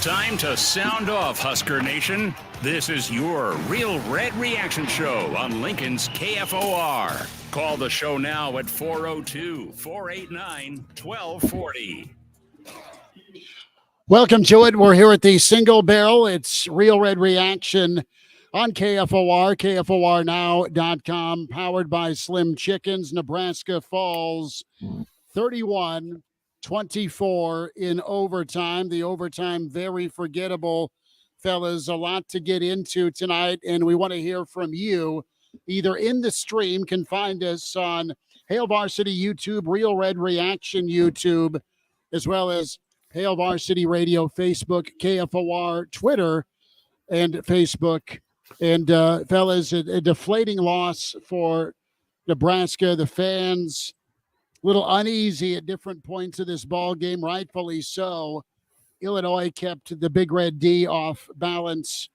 Time to sound off, Husker Nation. This is your Real Red Reaction Show on Lincoln's KFOR. Call the show now at 402-489-1240. Welcome to it. We're here at the Single Barrel. It's Real Red Reaction on KFOR, KFORnow.com, powered by Slim Chickens. Nebraska falls 31-24 in overtime. The overtime, very forgettable, fellas. A lot to get into tonight, and we want to hear from you. Either in the stream, can find us on Hail Varsity YouTube, Real Red Reaction YouTube, as well as Hail Varsity Radio, Facebook, KFOR, Twitter, and Facebook. And, fellas, a deflating loss for Nebraska. The fans a little uneasy at different points of this ball game, rightfully so. Illinois kept the Big Red D off balance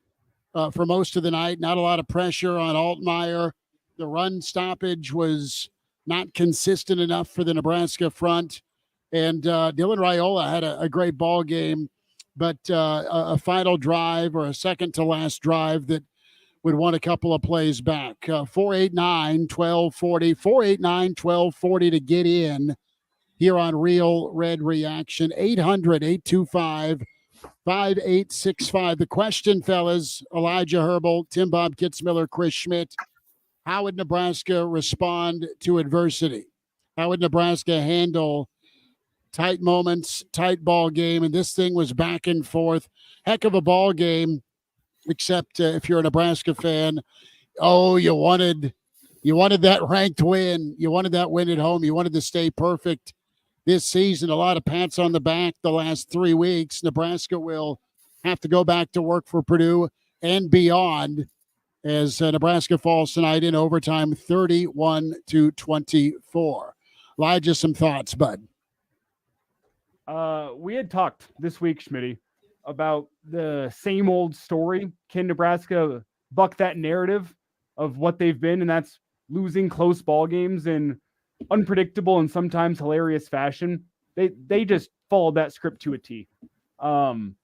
for most of the night. Not a lot of pressure on Altmaier. The run stoppage was not consistent enough for the Nebraska front. And Dylan Raiola had a great ball game, but a final drive or a second-to-last drive that would want a couple of plays back. 489-1240, 489-1240 to get in here on Real Red Reaction, 800-825-5865. The question, fellas, Elijah Herbal, Tim Bob Kitzmiller, Chris Schmidt, how would Nebraska respond to adversity? How would Nebraska handle tight moments, tight ball game? And this thing was back and forth. Heck of a ball game, except if you're a Nebraska fan, you wanted that ranked win. You wanted that win at home. You wanted to stay perfect this season. A lot of pats on the back the last 3 weeks. Nebraska will have to go back to work for Purdue and beyond as Nebraska falls tonight in overtime, 31-24. Elijah, some thoughts, bud? We had talked this week, Schmitty, about the same old story. Can Nebraska buck that narrative of what they've been? And that's losing close ball games in unpredictable and sometimes hilarious fashion. They just followed that script to a T. From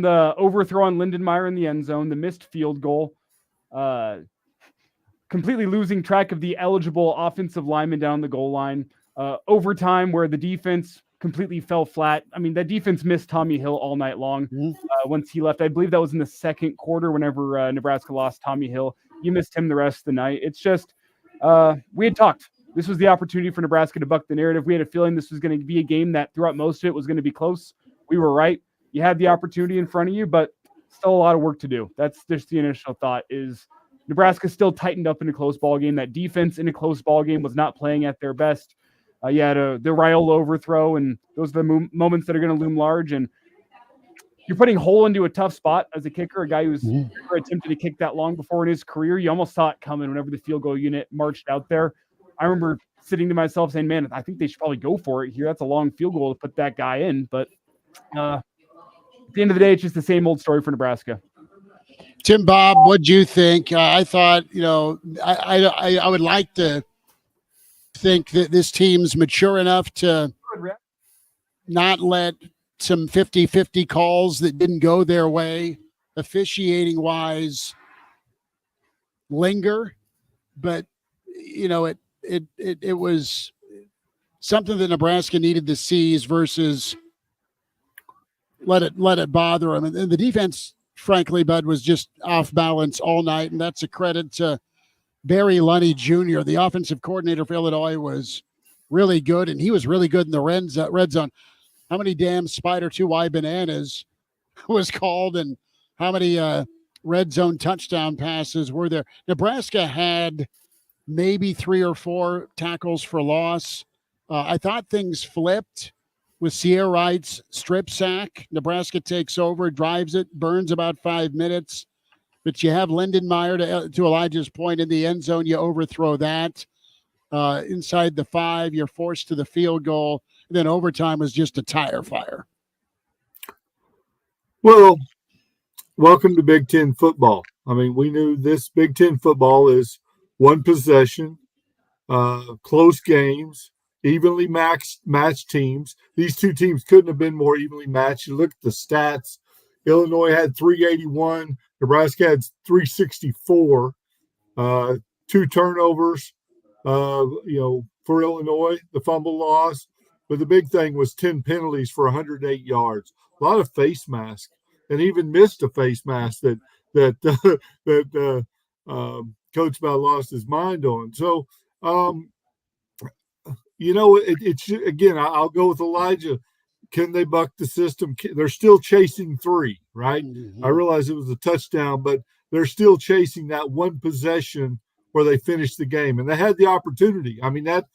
the overthrow on Lindenmeyer in the end zone, the missed field goal, completely losing track of the eligible offensive lineman down the goal line, overtime where the defense completely fell flat. I mean, that defense missed Tommy Hill all night long once he left. I believe that was in the second quarter whenever Nebraska lost Tommy Hill. You missed him the rest of the night. It's just, we had talked. This was the opportunity for Nebraska to buck the narrative. We had a feeling this was going to be a game that throughout most of it was going to be close. We were right. You had the opportunity in front of you, but still a lot of work to do. That's just the initial thought is Nebraska still tightened up in a close ball game. That defense in a close ball game was not playing at their best. You had the Raiola overthrow, and those are the moments that are going to loom large. And you're putting Hole into a tough spot as a kicker, a guy who's never attempted to kick that long before in his career. You almost saw it coming whenever the field goal unit marched out there. I remember sitting to myself saying, man, I think they should probably go for it here. That's a long field goal to put that guy in. But at the end of the day, it's just the same old story for Nebraska. Tim Bob, what'd you think? I thought, I would like to think that this team's mature enough to not let some 50-50 calls that didn't go their way, officiating wise, linger. But, it was something that Nebraska needed to seize versus let it bother them. And the defense, frankly, Bud, was just off balance all night. And that's a credit to Barry Lunny Jr., the offensive coordinator for Illinois, was really good, and he was really good in the red zone. How many damn Spider 2Y bananas was called, and how many red zone touchdown passes were there? Nebraska had maybe 3 or 4 tackles for loss. I thought things flipped with Sierra Wright's strip sack. Nebraska takes over, drives it, burns about 5 minutes. But you have Lindenmeyer, to Elijah's point, in the end zone. You overthrow that. Inside the 5, you're forced to the field goal. And then overtime was just a tire fire. Well, welcome to Big Ten football. I mean, we knew this Big Ten football is one possession, close games, evenly matched teams. These two teams couldn't have been more evenly matched. You look at the stats. Illinois had 381. Nebraska had 364. 2 turnovers, for Illinois, the fumble loss. But the big thing was 10 penalties for 108 yards. A lot of face masks, and even missed a face mask that Coach Bell lost his mind on. So, again, I'll go with Elijah. Can they buck the system? They're still chasing 3, right? Mm-hmm. I realize it was a touchdown, but they're still chasing that one possession where they finished the game. And they had the opportunity. I mean, that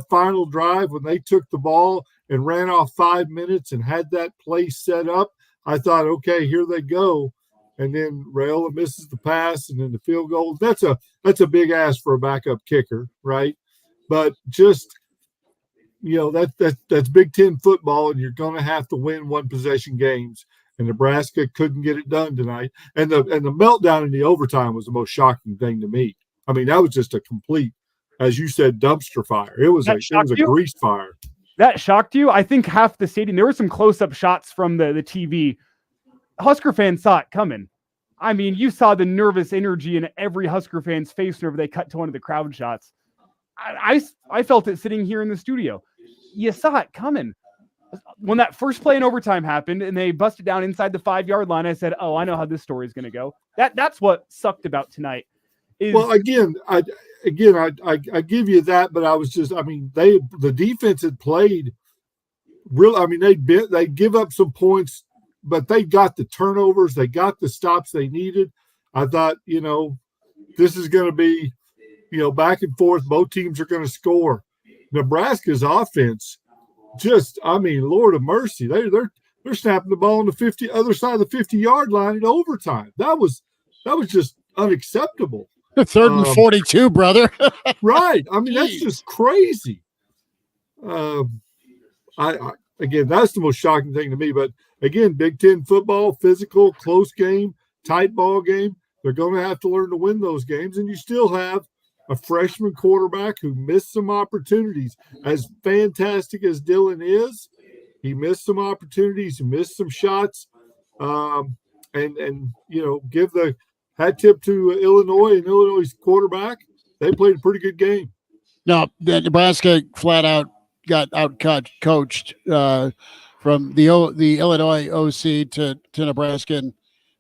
final drive when they took the ball and ran off 5 minutes and had that play set up, I thought, okay, here they go. And then Raiola misses the pass and then the field goal. That's a big ask for a backup kicker, right? But just – that's Big Ten football, and you're going to have to win one possession games. And Nebraska couldn't get it done tonight. And the meltdown in the overtime was the most shocking thing to me. I mean, that was just a complete, as you said, dumpster fire. It was a grease fire. That shocked you? I think half the stadium. There were some close-up shots from the TV. Husker fans saw it coming. I mean, you saw the nervous energy in every Husker fan's face whenever they cut to one of the crowd shots. I felt it sitting here in the studio. You saw it coming. When that first play in overtime happened and they busted down inside the 5-yard line, I said, oh, I know how this story is going to go. That's what sucked about tonight. Well, again, I give you that, but I was just, I mean, the defense had played real. I mean, they give up some points, but they got the turnovers, they got the stops they needed. I thought, this is going to be, back and forth. Both teams are going to score. Nebraska's offense, Lord of mercy, they're snapping the ball on the other side of the 50-yard line in overtime. That was just unacceptable. 3rd and 42, brother. Right. I mean, that's just crazy. Again, that's the most shocking thing to me. But again, Big Ten football, physical, close game, tight ball game. They're going to have to learn to win those games, and you still have a freshman quarterback who missed some opportunities. As fantastic as Dylan is, he missed some opportunities, he missed some shots. Give the hat tip to Illinois and Illinois' quarterback. They played a pretty good game. No, Nebraska flat out got coached from the Illinois OC to Nebraska, and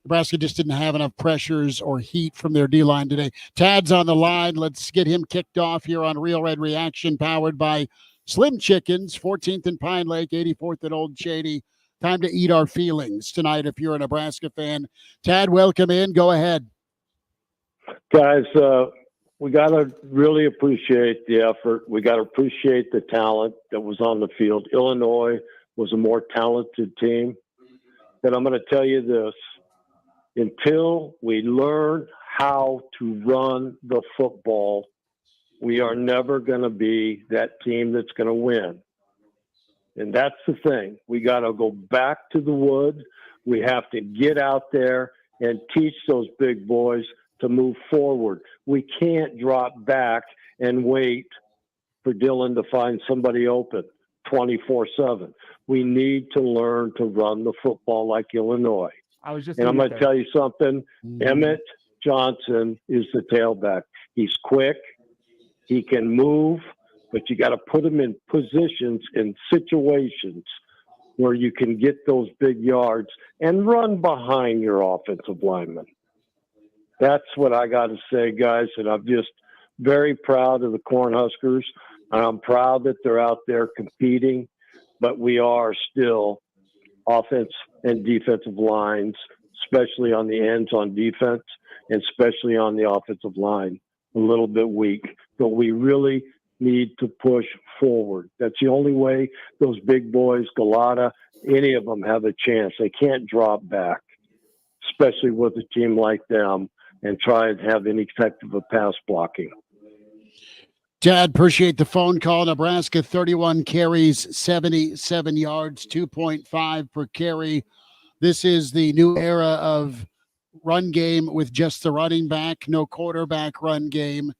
Nebraska just didn't have enough pressures or heat from their D-line today. Tad's on the line. Let's get him kicked off here on Real Red Reaction, powered by Slim Chickens, 14th and Pine Lake, 84th and Old Shady. Time to eat our feelings tonight if you're a Nebraska fan. Tad, welcome in. Go ahead. Guys, we got to really appreciate the effort. We got to appreciate the talent that was on the field. Illinois was a more talented team. And I'm going to tell you this. Until we learn how to run the football, we are never going to be that team that's going to win. And that's the thing. We got to go back to the woods. We have to get out there and teach those big boys to move forward. We can't drop back and wait for Dylan to find somebody open 24/7. We need to learn to run the football like Illinois. I'm going to tell you something. Emmett Johnson is the tailback. He's quick. He can move, but you got to put him in positions, in situations where you can get those big yards and run behind your offensive lineman. That's what I got to say, guys. And I'm just very proud of the Cornhuskers. And I'm proud that they're out there competing, but we are still offense and defensive lines, especially on the ends on defense, and especially on the offensive line, a little bit weak. But we really need to push forward. That's the only way those big boys, Galata, any of them have a chance. They can't drop back, especially with a team like them, and try and have any type of a pass blocking. Dad, appreciate the phone call. Nebraska, 31 carries, 77 yards, 2.5 per carry. This is the new era of run game with just the running back, no quarterback run game.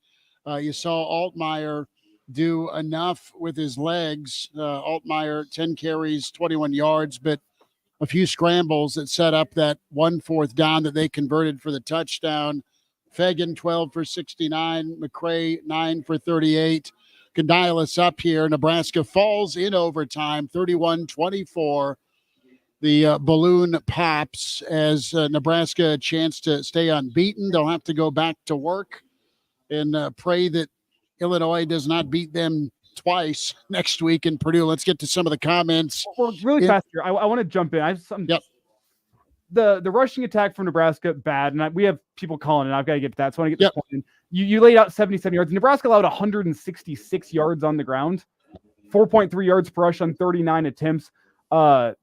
You saw Altmaier do enough with his legs. Altmaier, 10 carries, 21 yards, but a few scrambles that set up that 1 4th down that they converted for the touchdown. Fagan, 12 for 69. McCray, 9 for 38. Can dial us up here. Nebraska falls in overtime, 31-24. The balloon pops as Nebraska a chance to stay unbeaten. They'll have to go back to work and pray that Illinois does not beat them twice next week in Purdue. Let's get to some of the comments. Well, really fast here. I want to jump in. I have something. Yep. The rushing attack from Nebraska, bad. And we have people calling, and I've got to get to that. So I want to get this point in. You laid out 77 yards. Nebraska allowed 166 yards on the ground, 4.3 yards per rush on 39 attempts, 9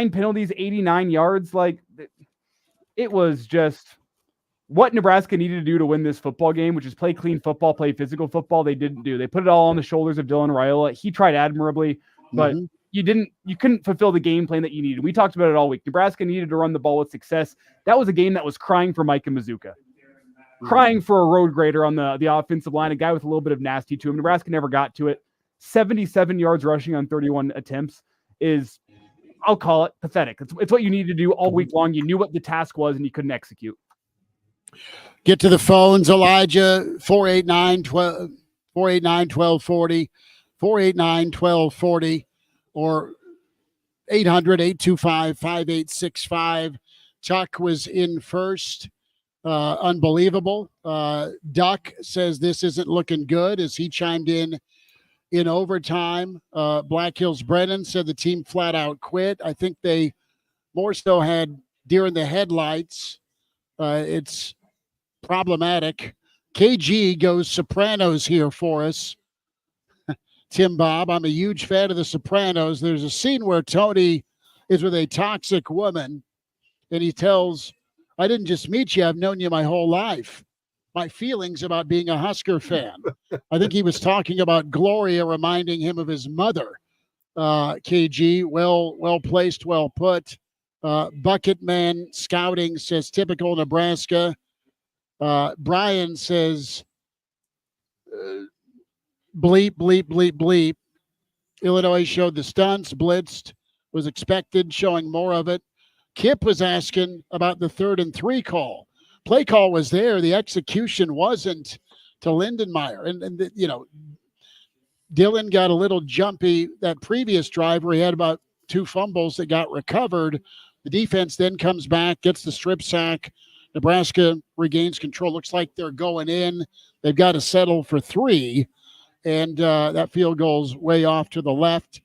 penalties, 89 yards. Like, it was just what Nebraska needed to do to win this football game, which is play clean football, play physical football. They didn't do. They put it all on the shoulders of Dylan Raiola. He tried admirably, but you couldn't fulfill the game plan that you needed. We talked about it all week. Nebraska needed to run the ball with success. That was a game that was crying for Micah Mazuka, crying for a road grader on the offensive line, a guy with a little bit of nasty to him. Nebraska never got to it. 77 yards rushing on 31 attempts is, I'll call it pathetic. It's what you needed to do all week long. You knew what the task was, and you couldn't execute. Get to the phones, Elijah, 489-1240, 489-1240, or 800-825-5865. Chuck was in first. Unbelievable. Duck says this isn't looking good as he chimed in overtime. Black Hills Brennan said the team flat out quit. I think they more so had deer in the headlights. It's problematic. KG goes Sopranos here for us. Tim Bob, I'm a huge fan of the Sopranos. There's a scene where Tony is with a toxic woman, and he tells, I didn't just meet you, I've known you my whole life. My feelings about being a Husker fan. I think he was talking about Gloria reminding him of his mother. KG, well placed, well put. Bucket Man Scouting says typical Nebraska. Brian says bleep, bleep, bleep, bleep. Illinois showed the stunts, blitzed, was expected, showing more of it. Kip was asking about the 3rd and 3 call. Play call was there. The execution wasn't to Lindenmeyer. And Dylan got a little jumpy that previous drive where he had about 2 fumbles that got recovered. The defense then comes back, gets the strip sack. Nebraska regains control. Looks like they're going in. They've got to settle for 3. And that field goal's way off to the left.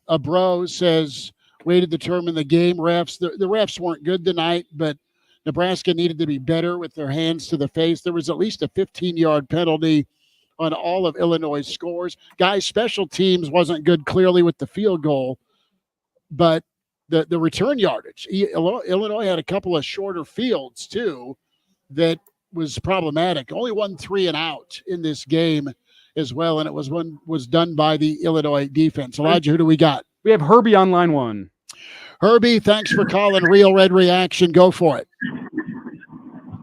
Abro says, way to determine the game. Refs, the refs weren't good tonight, but Nebraska needed to be better with their hands to the face. There was at least a 15-yard penalty on all of Illinois' scores. Guys, special teams wasn't good clearly with the field goal, but the return yardage. Illinois had a couple of shorter fields, too, that was problematic. Only 1 3 and out in this game as well, and it was done by the Illinois defense. Elijah, who do we got? We have Herbie on line 1. Herbie, thanks for calling Real Red Reaction. Go for it.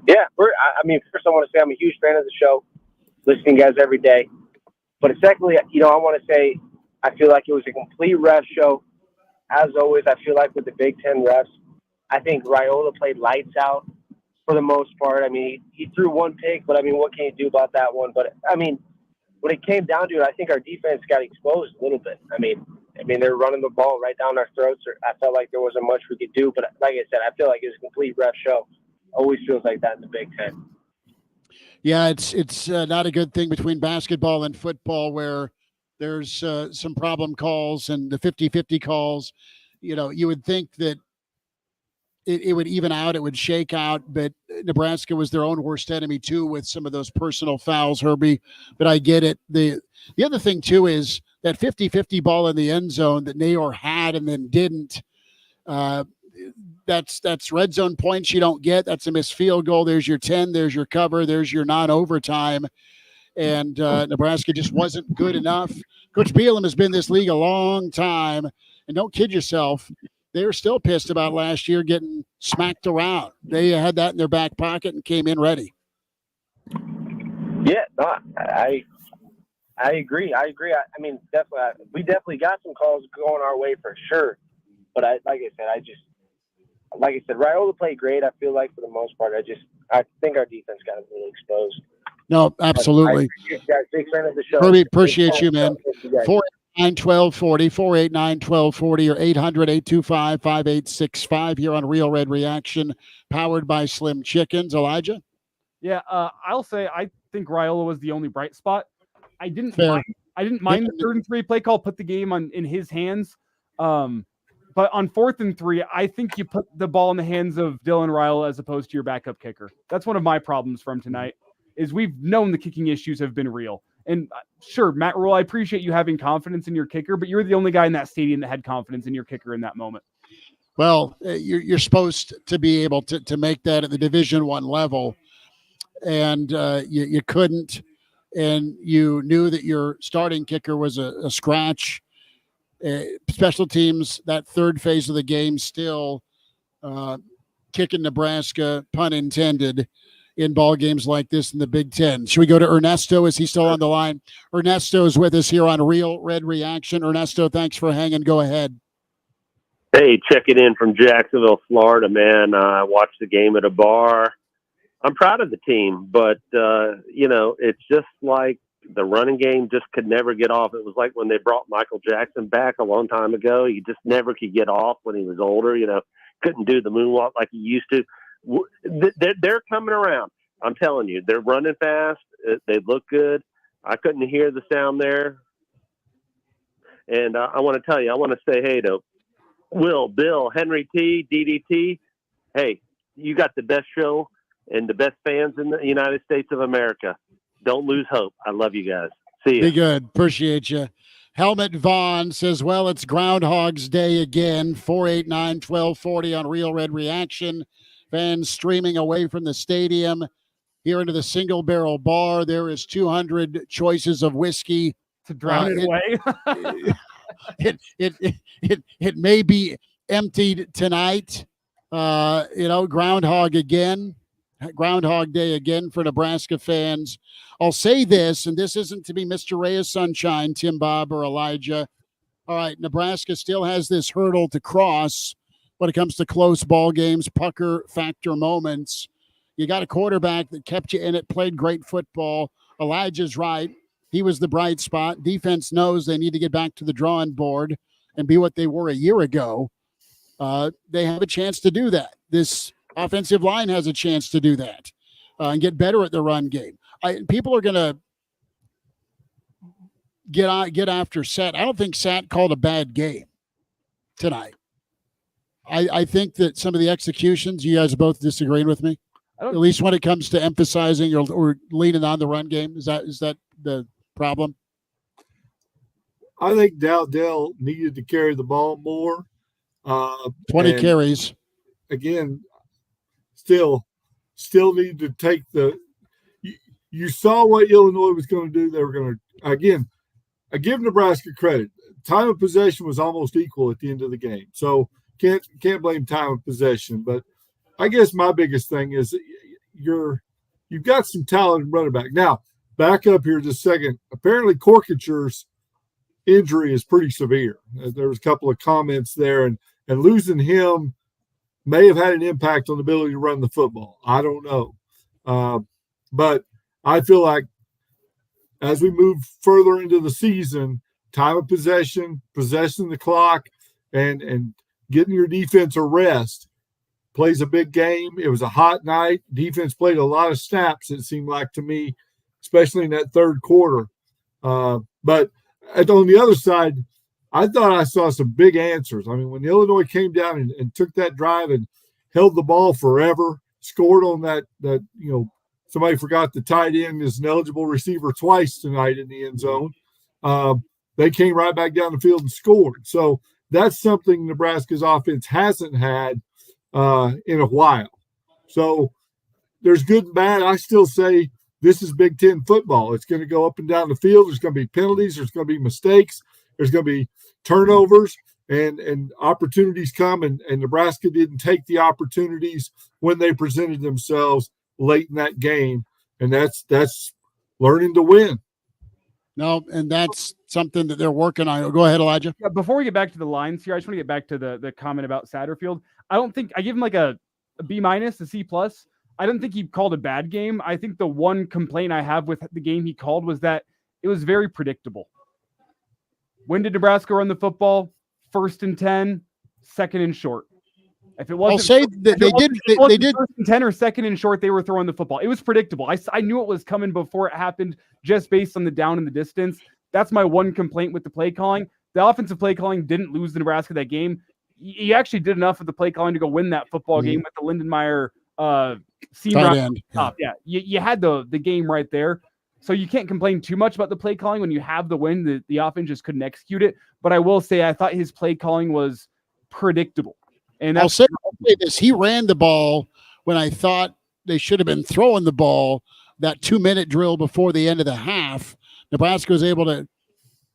Yeah, first I want to say I'm a huge fan of the show, listening to you guys every day. But secondly, I want to say I feel like it was a complete ref show. As always, I feel like with the Big Ten refs, I think Raiola played lights out for the most part. I mean, he threw 1 pick, but, what can you do about that one? But, when it came down to it, I think our defense got exposed a little bit. They're running the ball right down our throats. I felt like there wasn't much we could do. But like I said, I feel like it was a complete ref show. Always feels like that in the Big Ten. Yeah, it's not a good thing between basketball and football where there's some problem calls and the 50-50 calls. You would think that it would even out, it would shake out, but Nebraska was their own worst enemy too with some of those personal fouls, Herbie. But I get it. The other thing too is that 50-50 ball in the end zone that Nayor had and then didn't. That's red zone points you don't get. That's a missed field goal. There's your 10. There's your cover. There's your non-overtime. And Nebraska just wasn't good enough. Coach Bielema has been in this league a long time. And don't kid yourself, they were still pissed about last year getting smacked around. They had that in their back pocket and came in ready. Yeah, no, I agree. I mean, definitely, we definitely got some calls going our way for sure. But like I said, Raiola played great. I feel like for the most part, I think our defense got really exposed. No, absolutely. Big fan of the show. Kirby, appreciate you, man. 489-1240, 489-1240, or 800-825-5865 here on Real Red Reaction, powered by Slim Chickens. Elijah? Yeah, I'll say I think Raiola was the only bright spot. I didn't mind the 3rd and 3 play call, put the game in his hands. But on 4th and 3, I think you put the ball in the hands of Dylan Raiola as opposed to your backup kicker. That's one of my problems from tonight, is we've known the kicking issues have been real. And sure, Matt Rule, I appreciate you having confidence in your kicker, but you're the only guy in that stadium that had confidence in your kicker in that moment. Well, you're supposed to be able to make that at the Division I level, and you couldn't, and you knew that your starting kicker was a scratch. Special teams, that third phase of the game, still kicking Nebraska, pun intended, in ball games like this in the Big Ten. Should we go to Ernesto? Is he still on the line? Ernesto is with us here on Real Red Reaction. Ernesto, thanks for hanging. Go ahead. Hey, checking in from Jacksonville, Florida, man. I watched the game at a bar. I'm proud of the team, but, it's just like the running game just could never get off. It was like when they brought Michael Jackson back a long time ago. He just never could get off when he was older, couldn't do the moonwalk like he used to. They're coming around. I'm telling you, they're running fast. They look good. I couldn't hear the sound there. And I want to tell you, I want to say hey to Will, Bill, Henry T, DDT. Hey, you got the best show and the best fans in the United States of America. Don't lose hope. I love you guys. See you. Be good. Appreciate you. Helmet Vaughn says, well, it's Groundhog's Day again. 489-1240 on Real Red Reaction. Fans streaming away from the stadium here into the Single Barrel Bar. There is 200 choices of whiskey to drown it away. It may be emptied tonight. Groundhog Day again for Nebraska fans. I'll say this, and this isn't to be Mr. Ray of Sunshine, Tim Bob, or Elijah. All right, Nebraska still has this hurdle to cross when it comes to close ball games, pucker factor moments. You got a quarterback that kept you in it, played great football. Elijah's right. He was the bright spot. Defense knows they need to get back to the drawing board and be what they were a year ago. They have a chance to do that. This offensive line has a chance to do that and get better at the run game. People are going to get after Sat. I don't think Sat called a bad game tonight. I think that some of the executions, you guys are both disagreeing with me, at least when it comes to emphasizing or leaning on the run game. Is that the problem? I think Dowdell needed to carry the ball more. 20 carries. Again, still need to take you saw what Illinois was going to do. They were going to, again, I give Nebraska credit. Time of possession was almost equal at the end of the game. So can't blame time of possession. But I guess my biggest thing is you've got some talented running back. Now, back up here just a second. Apparently Corkature's injury is pretty severe. There was a couple of comments there, and losing him may have had an impact on the ability to run the football. I don't know. But I feel like as we move further into the season, time of possession the clock, and getting your defense a rest plays a big game. It was a hot night. Defense played a lot of snaps, it seemed like to me, especially in that third quarter. But on the other side, I thought I saw some big answers. I mean, when Illinois came down and took that drive and held the ball forever, scored on that somebody forgot the tight end is an eligible receiver twice tonight in the end zone. They came right back down the field and scored. So that's something Nebraska's offense hasn't had in a while. So there's good and bad. I still say this is Big Ten football. It's going to go up and down the field. There's going to be penalties. There's going to be mistakes. There's going to be turnovers, and opportunities come, and Nebraska didn't take the opportunities when they presented themselves late in that game. And that's learning to win. No, and that's something that they're working on. Go ahead, Elijah. Yeah, before we get back to the lines here, I just want to get back to the comment about Satterfield. I don't think I give him like a B-, a C+. I don't think he called a bad game. I think the one complaint I have with the game he called was that it was very predictable. When did Nebraska run the football? 1st and 10, 2nd and short. If it wasn't, I'll say that they did 1st and 10 or 2nd and short, they were throwing the football. It was predictable. I knew it was coming before it happened, just based on the down and the distance. That's my one complaint with the play calling. The offensive play calling didn't lose the Nebraska that game. He actually did enough of the play calling to go win that football game with the Lindenmeyer seam Tight route end. top. Yeah, you had the game right there. So you can't complain too much about the play calling when you have the win. The offense just couldn't execute it. But I will say I thought his play calling was predictable. And I'll say this. He ran the ball when I thought they should have been throwing the ball. That 2-minute drill before the end of the half, Nebraska was able to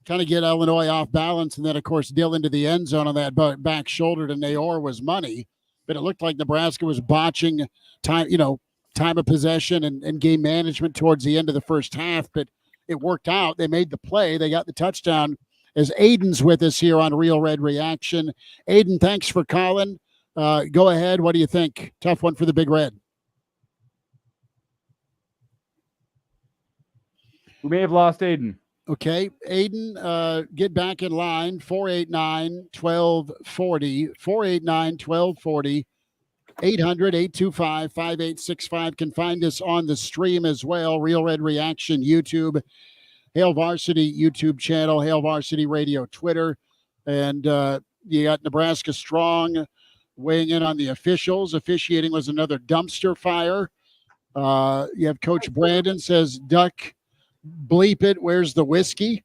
kind of get Illinois off balance. And then, of course, Dill into the end zone on that back shoulder to Naor was money. But it looked like Nebraska was botching time of possession and game management towards the end of the first half. But it worked out. They made the play. They got the touchdown. As Aiden's with us here on Real Red Reaction. Aiden, thanks for calling. Go ahead. What do you think? Tough one for the Big Red. we may have lost Aiden. Okay, Aiden, get back in line. 489-1240. 489-1240. 800-825-5865. Can find us on the stream as well. Real Red Reaction, YouTube. Hail Varsity YouTube channel, Hail Varsity Radio Twitter. And you got Nebraska Strong weighing in on the officials. Officiating was another dumpster fire. You have Coach Brandon says, duck, bleep it, where's the whiskey?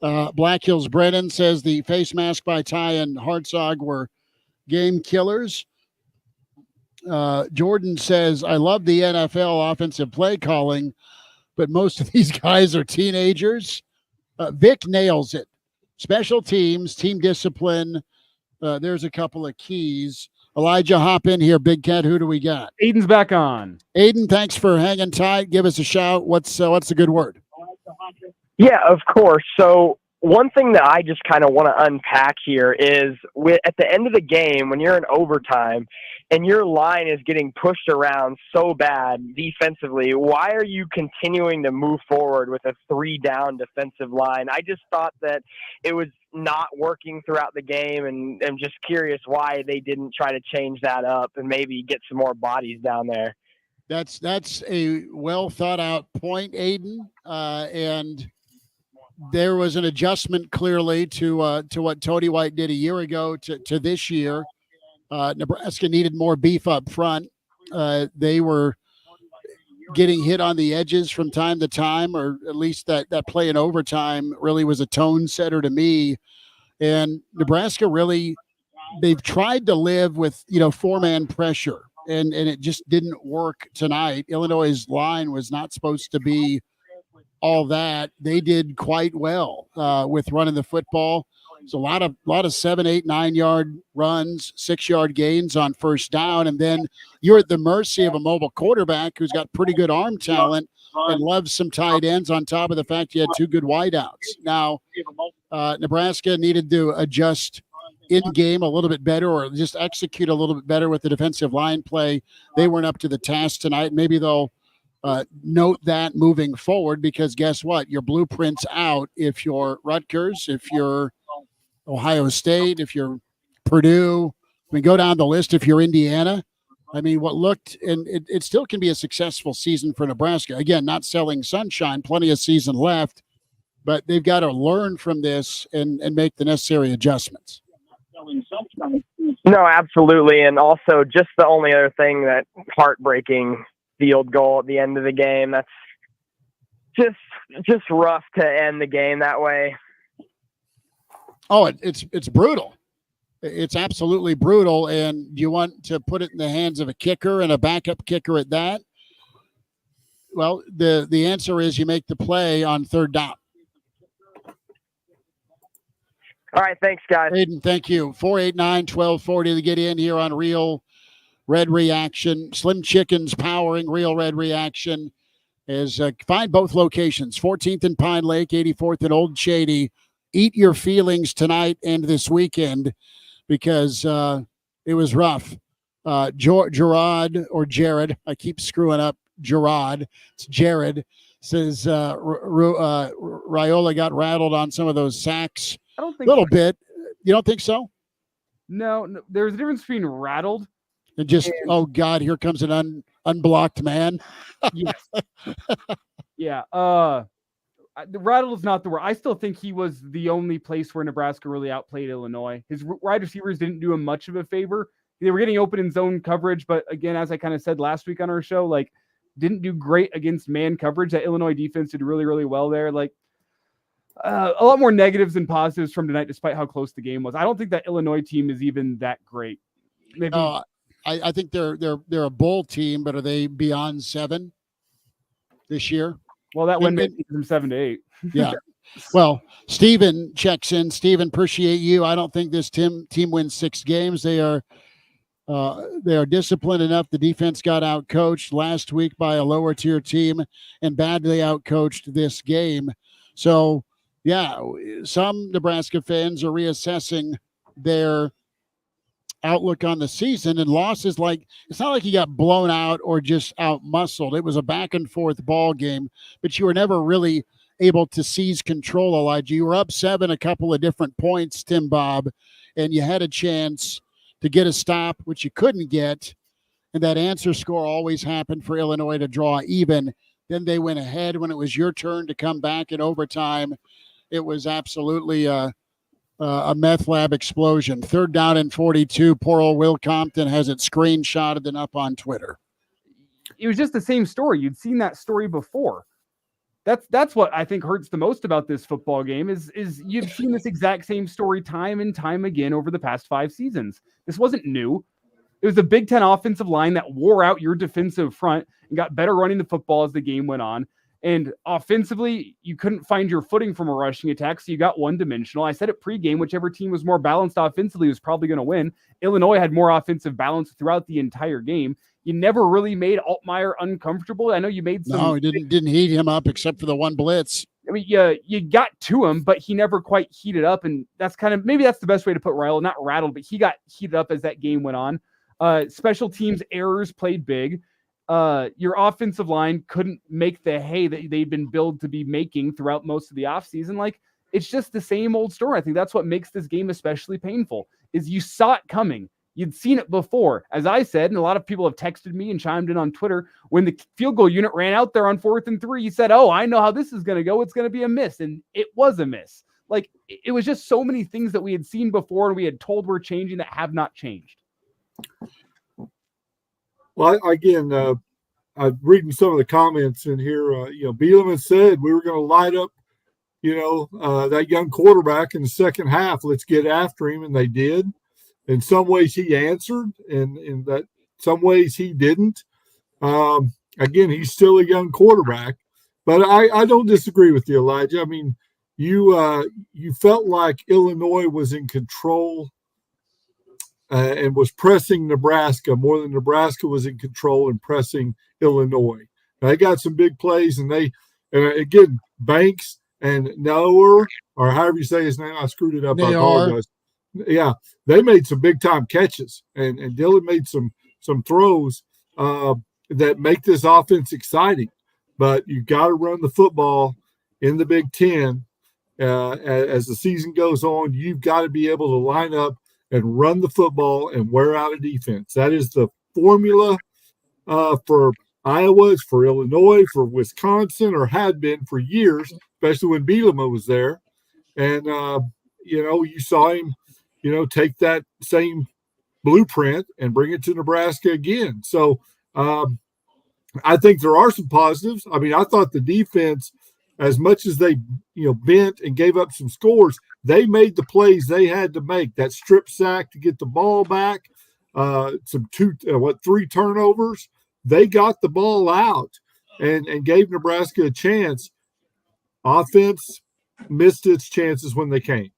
Black Hills Brennan says the face mask by Ty and Hartzog were game killers. Jordan says, I love the NFL offensive play calling, but most of these guys are teenagers. Vic nails it. Special teams, team discipline. There's a couple of keys. Elijah, hop in here. Big Cat, who do we got? Aiden's back on. Aiden, thanks for hanging tight. Give us a shout. What's the good word? Yeah, of course. So one thing that I just kind of want to unpack here is at the end of the game, when you're in overtime and your line is getting pushed around so bad defensively, why are you continuing to move forward with a 3-down defensive line? I just thought that it was not working throughout the game, and I'm just curious why they didn't try to change that up and maybe get some more bodies down there. That's a well thought out point, Aiden. And there was an adjustment clearly to what Tony White did a year ago to this year. Nebraska needed more beef up front. They were getting hit on the edges from time to time, or at least that play in overtime really was a tone setter to me. And Nebraska really, they've tried to live with, 4-man pressure, and it just didn't work tonight. Illinois' line was not supposed to be all that. They did quite well with running the football. It's a lot of 7, 8, 9-yard runs, 6-yard gains on first down, and then you're at the mercy of a mobile quarterback who's got pretty good arm talent and loves some tight ends on top of the fact he had 2 good wideouts. Now, Nebraska needed to adjust in game a little bit better, or just execute a little bit better with the defensive line play. They weren't up to the task tonight. Maybe they'll note that moving forward, because guess what? Your blueprint's out if you're Rutgers, if you're Ohio State, if you're Purdue. Go down the list. If you're Indiana, what looked, and it still can be a successful season for Nebraska. Again, not selling sunshine, plenty of season left, but they've got to learn from this and make the necessary adjustments. No, absolutely. And also, just the only other thing, that heartbreaking field goal at the end of the game. That's just rough to end the game that way. Oh, it's brutal. It's absolutely brutal. And you want to put it in the hands of a kicker, and a backup kicker at that? Well, the answer is you make the play on third down. All right, thanks, guys. Aiden, thank you. 489-1240 to get in here on Real Red Reaction. Slim Chicken's powering Real Red Reaction. is find both locations, 14th and Pine Lake, 84th and Old Shady. Eat your feelings tonight and this weekend because it was rough. Gerard, I keep screwing up Gerard. It's Jared, says Raiola got rattled on some of those sacks. I don't think a little bit. You don't think so? No, there's a difference between rattled and just, oh God, here comes an unblocked man. Yes. Yeah. The rattle is not the word. I still think he was the only place where Nebraska really outplayed Illinois. His wide receivers didn't do him much of a favor. They were getting open in zone coverage, but again, as I kind of said last week on our show, like didn't do great against man coverage. That Illinois defense did really, really well there. Like a lot more negatives than positives from tonight, despite how close the game was. I don't think that Illinois team is even that great. Maybe I think they're a bowl team, but are they beyond 7 this year? Well, that went from 7 to 8. Yeah. Well, Steven checks in. Steven, appreciate you. I don't think this team wins 6 games. They are disciplined enough. The defense got out-coached last week by a lower-tier team and badly out-coached this game. So, yeah, some Nebraska fans are reassessing their outlook on the season, and losses, like it's not like you got blown out or just out muscled. It was a back and forth ball game, but you were never really able to seize control. Elijah, you were up 7 a couple of different points, Tim Bob, and you had a chance to get a stop, which you couldn't get, and that answer score always happened for Illinois to draw even. Then they went ahead when it was your turn to come back in overtime. It was absolutely a meth lab explosion. 3rd down and 42. Poor old Will Compton has it screenshotted and up on Twitter. It was just the same story. You'd seen that story before. That's what I think hurts the most about this football game is you've seen this exact same story time and time again over the past 5 seasons. This wasn't new. It was a Big Ten offensive line that wore out your defensive front and got better running the football as the game went on. And offensively, you couldn't find your footing from a rushing attack, so you got one-dimensional. I said it pregame, whichever team was more balanced offensively was probably going to win. Illinois had more offensive balance throughout the entire game. You never really made Altmaier uncomfortable. I know you made some... No, he didn't heat him up except for the one blitz. I mean, you got to him, but he never quite heated up, and maybe that's the best way to put Raiola. Not rattled, but he got heated up as that game went on. Special teams errors played big. Your offensive line couldn't make the hay that they'd been billed to be making throughout most of the offseason. Like, it's just the same old story. I think that's what makes this game especially painful, is you saw it coming. You'd seen it before. As I said, and a lot of people have texted me and chimed in on Twitter, when the field goal unit ran out there on 4th and 3, he said, oh, I know how this is going to go. It's going to be a miss. And it was a miss. Like, it was just so many things that we had seen before and we had told were changing that have not changed. Well, again, I'm reading some of the comments in here. Bielema said we were going to light up, that young quarterback in the second half. Let's get after him, and they did. In some ways, he answered, and in that some ways he didn't. Again, he's still a young quarterback, but I don't disagree with you, Elijah. I mean, you felt like Illinois was in control. And was pressing Nebraska more than Nebraska was in control and pressing Illinois. They got some big plays, and again, Banks and Noer, or however you say his name, I screwed it up. I apologize. Yeah, they made some big time catches, and Dylan made some throws that make this offense exciting. But you got to run the football in the Big Ten as the season goes on. You've got to be able to line up and run the football and wear out a defense. That is the formula for Iowa, it's for Illinois, for Wisconsin, or had been for years, especially when Bielema was there. And, you saw him, take that same blueprint and bring it to Nebraska again. So I think there are some positives. I mean, I thought the defense, as much as they, bent and gave up some scores, they made the plays they had to make. That strip sack to get the ball back, 3 turnovers. They got the ball out and gave Nebraska a chance. Offense missed its chances when they came.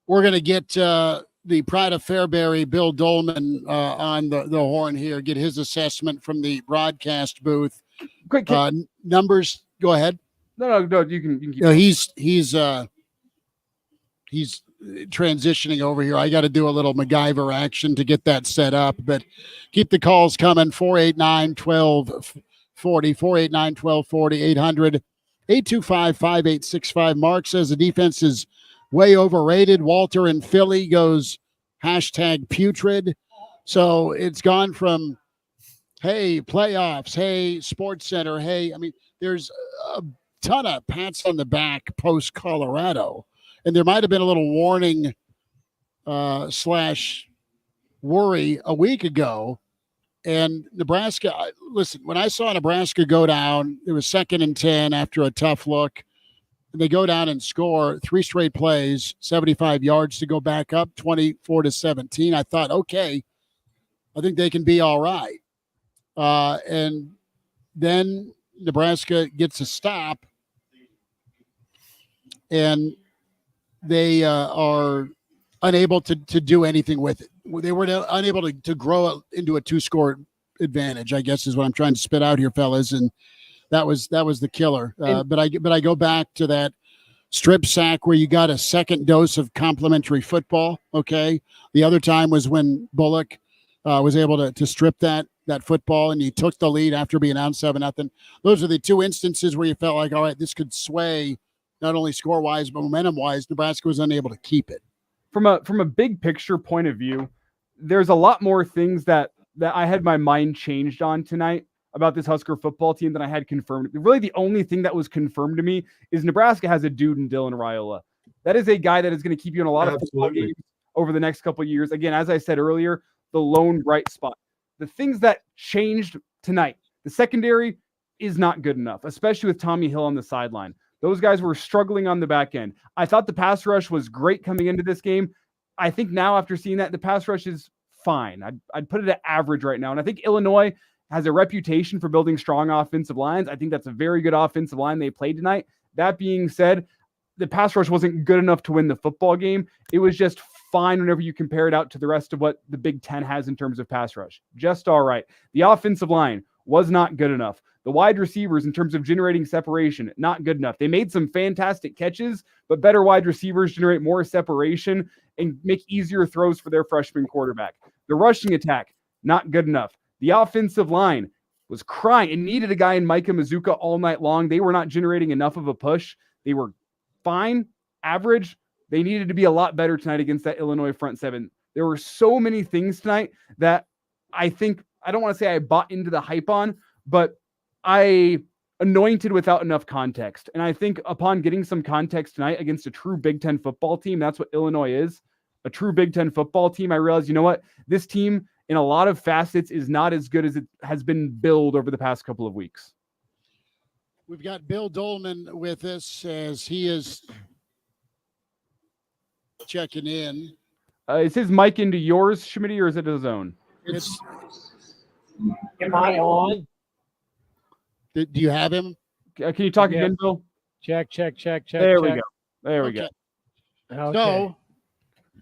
We're going to get the Pride of Fairbury, Bill Dolman, on the horn here, get his assessment from the broadcast booth. Quick, numbers. Go ahead. No. You can keep. No, he's transitioning over here. I got to do a little MacGyver action to get that set up, but keep the calls coming. 489-1240, 489-1240, 800-825-5865. Mark says the defense is way overrated. Walter in Philly goes #putrid. So it's gone from, hey, playoffs, hey, Sports Center, hey. I mean, there's a ton of pats on the back post Colorado. And there might have been a little warning / worry a week ago. And Nebraska, listen, when I saw Nebraska go down, it was 2nd and 10 after a tough look. And they go down and score 3 straight plays, 75 yards to go back up 24-17. I thought, okay, I think they can be all right. And then Nebraska gets a stop. And they are unable to do anything with it. They were unable to grow it into a 2-score advantage, I guess is what I'm trying to spit out here, fellas. And that was the killer. But I go back to that strip sack where you got a second dose of complimentary football. Okay. The other time was when Bullock was able to strip that football, and he took the lead after being down 7-0. Those are the 2 instances where you felt like, all right, this could sway not only score-wise, but momentum-wise. Nebraska was unable to keep it. From a big picture point of view, there's a lot more things that I had my mind changed on tonight about this Husker football team than I had confirmed. Really, the only thing that was confirmed to me is Nebraska has a dude in Dylan Raiola. That is a guy that is going to keep you in a lot of football games over the next couple of years. Again, as I said earlier, the lone bright spot. The things that changed tonight, the secondary is not good enough, especially with Tommy Hill on the sideline. Those guys were struggling on the back end. I thought the pass rush was great coming into this game. I think now after seeing that, the pass rush is fine. I'd put it at average right now. And I think Illinois has a reputation for building strong offensive lines. I think that's a very good offensive line they played tonight. That being said, the pass rush wasn't good enough to win the football game. It was just fine whenever you compare it out to the rest of what the Big Ten has in terms of pass rush. Just all right. The offensive line was not good enough. The wide receivers, in terms of generating separation, not good enough. They made some fantastic catches, but better wide receivers generate more separation and make easier throws for their freshman quarterback. The rushing attack, not good enough. The offensive line was crying. It needed a guy in Micah Mazuka all night long. They were not generating enough of a push. They were fine, average. They needed to be a lot better tonight against that Illinois front seven. There were so many things tonight that I think, I don't want to say I bought into the hype on, but I anointed without enough context. And I think upon getting some context tonight against a true Big Ten football team, that's what Illinois is, a true Big Ten football team, I realized, you know what? This team in a lot of facets is not as good as it has been billed over the past couple of weeks. We've got Bill Dolman with us as he is checking in. Is his mic into yours, Schmitty, or is it his own? Am I on? Do you have him? Can you talk again, Bill? Check. There we go. There we go. Okay. So,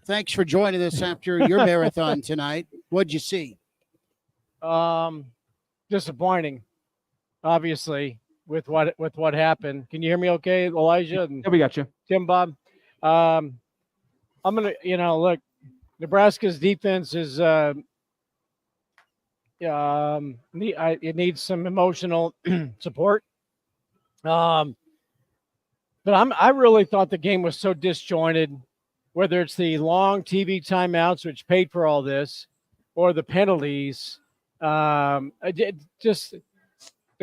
thanks for joining us after your marathon tonight. What'd you see? Disappointing, obviously, with what happened. Can you hear me okay, Elijah? Yeah, we got you. Tim Bob. I'm gonna, look, Nebraska's defense is it needs some emotional support. But I really thought the game was so disjointed, whether it's the long TV timeouts, which paid for all this, or the penalties. The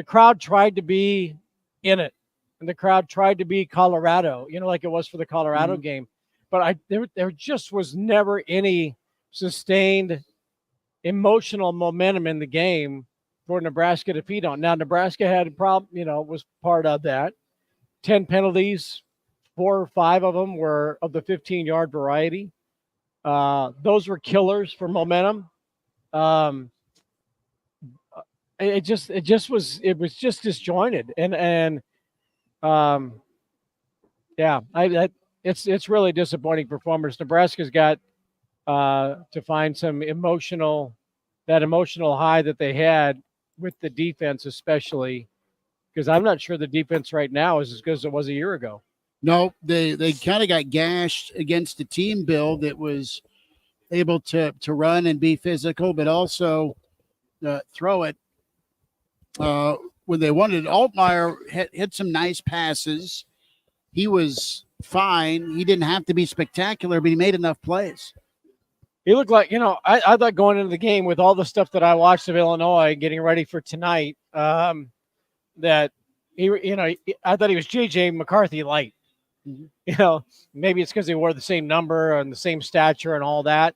crowd tried to be in it, and the crowd tried to be Colorado, like it was for the Colorado game. But there just was never any sustained emotional momentum in the game for Nebraska to feed on. Now, Nebraska had a problem, was part of that. 10 penalties, 4 or 5 of them were of the 15-yard variety. Those were killers for momentum. It was just disjointed. It's really disappointing performance. Nebraska's got to find some emotional high that they had with the defense, especially because I'm not sure the defense right now is as good as it was a year ago. No, they kind of got gashed against a team, Bill, that was able to run and be physical, but also throw it. When they wanted, Altmaier hit some nice passes. He was fine. He didn't have to be spectacular, but he made enough plays. He looked like, I thought going into the game with all the stuff that I watched of Illinois getting ready for tonight, that I thought he was JJ McCarthy light. Mm-hmm. Maybe it's because they wore the same number and the same stature and all that.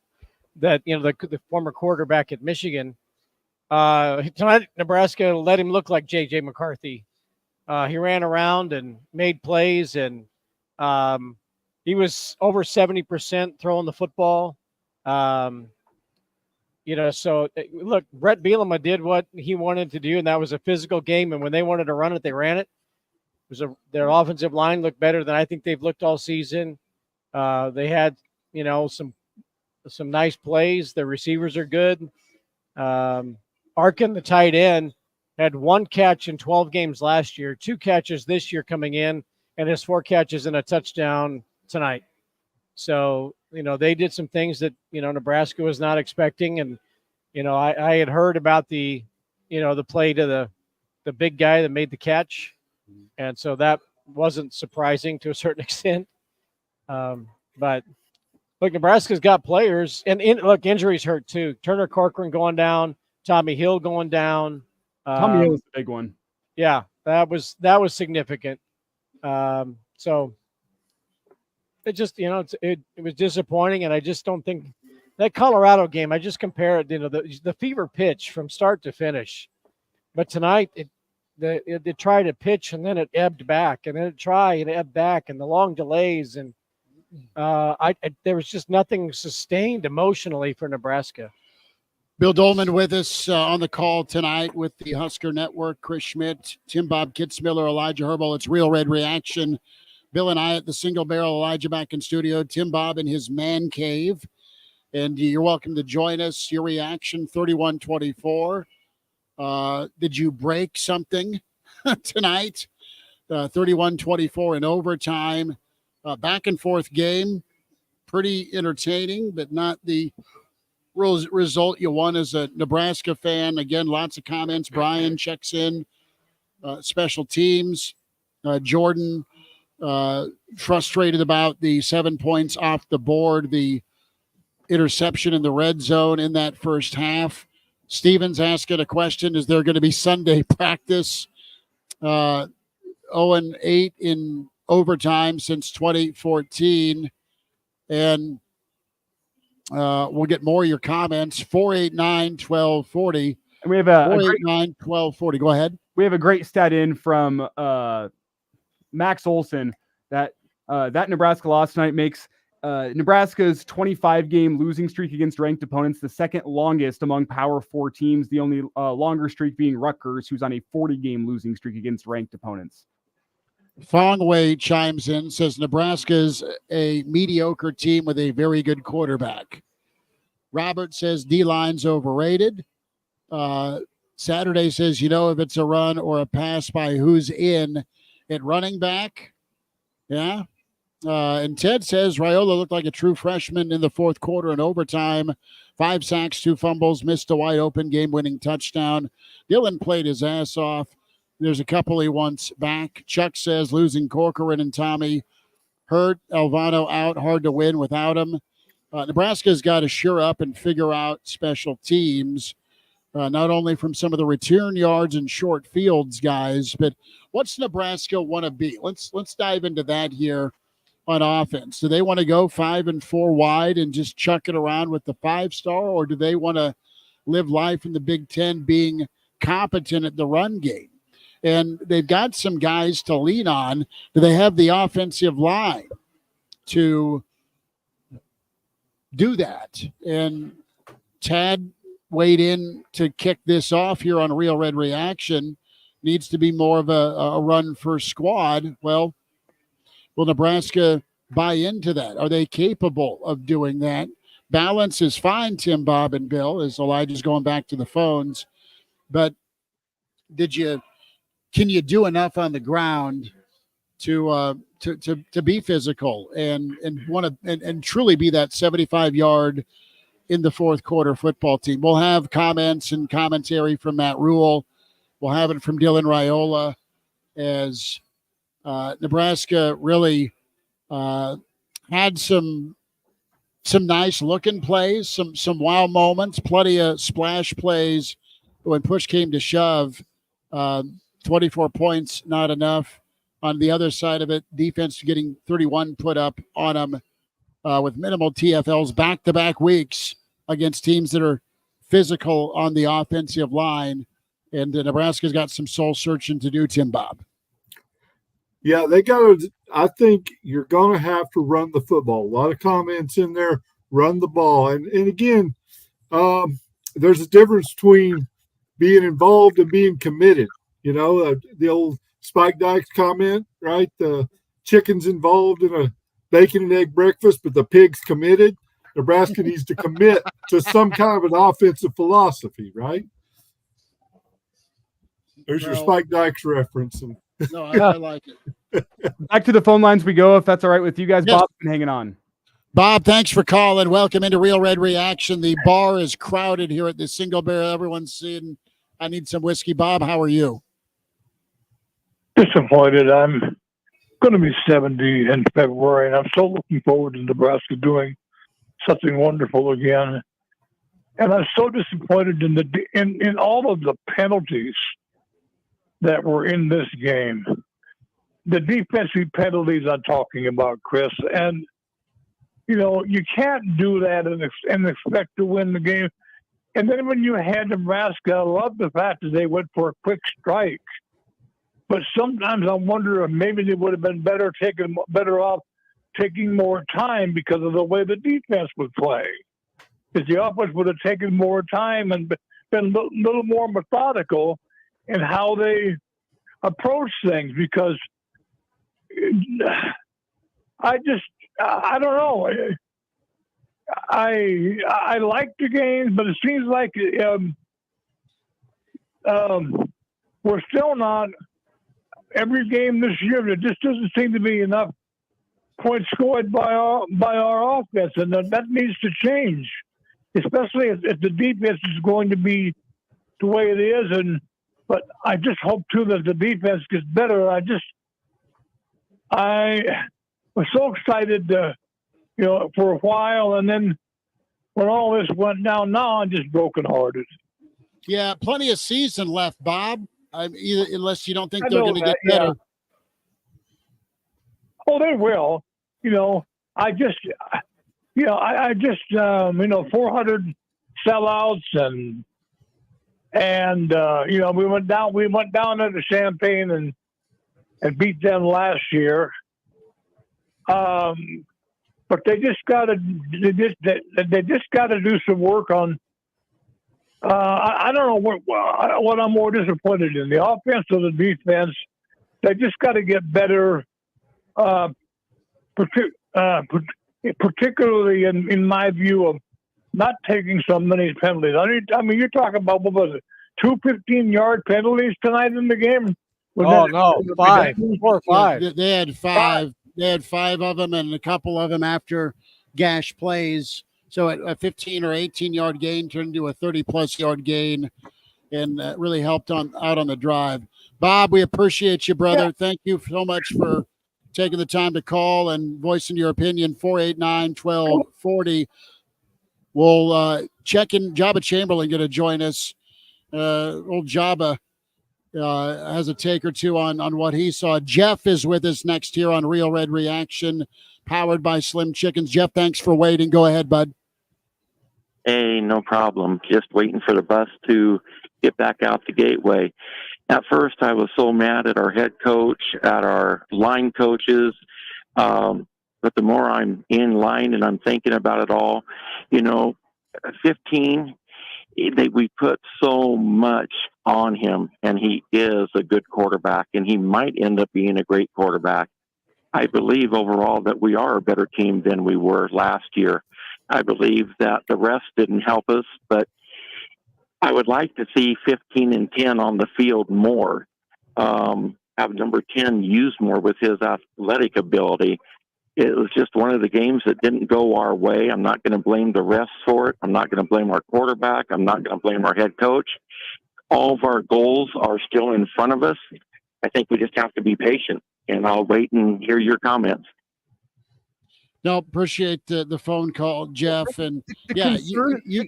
The former quarterback at Michigan. Tonight, Nebraska let him look like J.J. McCarthy. He ran around and made plays, and he was over 70% throwing the football. So look, Brett Bielema did what he wanted to do, and that was a physical game. And when they wanted to run it, they ran it. Their offensive line looked better than I think they've looked all season. They had, some nice plays. The receivers are good. Arkin, the tight end, had 1 catch in 12 games last year, 2 catches this year coming in, and his 4 catches and a touchdown tonight. So, they did some things that, Nebraska was not expecting. And, I had heard about the play to the big guy that made the catch. And so that wasn't surprising to a certain extent. But look, Nebraska's got players, and injuries hurt too. Turner Corcoran going down, Tommy Hill going down. Tommy Hill was the big one. Yeah, that was significant. So it just, it was disappointing, and I just don't think that Colorado game. I just compare it, the fever pitch from start to finish. But tonight, they tried to pitch and then it ebbed back, and then it tried and it ebbed back, and the long delays, and there was just nothing sustained emotionally for Nebraska. Bill Dolman with us on the call tonight with the Husker Network. Chris Schmidt, Tim Bob Kitzmiller, Elijah Herbal. It's Real Red Reaction. Bill and I at the Single Barrel, Elijah back in studio, Tim Bob in his man cave. And you're welcome to join us. Your reaction, 31-24. Did you break something tonight? 31-24 in overtime. Back and forth game. Pretty entertaining, but not the result you want as a Nebraska fan. Again, lots of comments. Brian checks in. Special teams. Jordan frustrated about the 7 points off the board, the interception in the red zone in that first half. Stevens asking a question: is there going to be Sunday practice? 0-8 in overtime since 2014. And we'll get more of your comments. 489-1240. And we have 489-1240. Go ahead. We have a great stat in from Max Olson that Nebraska loss tonight makes Nebraska's 25-game losing streak against ranked opponents the second longest among Power 4 teams, the only longer streak being Rutgers, who's on a 40-game losing streak against ranked opponents. Fongway chimes in, says Nebraska's a mediocre team with a very good quarterback. Robert says D-line's overrated. Saturday says, if it's a run or a pass by who's in at running back. Yeah. And Ted says Raiola looked like a true freshman in the fourth quarter and overtime. 5 sacks, 2 fumbles, missed a wide open game-winning touchdown. Dylan played his ass off. There's a couple he wants back. Chuck says losing Corcoran and Tommy hurt. Alvano out. Hard to win without him. Nebraska's got to sure up and figure out special teams, not only from some of the return yards and short fields guys, but what's Nebraska want to be? Let's dive into that here on offense. Do they want to go 5 and 4 wide and just chuck it around with the 5-star, or do they want to live life in the Big Ten being competent at the run game? And they've got some guys to lean on. Do they have the offensive line to do that? And Tad weighed in to kick this off here on Real Red Reaction. Needs to be more of a run-first squad. Well, will Nebraska buy into that? Are they capable of doing that? Balance is fine, Tim, Bob, and Bill, as Elijah's going back to the phones. But did you can you do enough on the ground to be physical and want to and truly be that 75-yard in the fourth quarter football team? We'll have comments and commentary from Matt Rule. We'll have it from Dylan Raiola as Nebraska really had some nice looking plays, some wow moments, plenty of splash plays. When push came to shove, 24 points, not enough. On the other side of it, defense getting 31 put up on them with minimal TFLs back-to-back weeks against teams that are physical on the offensive line. And Nebraska's got some soul searching to do, Tim Bob. Yeah, they got to – I think you're going to have to run the football. A lot of comments in there, run the ball. And again, there's a difference between being involved and being committed. You know, the old Spike Dykes comment, right? The chicken's involved in a bacon and egg breakfast, but the pig's committed. Nebraska needs to commit to some kind of an offensive philosophy, right? There's your Spike Dykes reference. No, I like it. Back to the phone lines we go, if that's all right with you guys. Yes. Bob's been hanging on. Bob, thanks for calling. Welcome into Real Red Reaction. The bar is crowded here at the Single Barrel. Everyone's saying, I need some whiskey. Bob, how are you? Disappointed. I'm going to be 70 in February, and I'm so looking forward to Nebraska doing something wonderful again. And I'm so disappointed in all of the penalties that were in this game. The defensive penalties I'm talking about, Chris. And, you know, you can't do that and expect to win the game. And then when you had Nebraska, I love the fact that they went for a quick strike. But sometimes I wonder if maybe they would have been better off taking more time because of the way the defense would play. Because the offense would have taken more time and been a little more methodical in how they approach things. Because I don't know. I like the games, but it seems like we're still not. Every game this year, there just doesn't seem to be enough points scored by our offense, and that needs to change, especially if the defense is going to be the way it is. But I just hope too that the defense gets better. I was so excited, for a while, and then when all this went down, now I'm just brokenhearted. Yeah, plenty of season left, Bob. Unless you don't think they're going to get yeah. better. Oh, they will. I just 400 sellouts and we went down into Champaign and beat them last year. But they just got to do some work on. I don't know what I'm more disappointed in, the offense or the defense. They just got to get better, particularly in my view of not taking so many penalties. I mean, you're talking about, what was it, 2 15-yard penalties tonight in the game? No, 5, 4 or 5. Yeah, they had 5. They had 5 of them, and a couple of them after gash plays. So a 15 or 18-yard gain turned into a 30-plus yard gain, and really helped out on the drive. Bob, we appreciate you, brother. Yeah. Thank you so much for taking the time to call and voicing your opinion. 489-1240. We'll check in. Jabba Chamberlain going to join us. Old Jabba has a take or two on what he saw. Jeff is with us next here on Real Red Reaction, powered by Slim Chickens. Jeff, thanks for waiting. Go ahead, bud. Hey, no problem. Just waiting for the bus to get back out the gateway. At first, I was so mad at our head coach, at our line coaches. But the more I'm in line and I'm thinking about it all, 15, we put so much on him, and he is a good quarterback, and he might end up being a great quarterback. I believe overall that we are a better team than we were last year. I believe that the rest didn't help us, but I would like to see 15 and 10 on the field more. have number 10 used more with his athletic ability. It was just one of the games that didn't go our way. I'm not going to blame the refs for it. I'm not going to blame our quarterback. I'm not going to blame our head coach. All of our goals are still in front of us. I think we just have to be patient, and I'll wait and hear your comments. No, appreciate the phone call, Jeff. And the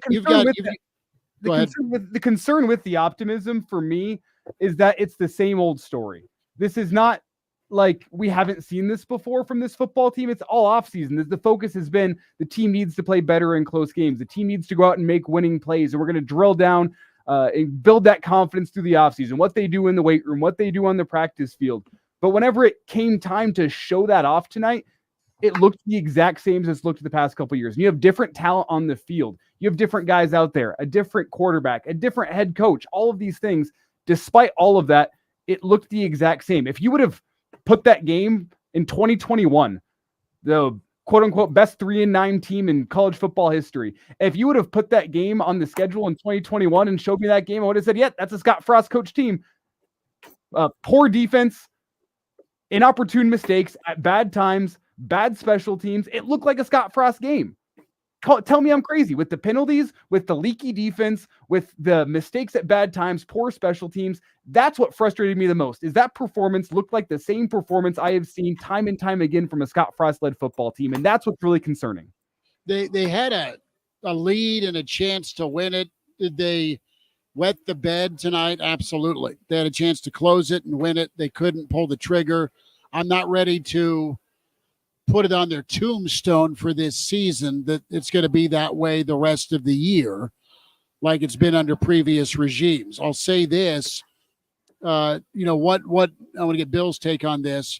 concern with the optimism for me is that it's the same old story. This is not like we haven't seen this before from this football team. It's all offseason. The focus has been the team needs to play better in close games. The team needs to go out and make winning plays, and we're going to drill down and build that confidence through the offseason, what they do in the weight room, what they do on the practice field. But whenever it came time to show that off tonight, it looked the exact same as it's looked the past couple of years. And you have different talent on the field. You have different guys out there, a different quarterback, a different head coach, all of these things. Despite all of that, it looked the exact same. If you would have put that game in 2021, the quote-unquote best 3-9 team in college football history, if you would have put that game on the schedule in 2021 and showed me that game, I would have said, yeah, that's a Scott Frost coach team. Poor defense, inopportune mistakes at bad times, bad special teams. It looked like a Scott Frost game. Tell me I'm crazy with the penalties, with the leaky defense, with the mistakes at bad times, poor special teams. That's what frustrated me the most, is that performance looked like the same performance I have seen time and time again from a Scott Frost-led football team, and that's what's really concerning. They had a lead and a chance to win it. Did they wet the bed tonight? Absolutely. They had a chance to close it and win it. They couldn't pull the trigger. I'm not ready to put it on their tombstone for this season that it's going to be that way the rest of the year, like it's been under previous regimes. I'll say this, what I want to get Bill's take on this.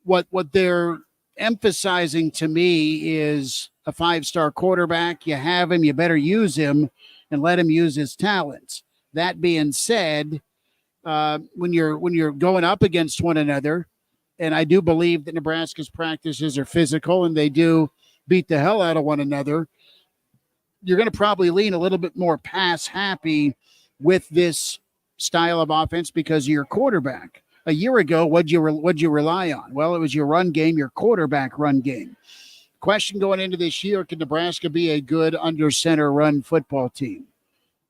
What they're emphasizing to me is a 5-star quarterback. You have him, you better use him and let him use his talents. That being said, when you're going up against one another, and I do believe that Nebraska's practices are physical and they do beat the hell out of one another, you're going to probably lean a little bit more pass happy with this style of offense because of your quarterback. A year ago, what'd you rely on? Well, it was your run game, your quarterback run game. Question going into this year, can Nebraska be a good under center run football team?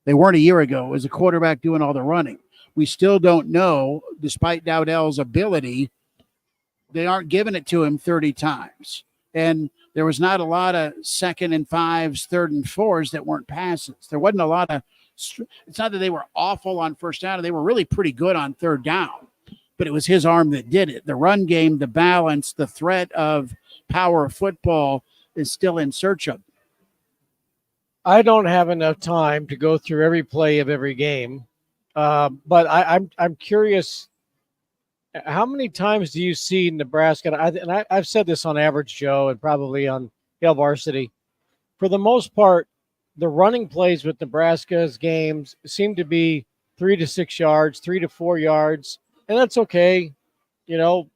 They weren't a year ago. It was a quarterback doing all the running. We still don't know, despite Dowdell's ability. They aren't giving it to him 30 times. And there was not a lot of 2nd and 5s, 3rd and 4s that weren't passes. There wasn't a lot of – it's not that they were awful on first down. They were really pretty good on third down. But it was his arm that did it. The run game, the balance, the threat of power football is still in search of. I don't have enough time to go through every play of every game. But I'm curious – how many times do you see Nebraska? And I've said this on Average Joe and probably on Hail Varsity. For the most part, the running plays with Nebraska's games seem to be 3 to 6 yards, 3 to 4 yards, and that's okay. 3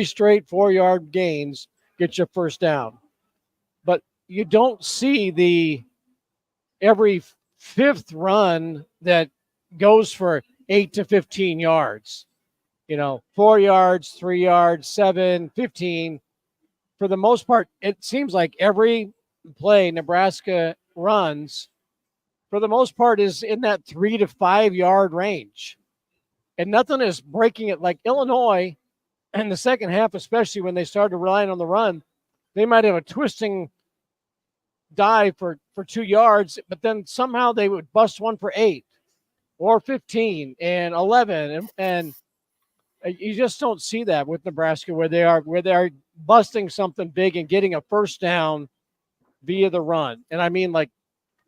straight 4-yard gains get you first down. But you don't see the every 5th run that goes for 8 to 15 yards. 4 yards, 3 yards, 7, 15. For the most part, it seems like every play Nebraska runs, for the most part, is in that 3 to 5 yard range. And nothing is breaking it. Like Illinois, in the second half, especially when they started relying on the run, they might have a twisting dive for 2 yards, but then somehow they would bust one for 8 or 15 and 11 and you just don't see that with Nebraska where they are busting something big and getting a first down via the run. And I mean like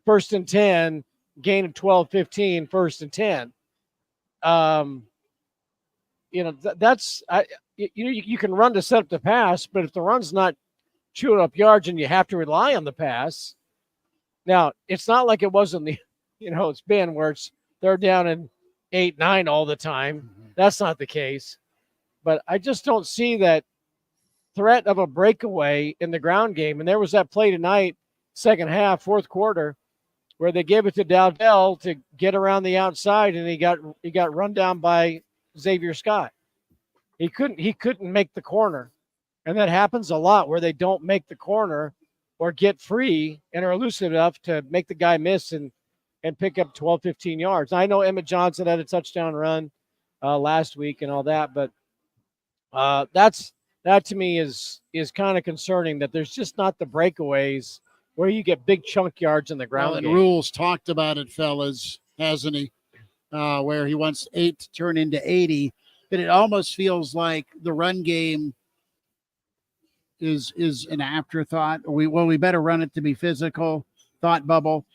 1st and 10, gain of 12, 15, 1st and 10. You can run to set up the pass, but if the run's not chewing up yards and you have to rely on the pass. Now, it's not like it was in the, it's been where they're down in 8, 9 all the time. That's not the case. But I just don't see that threat of a breakaway in the ground game. And there was that play tonight, second half, fourth quarter, where they gave it to Dowdell to get around the outside, and he got run down by Xavier Scott. He couldn't make the corner, and that happens a lot where they don't make the corner or get free and are elusive enough to make the guy miss and pick up 12, 15 yards. I know Emmett Johnson had a touchdown run last week and all that, but that to me is kind of concerning that there's just not the breakaways where you get big chunk yards in the ground. And Rules talked about it, fellas, hasn't he? Where he wants 8 to turn into 80, but it almost feels like the run game is an afterthought. We better run it to be physical, thought bubble,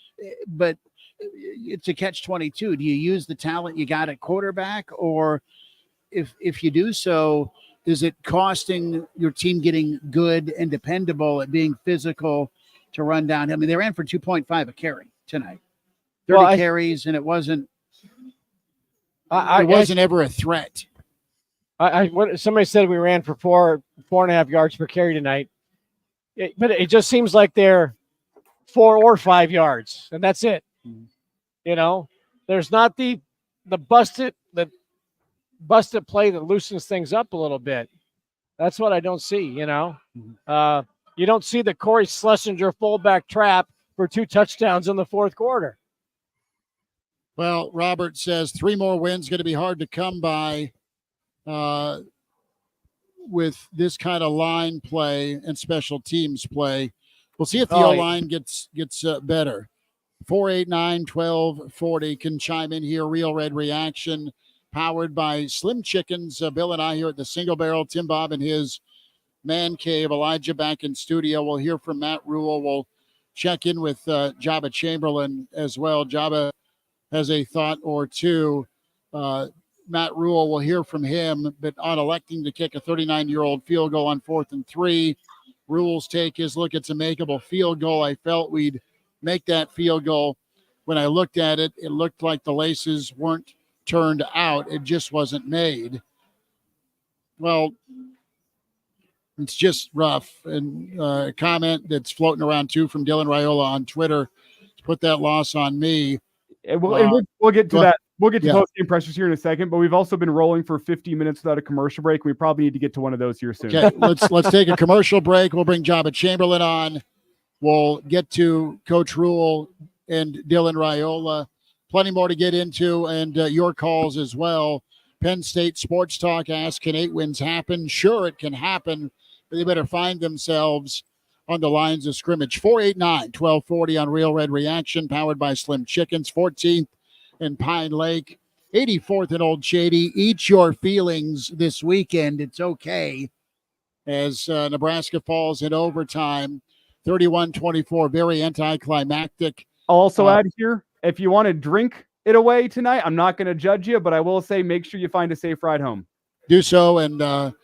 but it's a catch-22. Do you use the talent you got at quarterback, or if you do so, is it costing your team getting good and dependable at being physical to run down? I mean, they ran for 2.5 a carry tonight, 30 carries, and it wasn't ever a threat. Somebody said we ran for 4.5 yards per carry tonight, but it just seems like they're 4 or 5 yards, and that's it. You know, there's not the busted play that loosens things up a little bit. That's what I don't see. You know, you don't see the Corey Schlesinger fullback trap for 2 touchdowns in the fourth quarter. Well, Robert says 3 more wins going to be hard to come by with this kind of line play and special teams play. We'll see if the O-line gets better. 489-1240 can chime in here. Real Red Reaction, powered by Slim Chickens. Bill and I here at the Single Barrel. Tim Bob in his man cave. Elijah back in studio. We'll hear from Matt Rule. We'll check in with Jabba Chamberlain as well. Jabba has a thought or two. Matt Rule, we'll hear from him, but on electing to kick a 39-year-old field goal on 4th and 3, Rule's take his look, it's a makeable field goal. I felt we'd make that field goal. When I looked at it, it looked like the laces weren't turned out. It just wasn't made. Well, it's just rough. And a comment that's floating around too from Dylan Raiola on Twitter to put that loss on me. And we'll get to that. We'll get to post-game pressures here in a second, but we've also been rolling for 50 minutes without a commercial break. We probably need to get to one of those here soon. Okay, let's take a commercial break. We'll bring Jabba Chamberlain on. We'll get to Coach Rule and Dylan Raiola. Plenty more to get into, and your calls as well. Penn State Sports Talk asks, can 8 wins happen? Sure, it can happen, but they better find themselves on the lines of scrimmage. 489-1240 on Real Red Reaction, powered by Slim Chickens. 14th and Pine Lake, 84th and Old Shady. Eat your feelings this weekend. It's okay. As Nebraska falls in overtime, 31-24, very anticlimactic. I'll also add here, if you want to drink it away tonight, I'm not going to judge you, but I will say make sure you find a safe ride home. Do so, and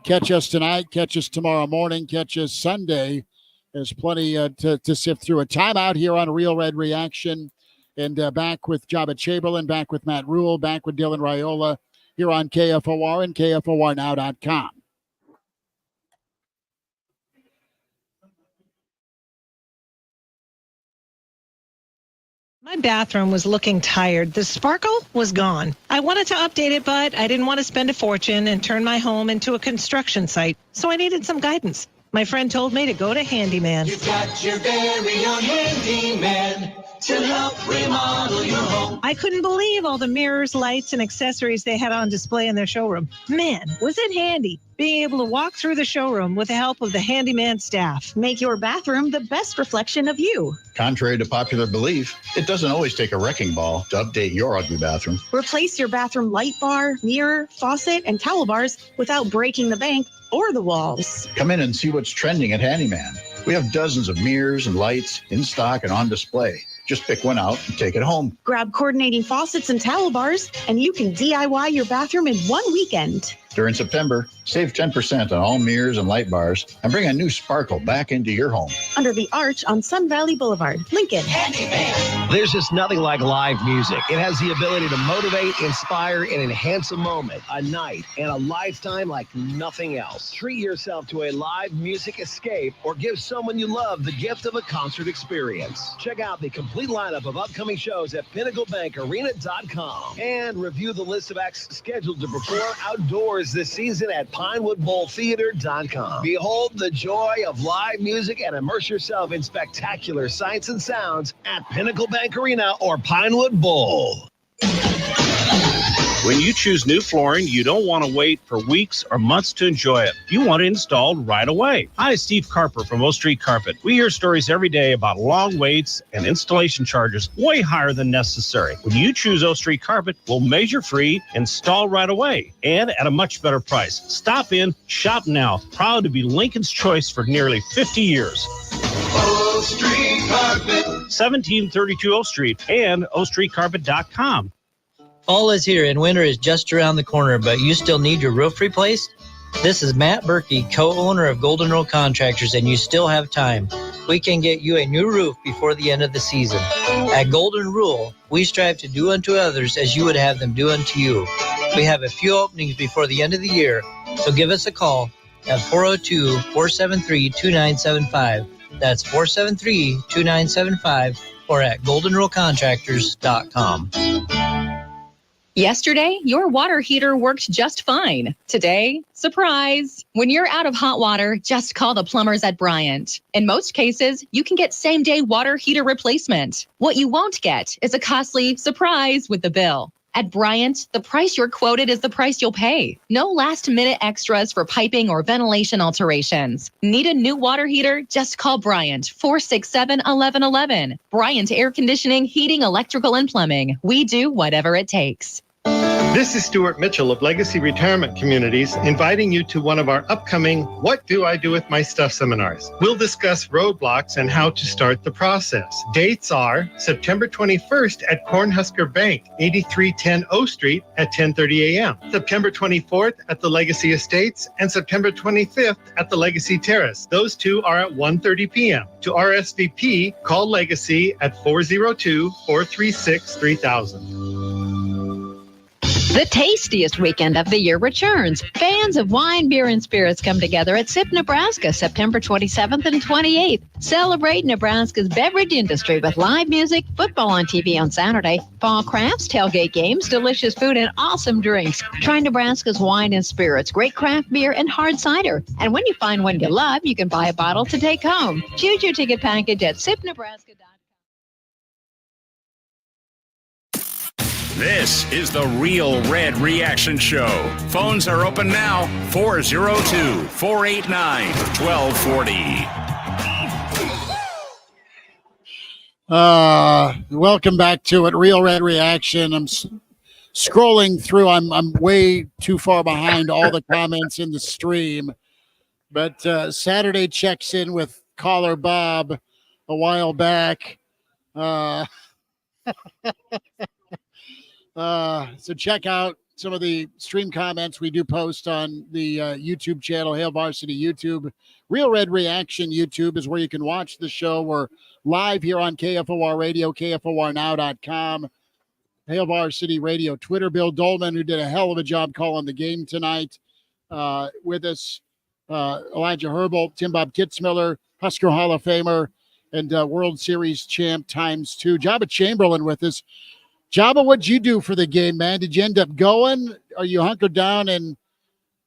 catch us tonight, catch us tomorrow morning, catch us Sunday. There's plenty to sift through. A timeout here on Real Red Reaction. And back with Jabba Chamberlain, back with Matt Rule, back with Dylan Raiola here on KFOR and KFORnow.com. My bathroom was looking tired. The sparkle was gone. I wanted to update it, but I didn't want to spend a fortune and turn my home into a construction site, so I needed some guidance. My friend told me to go to Handyman. You've got your very own Handyman to help remodel your home. I couldn't believe all the mirrors, lights, and accessories they had on display in their showroom. Man, was it handy being able to walk through the showroom with the help of the Handyman staff. Make your bathroom the best reflection of you. Contrary to popular belief, it doesn't always take a wrecking ball to update your ugly bathroom. Replace your bathroom light bar, mirror, faucet, and towel bars without breaking the bank or the walls. Come in and see what's trending at Handyman. We have dozens of mirrors and lights in stock and on display. Just pick one out and take it home. Grab coordinating faucets and towel bars, and you can DIY your bathroom in one weekend. During September, Save 10% on all mirrors and light bars and bring a new sparkle back into your home. Under the arch on Sun Valley Boulevard, Lincoln. There's just nothing like live music. It has the ability to motivate, inspire, and enhance a moment, a night, and a lifetime like nothing else. Treat yourself to a live music escape or give someone you love the gift of a concert experience. Check out the complete lineup of upcoming shows at PinnacleBankArena.com and review the list of acts scheduled to perform outdoors this season at PinewoodBowlTheater.com. Behold the joy of live music and immerse yourself in spectacular sights and sounds at Pinnacle Bank Arena or Pinewood Bowl. When you choose new flooring, you don't want to wait for weeks or months to enjoy it. You want it installed right away. Hi, Steve Carper from O Street Carpet. We hear stories every day about long waits and installation charges way higher than necessary. When you choose O Street Carpet, we'll measure free, install right away, and at a much better price. Stop in, shop now. Proud to be Lincoln's choice for nearly 50 years. O Street Carpet. 1732 O Street and ostreetcarpet.com. Fall is here and winter is just around the corner, but you still need your roof replaced? This is Matt Berkey, co-owner of Golden Rule Contractors, and you still have time. We can get you a new roof before the end of the season. At Golden Rule, we strive to do unto others as you would have them do unto you. We have a few openings before the end of the year, so give us a call at 402-473-2975. That's 473-2975 or at goldenrulecontractors.com. Yesterday, your water heater worked just fine. Today, surprise! When you're out of hot water, just call the plumbers at Bryant. In most cases, you can get same-day water heater replacement. What you won't get is a costly surprise with the bill. At Bryant, the price you're quoted is the price you'll pay. No last-minute extras for piping or ventilation alterations. Need a new water heater? Just call Bryant, 467-1111. Bryant Air Conditioning, Heating, Electrical, and Plumbing. We do whatever it takes. This is Stuart Mitchell of Legacy Retirement Communities, inviting you to one of our upcoming What Do I Do With My Stuff seminars. We'll discuss roadblocks and how to start the process. Dates are September 21st at Cornhusker Bank, 8310 O Street at 10:30 a.m., September 24th at the Legacy Estates, and September 25th at the Legacy Terrace. Those two are at 1:30 p.m. To RSVP, call Legacy at 402-436-3000. The tastiest weekend of the year returns. Fans of wine, beer, and spirits come together at SIP Nebraska, September 27th and 28th. Celebrate Nebraska's beverage industry with live music, football on TV on Saturday, fall crafts, tailgate games, delicious food, and awesome drinks. Try Nebraska's wine and spirits, great craft beer, and hard cider. And when you find one you love, you can buy a bottle to take home. Choose your ticket package at sipnebraska.com. This is the Real Red Reaction Show. Phones are open now. 402-489-1240. Welcome back to it. Real Red Reaction. I'm scrolling through. I'm way too far behind all the comments in the stream. But Saturday checks in with caller Bob a while back. So check out some of the stream comments we do post on the YouTube channel, Hail Varsity YouTube. Real Red Reaction YouTube is where you can watch the show. We're live here on KFOR Radio, KFORnow.com. Hail Varsity Radio Twitter. Bill Dolman, who did a hell of a job calling the game tonight, with us. Elijah Herbal, Tim Bob Kitzmiller, Husker Hall of Famer, and World Series champ ×2. Jabba Chamberlain with us. Jabba, what'd you do for the game, man? Did you end up going? Are you hunkered down in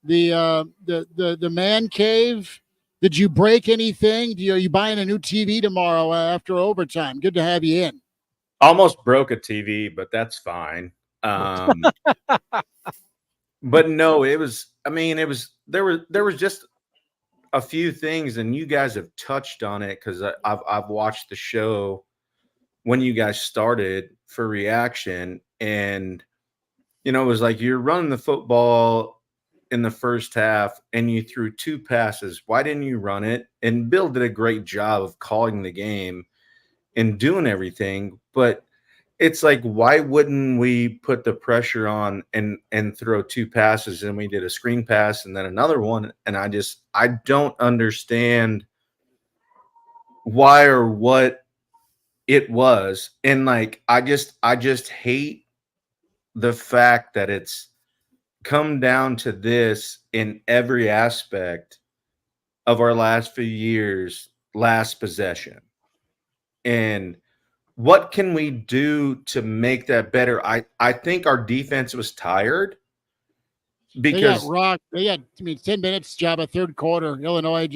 the man cave? Did you break anything? Are you buying a new TV tomorrow after overtime? Good to have you in. Almost broke a TV, but that's fine. But no, there was just a few things, and you guys have touched on it because I've watched the show when you guys started for reaction, and it was like you're running the football in the first half and you threw 2 passes. Why didn't you run it? And Bill did a great job of calling the game and doing everything, but it's like, why wouldn't we put the pressure on and throw 2 passes? And we did a screen pass and then another one. And I don't understand why or what it was. And like, I just hate the fact that it's come down to this in every aspect of our last few years, last possession. And what can we do to make that better? I think our defense was tired because they got 10 minutes job of third quarter. Illinois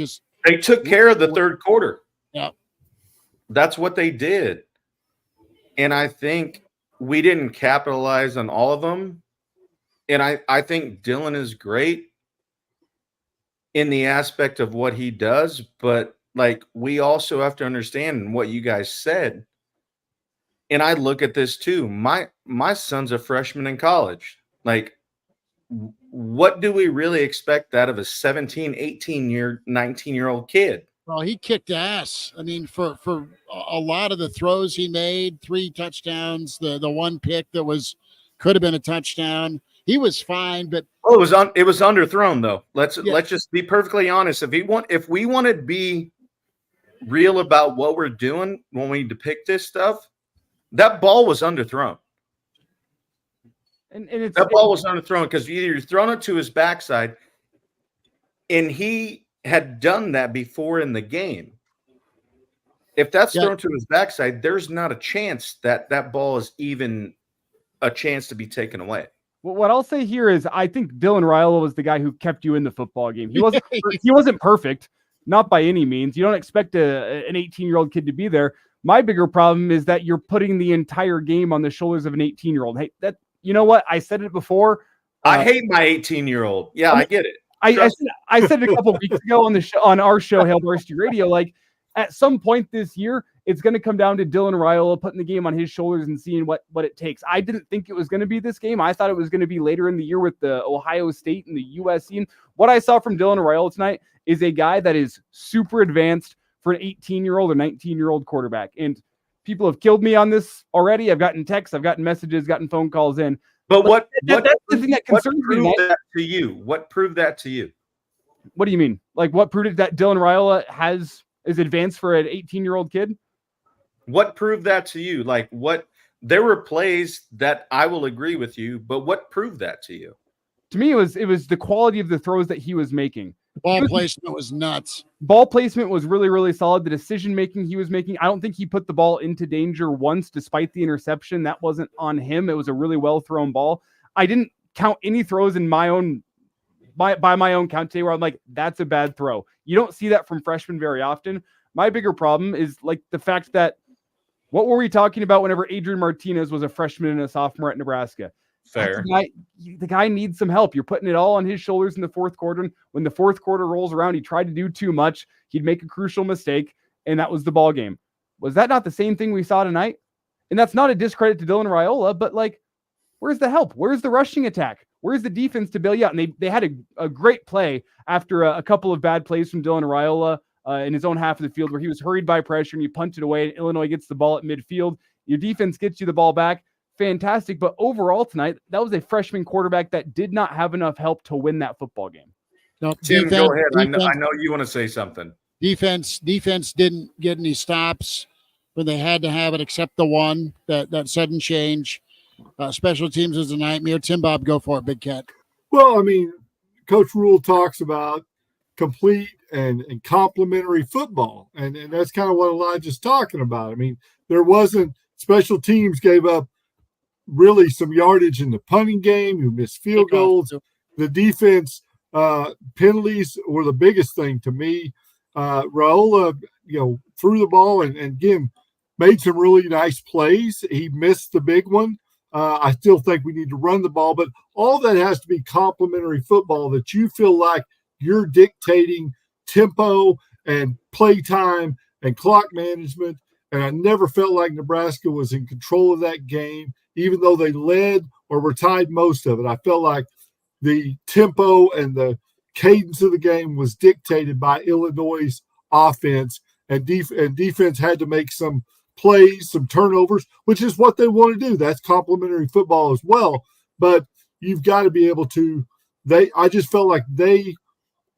they took care of the third quarter. Yeah. That's what they did. And I think we didn't capitalize on all of them. And I think Dylan is great in the aspect of what he does, but like, we also have to understand what you guys said. And I look at this too. My son's a freshman in college. Like, what do we really expect out of a 17, 19-year-old kid? Well, he kicked ass. I mean, for a lot of the throws he made, 3 touchdowns, the one pick that could have been a touchdown. He was fine, but it was underthrown though. Let's just be perfectly honest. If we want to be real about what we're doing when we depict this stuff, that ball was underthrown. And that ball was underthrown because you're throwing it to his backside, and he had done that before in the game. If that's thrown to his backside, there's not a chance that ball is even a chance to be taken away. Well, what I'll say here is I think Dylan Raiola was the guy who kept you in the football game. He wasn't perfect, not by any means. You don't expect an 18-year-old kid to be there. My bigger problem is that you're putting the entire game on the shoulders of an 18-year-old. Hey, you know what? I said it before. I hate my 18-year-old. Yeah, I get it. I said it a couple of weeks ago on our show, Hail Varsity Radio. Like, at some point this year, it's going to come down to Dylan Raiola putting the game on his shoulders and seeing what it takes. I didn't think it was going to be this game. I thought it was going to be later in the year with the Ohio State and the USC. And what I saw from Dylan Raiola tonight is a guy that is super advanced for an 18-year-old or 19-year-old quarterback. And people have killed me on this already. I've gotten texts, I've gotten messages, gotten phone calls in. But that's the thing that concerns me. That to you? What proved that to you? What do you mean? Like, what proved it that Dylan Raiola is advanced for an 18-year-old kid? What proved that to you? Like, what? There were plays that I will agree with you, but what proved that to you? To me, it was the quality of the throws that he was making. Ball placement was nuts. Ball placement was really, really solid. The decision making he was making, I don't think he put the ball into danger once, despite the interception. That wasn't on him. It was a really well thrown ball. I didn't count any throws in my own by my own count today where I'm like, that's a bad throw. You don't see that from freshmen very often. My bigger problem is like the fact that what were we talking about whenever Adrian Martinez was a freshman and a sophomore at Nebraska? Fair. The guy needs some help. You're putting it all on his shoulders in the fourth quarter. And when the fourth quarter rolls around, he tried to do too much. He'd make a crucial mistake, and that was the ball game. Was that not the same thing we saw tonight? And that's not a discredit to Dylan Raiola, but like, where's the help? Where's the rushing attack? Where's the defense to bail you out? And they had a great play after a couple of bad plays from Dylan Raiola in his own half of the field where he was hurried by pressure and you punted away and Illinois gets the ball at midfield. Your defense gets you the ball back. Fantastic. But overall tonight, that was a freshman quarterback that did not have enough help to win that football game. No, Tim, go ahead. I know you want to say something. Defense didn't get any stops when they had to have it, except the one, that sudden change. Special teams is a nightmare. Tim Bob, go for it, Big Cat. Well, I mean, Coach Rule talks about complete and complementary football, and that's kind of what Elijah's talking about. I mean, there wasn't special teams gave up really some yardage in the punting game. You missed field goals. The defense penalties were the biggest thing to me. Raiola, threw the ball and again made some really nice plays. He missed the big one. I still think we need to run the ball, but all that has to be complementary football that you feel like you're dictating tempo and play time and clock management. And I never felt like Nebraska was in control of that game, even though they led or were tied most of it. I felt like the tempo and the cadence of the game was dictated by Illinois' offense, and defense had to make some plays, some turnovers, which is what they want to do. That's complementary football as well. But you've got to be able to. I just felt like they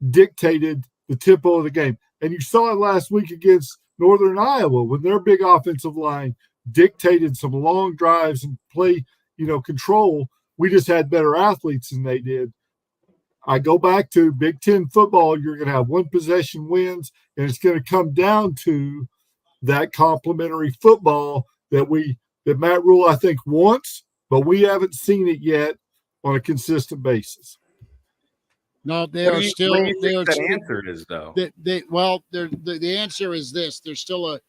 dictated the tempo of the game, and you saw it last week against Northern Iowa when their big offensive line dictated some long drives and play, control. We just had better athletes than they did. I go back to Big Ten football. You're going to have one possession wins, and it's going to come down to that complementary football that Matt Rule, I think, wants, but we haven't seen it yet on a consistent basis. No, they are still. What do you think that still, answer is, though? The answer is this: there's still a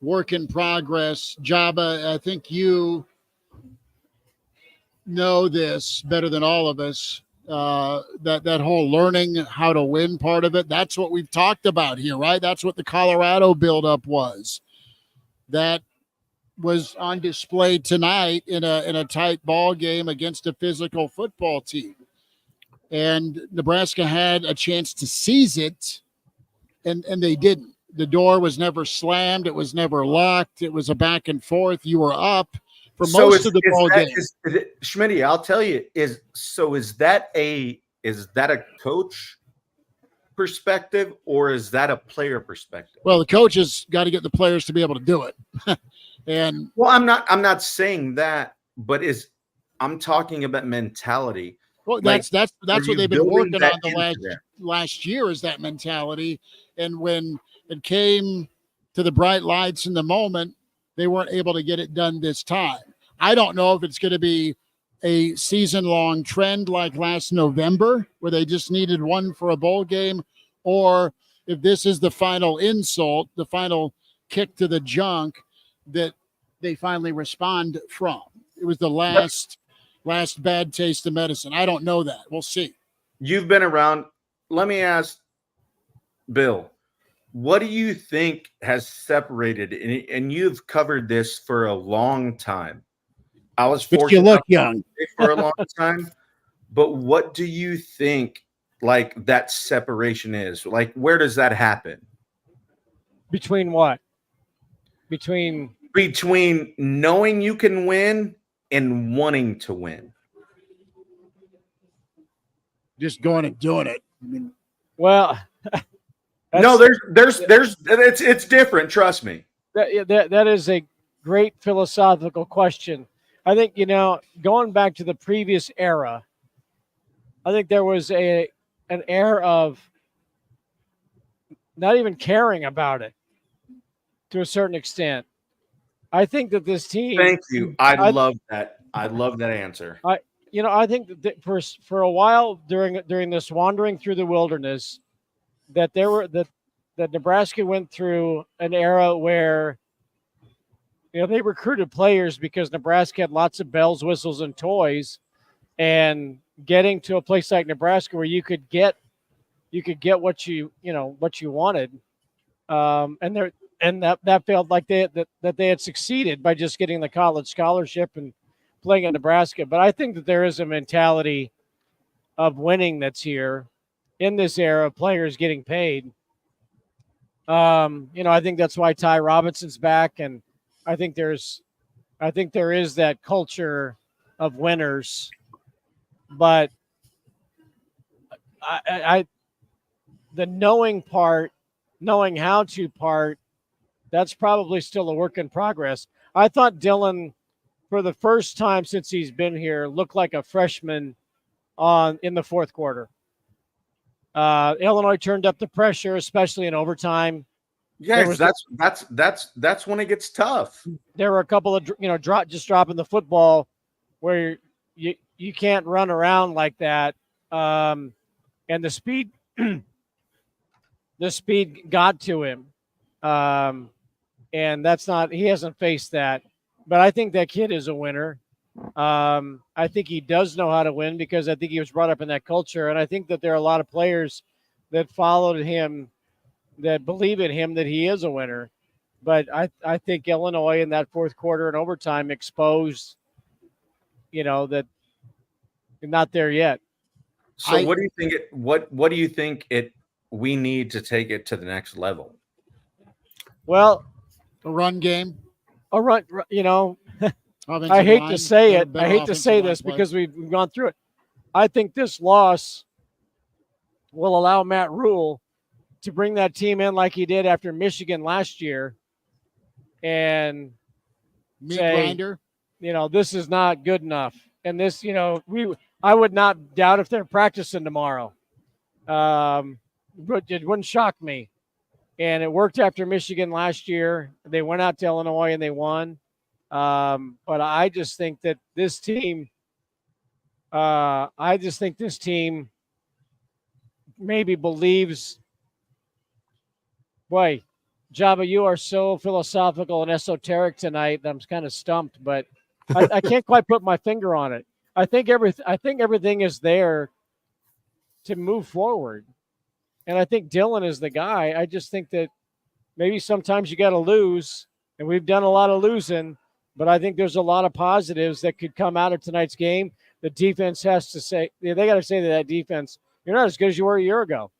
work in progress. Jabba, I think you know this better than all of us. That whole learning how to win part of it. That's what we've talked about here, right? That's what the Colorado buildup was. That was on display tonight in a tight ball game against a physical football team. And Nebraska had a chance to seize it, and they didn't. The door was never slammed. It was never locked. It was a back and forth. You were up for most of the ball game. Schmitty, I'll tell you, is that a coach perspective or is that a player perspective? Well, the coach has got to get the players to be able to do it. And well, I'm not saying that, but I'm talking about mentality. Well, that's what they've been working on the last year is that mentality. And when it came to the bright lights in the moment, they weren't able to get it done this time. I don't know if it's going to be a season-long trend like last November where they just needed one for a bowl game, or if this is the final insult, the final kick to the junk that they finally respond from. It was the last bad taste of medicine. I don't know that. We'll see. You've been around. Let me ask Bill, what do you think has separated, and you've covered this for a long time. I was fortunate. But you look young. For a long time. But what do you think like that separation is? Like, where does that happen? Between what? Between knowing you can win and wanting to win. Just going and doing it. I mean, well, no, it's different. Trust me. That is a great philosophical question. I think, going back to the previous era, I think there was an air of not even caring about it to a certain extent. I think that this team. Thank you. I love that. I love that answer. I think that for a while during this wandering through the wilderness, that Nebraska went through an era where they recruited players because Nebraska had lots of bells, whistles, and toys, and getting to a place like Nebraska where you could get what you wanted, and that felt like that they had succeeded by just getting the college scholarship and playing at Nebraska. But I think that there is a mentality of winning that's here in this era of players getting paid. I think that's why Ty Robinson's back, and I think there is that culture of winners. But the knowing part, knowing how to part, that's probably still a work in progress. I thought Dylan, for the first time since he's been here, looked like a freshman in the fourth quarter. Illinois turned up the pressure, especially in overtime. Yes, that's when it gets tough. There were a couple of dropping the football where you can't run around like that, and the speed got to him, and he hasn't faced that. But I think that kid is a winner. I think he does know how to win because I think he was brought up in that culture, and I think that there are a lot of players that followed him, that believe in him, that he is a winner. But I think Illinois in that fourth quarter and overtime exposed, that they're not there yet. So what do you think? What do you think we need to take it to the next level? Well, the run game. a run. You know, Offensive I hate line, to say they're a it. I better hate to offensive say line this play. because we've gone through it. I think this loss will allow Matt Rule to bring that team in like he did after Michigan last year, and Meat say, grinder. you know, this is not good enough. And this, you know, I would not doubt if they're practicing tomorrow. But it wouldn't shock me. And it worked after Michigan last year. They went out to Illinois and they won. But I just think that this team, maybe believes. Boy, Java, you are so philosophical and esoteric tonight that I'm kind of stumped, but I can't quite put my finger on it. I think everything is there to move forward. And I think Dylan is the guy. I just think that maybe sometimes you got to lose, and we've done a lot of losing, but I think there's a lot of positives that could come out of tonight's game. The defense has to say, they got to say to that defense, you're not as good as you were a year ago.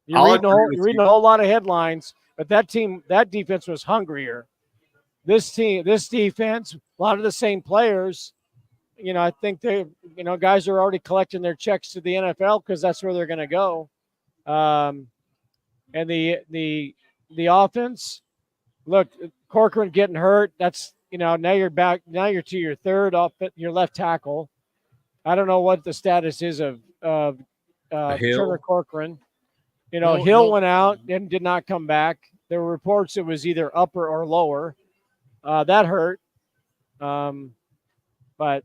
You're reading a whole lot of headlines, but that defense was hungrier. This defense, a lot of the same players. You know, I think guys are already collecting their checks to the NFL because that's where they're going to go. And the offense, look, Corcoran getting hurt. That's, now you're back. Now you're to your third off your left tackle. I don't know what the status is of Turner Corcoran. Hill went out and did not come back. There were reports it was either upper or lower. That hurt. But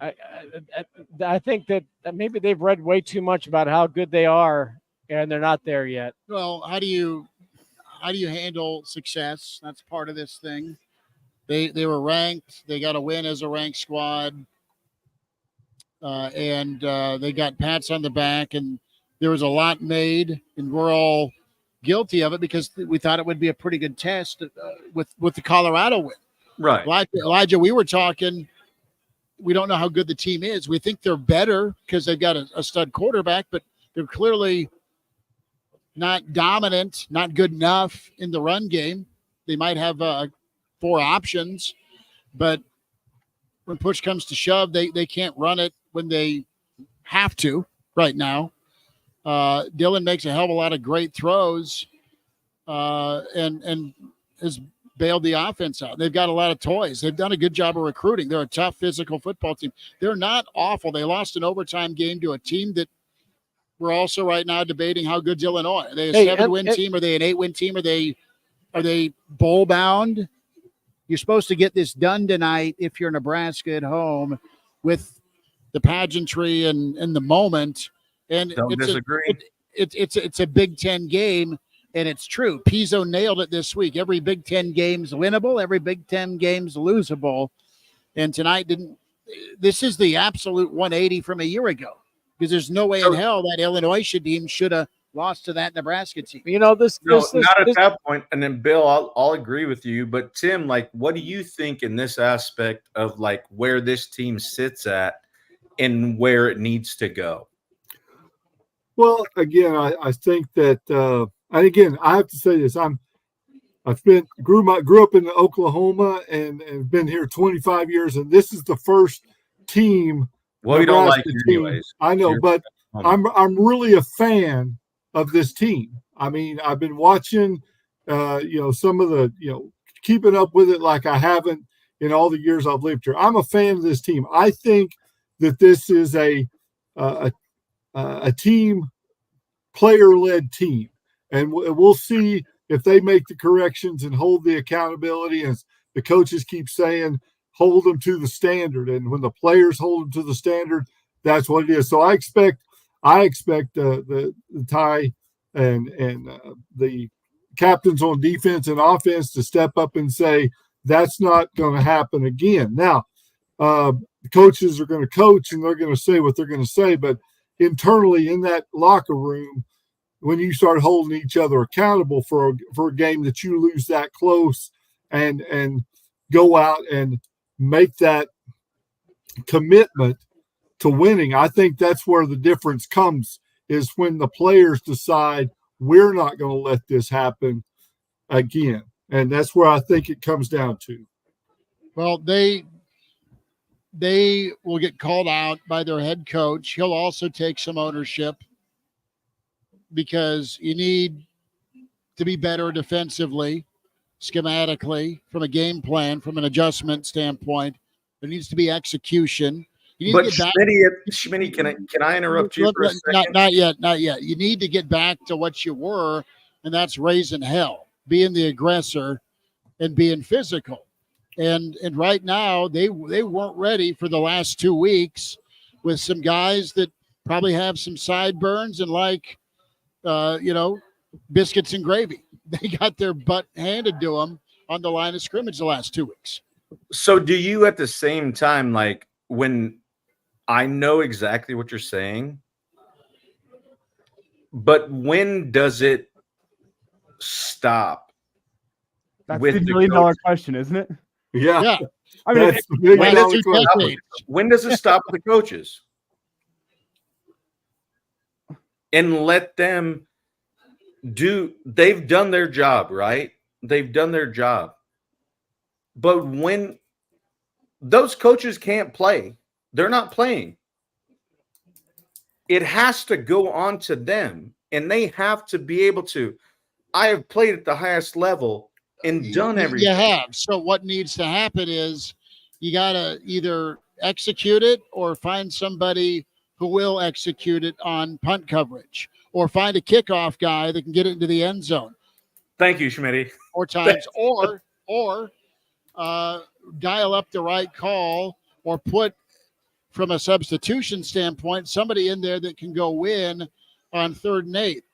I think that maybe they've read way too much about how good they are, and they're not there yet. Well, how do you handle success? That's part of this thing. They were ranked. They got a win as a ranked squad, and they got pats on the back, and there was a lot made, and we're all guilty of it because we thought it would be a pretty good test with the Colorado win. Right. Elijah, we were talking. We don't know how good the team is. We think they're better because they've got a stud quarterback, but they're clearly not dominant, not good enough in the run game. They might have 4 options, but when push comes to shove, they can't run it when they have to right now. Dylan makes a hell of a lot of great throws and has bailed the offense out. They've got a lot of toys. They've done a good job of recruiting. They're a tough physical football team. They're not awful. They lost an overtime game to a team that we're also right now debating how good's Illinois. Are they a 7-win team? Are they an 8-win team? Are they bowl bound? You're supposed to get this done tonight if you're Nebraska at home with the pageantry and the moment. And Don't disagree. It's a Big Ten game, and it's true. Pizzo nailed it this week. Every Big Ten game's winnable. Every Big Ten game's losable. And tonight this is the absolute 180 from a year ago because there's no way in hell that Illinois team should have lost to that Nebraska team. Not at that point. And then Bill, I'll agree with you. But Tim, what do you think in this aspect of where this team sits at and where it needs to go? Well, again, I think that, and again, I have to say this: grew up in Oklahoma and been here 25 years, and this is the first team. Well, we don't like it anyways. I know, but I'm really a fan of this team. I mean, I've been watching, some of the, keeping up with it like I haven't in all the years I've lived here. I'm a fan of this team. I think that this is a team, player-led team, and we'll see if they make the corrections and hold the accountability. As the coaches keep saying, hold them to the standard, and when the players hold them to the standard, that's what it is. So I expect the Ty and the captains on defense and offense to step up and say that's not going to happen again. Now, the coaches are going to coach and they're going to say what they're going to say, but internally in that locker room, when you start holding each other accountable for a game that you lose that close and go out and make that commitment to winning, I think that's where the difference comes, is when the players decide we're not going to let this happen again. And that's where I think it comes down to. Well, they will get called out by their head coach. He'll also take some ownership because you need to be better defensively, schematically, from a game plan, from an adjustment standpoint. There needs to be execution. You need But to get back. Schmitty, can I interrupt you for a second? Not yet. You need to get back to what you were, and that's raising hell, being the aggressor and being physical. And right now they weren't ready for the last 2 weeks with some guys that probably have some sideburns and biscuits and gravy. They got their butt handed to them on the line of scrimmage the last 2 weeks. So do you at the same time, like, when I know exactly what you're saying, but when does it stop? That's the $1 million question, isn't it? Yeah. I mean, when does it stop with the coaches? And let them they've done their job, right? They've done their job. But when those coaches can't play, they're not playing. It has to go on to them, and they have to be able to. I have played at the highest level and done everything. You have. So what needs to happen is you got to either execute it or find somebody who will execute it on punt coverage, or find a kickoff guy that can get it into the end zone. Thank you, Schmitty. 4 times, or dial up the right call, or put, from a substitution standpoint, somebody in there that can go win on 3rd and 8.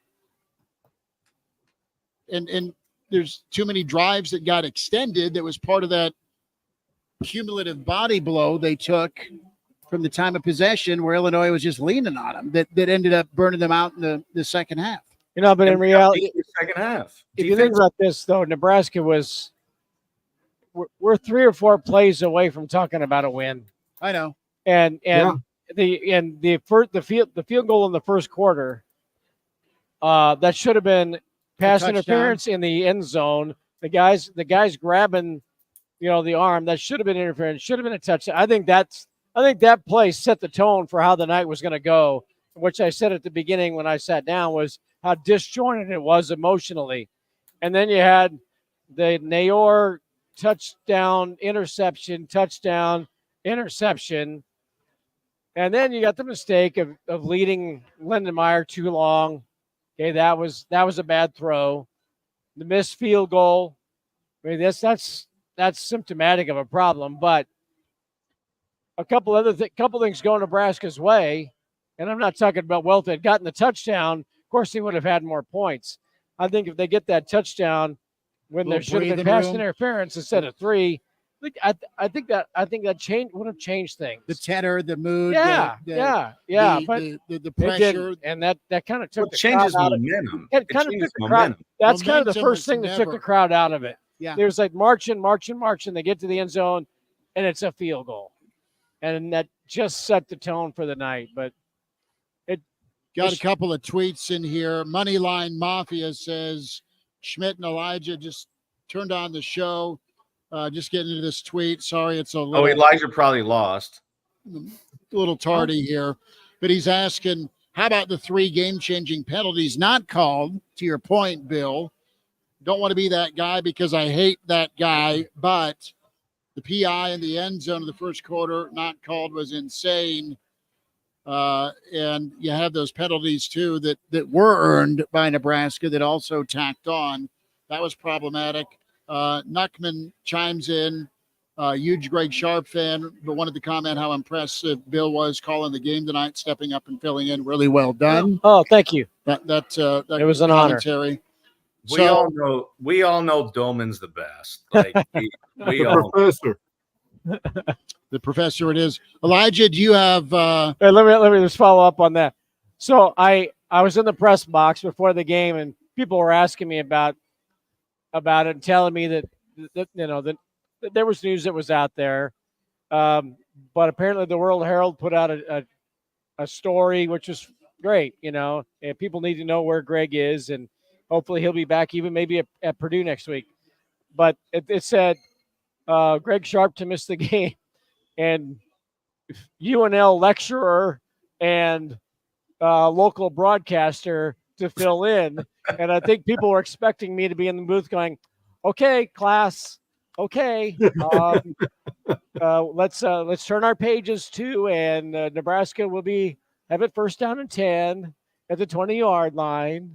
And there's too many drives that got extended. That was part of that cumulative body blow they took from the time of possession, where Illinois was just leaning on them, that ended up burning them out in the second half. But in reality, second half. If you think about this, though, Nebraska we're 3 or 4 plays away from talking about a win. I know. And the field goal in the first quarter, that should have been pass interference in the end zone. The guys grabbing, the arm, that should have been interference. Should have been a touchdown. I think that play set the tone for how the night was going to go, which I said at the beginning when I sat down was how disjointed it was emotionally. And then you had the Nayor touchdown, interception, and then you got the mistake of leading Lindenmeyer too long. Okay, that was a bad throw. The missed field goal. I mean, that's symptomatic of a problem. But a couple things go Nebraska's way, and I'm not talking about Wealth had gotten the touchdown. Of course, he would have had more points. I think if they get that touchdown when there should have been pass interference instead of 3, I think that change would have changed things. The tenor, the mood, the pressure, and that kind of took the changes crowd momentum. It kind of took the crowd. That's kind of the first thing that took the crowd out of it. Yeah, there's like marching. They get to the end zone, and it's a field goal, and that just set the tone for the night. But it got a couple of tweets in here. Moneyline Mafia says Schmidt and Elijah just turned on the show. Just getting into this tweet. Sorry, it's a little. Elijah probably lost. A little tardy here, but he's asking, how about the 3 game-changing penalties not called? To your point, Bill, don't want to be that guy because I hate that guy, but the PI in the end zone of the first quarter not called was insane. And you have those penalties too that were earned by Nebraska that also tacked on. That was problematic. Nuckman chimes in, huge Greg Sharp fan, but wanted to comment how impressive Bill was calling the game tonight, stepping up and filling in. Really well done. Oh, thank you. That it was an honor. We all know Dolman's the best. Like we all. Professor. The professor it is. Elijah, do you have Hey, let me just follow up on that. So I was in the press box before the game, and people were asking me about it and telling me that there was news that was out there. But apparently the World Herald put out a story, which was great, and people need to know where Greg is, and hopefully he'll be back even maybe at Purdue next week. but it said Greg Sharp to miss the game, and UNL lecturer and local broadcaster to fill in. And I think people were expecting me to be in the booth going, okay, class, okay. Let's turn our pages to, and Nebraska will have it first down and 10 at the 20-yard line.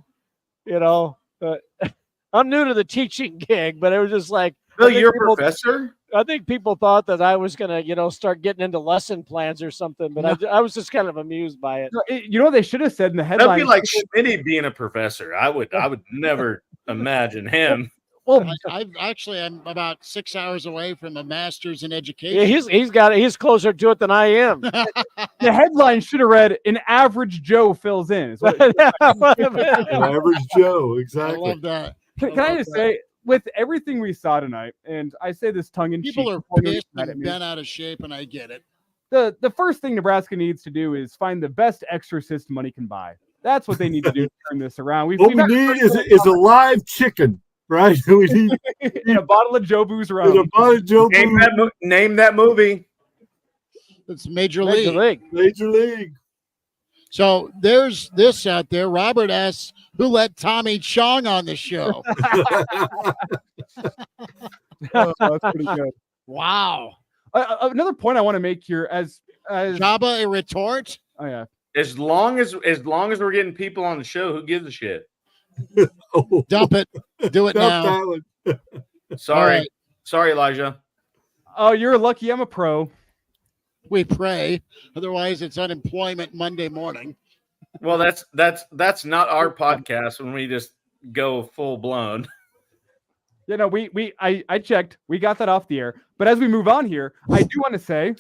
I'm new to the teaching gig, but it was just like, Bill, you're a professor? I think people thought that I was going to, start getting into lesson plans or something, but I was just kind of amused by it. You know what they should have said in the headline? That'd be like Schmitty being a professor. I would never imagine him. Well, I'm about 6 hours away from a master's in education. Yeah, he's closer to it than I am. The headline should have read, "An average Joe fills in." An average Joe, exactly. I love that. Can I just say, with everything we saw tonight, and I say this tongue in cheek, people are pissed and bent out of shape, and I get it. The first thing Nebraska needs to do is find the best exorcist money can buy. That's what they need to do to turn this around. What we need is a live chicken, right? We need and a bottle of Joe Booze rum. A bottle of Joe Booze. Name that movie. It's Major League. Major League. So there's this out there. Robert asks, who let Tommy Chong on the show? Oh, that's pretty good. Wow. Another point I want to make here, as Jabba a retort. Oh yeah. As long as we're getting people on the show, who gives a shit? Dump it. Do it now. Sorry. Right. Sorry, Elijah. Oh, you're lucky I'm a pro. We pray. Otherwise, it's unemployment Monday morning. Well, that's not our podcast when we just go full blown. I checked. We got that off the air. But as we move on here, I do want to say,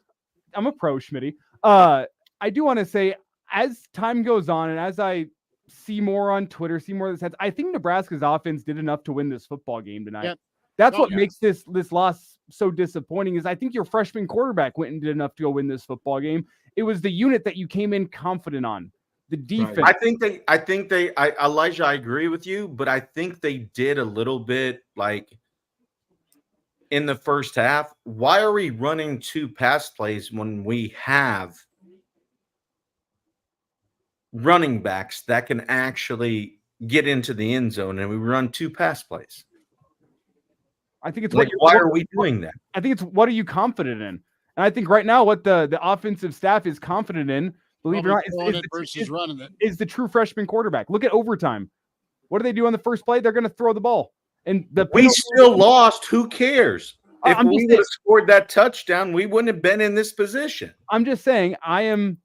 I'm a pro, Schmitty. I do want to say, as time goes on and as I see more on Twitter, see more of this, I think Nebraska's offense did enough to win this football game tonight. Yep. That's what makes this loss so disappointing, is I think your freshman quarterback went and did enough to go win this football game. It was the unit that you came in confident on. The defense. Right. I think Elijah, I agree with you, but I think they did a little bit like in the first half. Why are we running two pass plays when we have running backs that can actually get into the end zone, and we run two pass plays? I think it's like, why are we doing that? I think it's what are you confident in? And I think right now what the offensive staff is confident in, believe it or not, is the true freshman quarterback. Look at overtime. What do they do on the first play? They're going to throw the ball. And we still lost. Who cares? If we would have scored that touchdown, we wouldn't have been in this position. I'm just saying, I am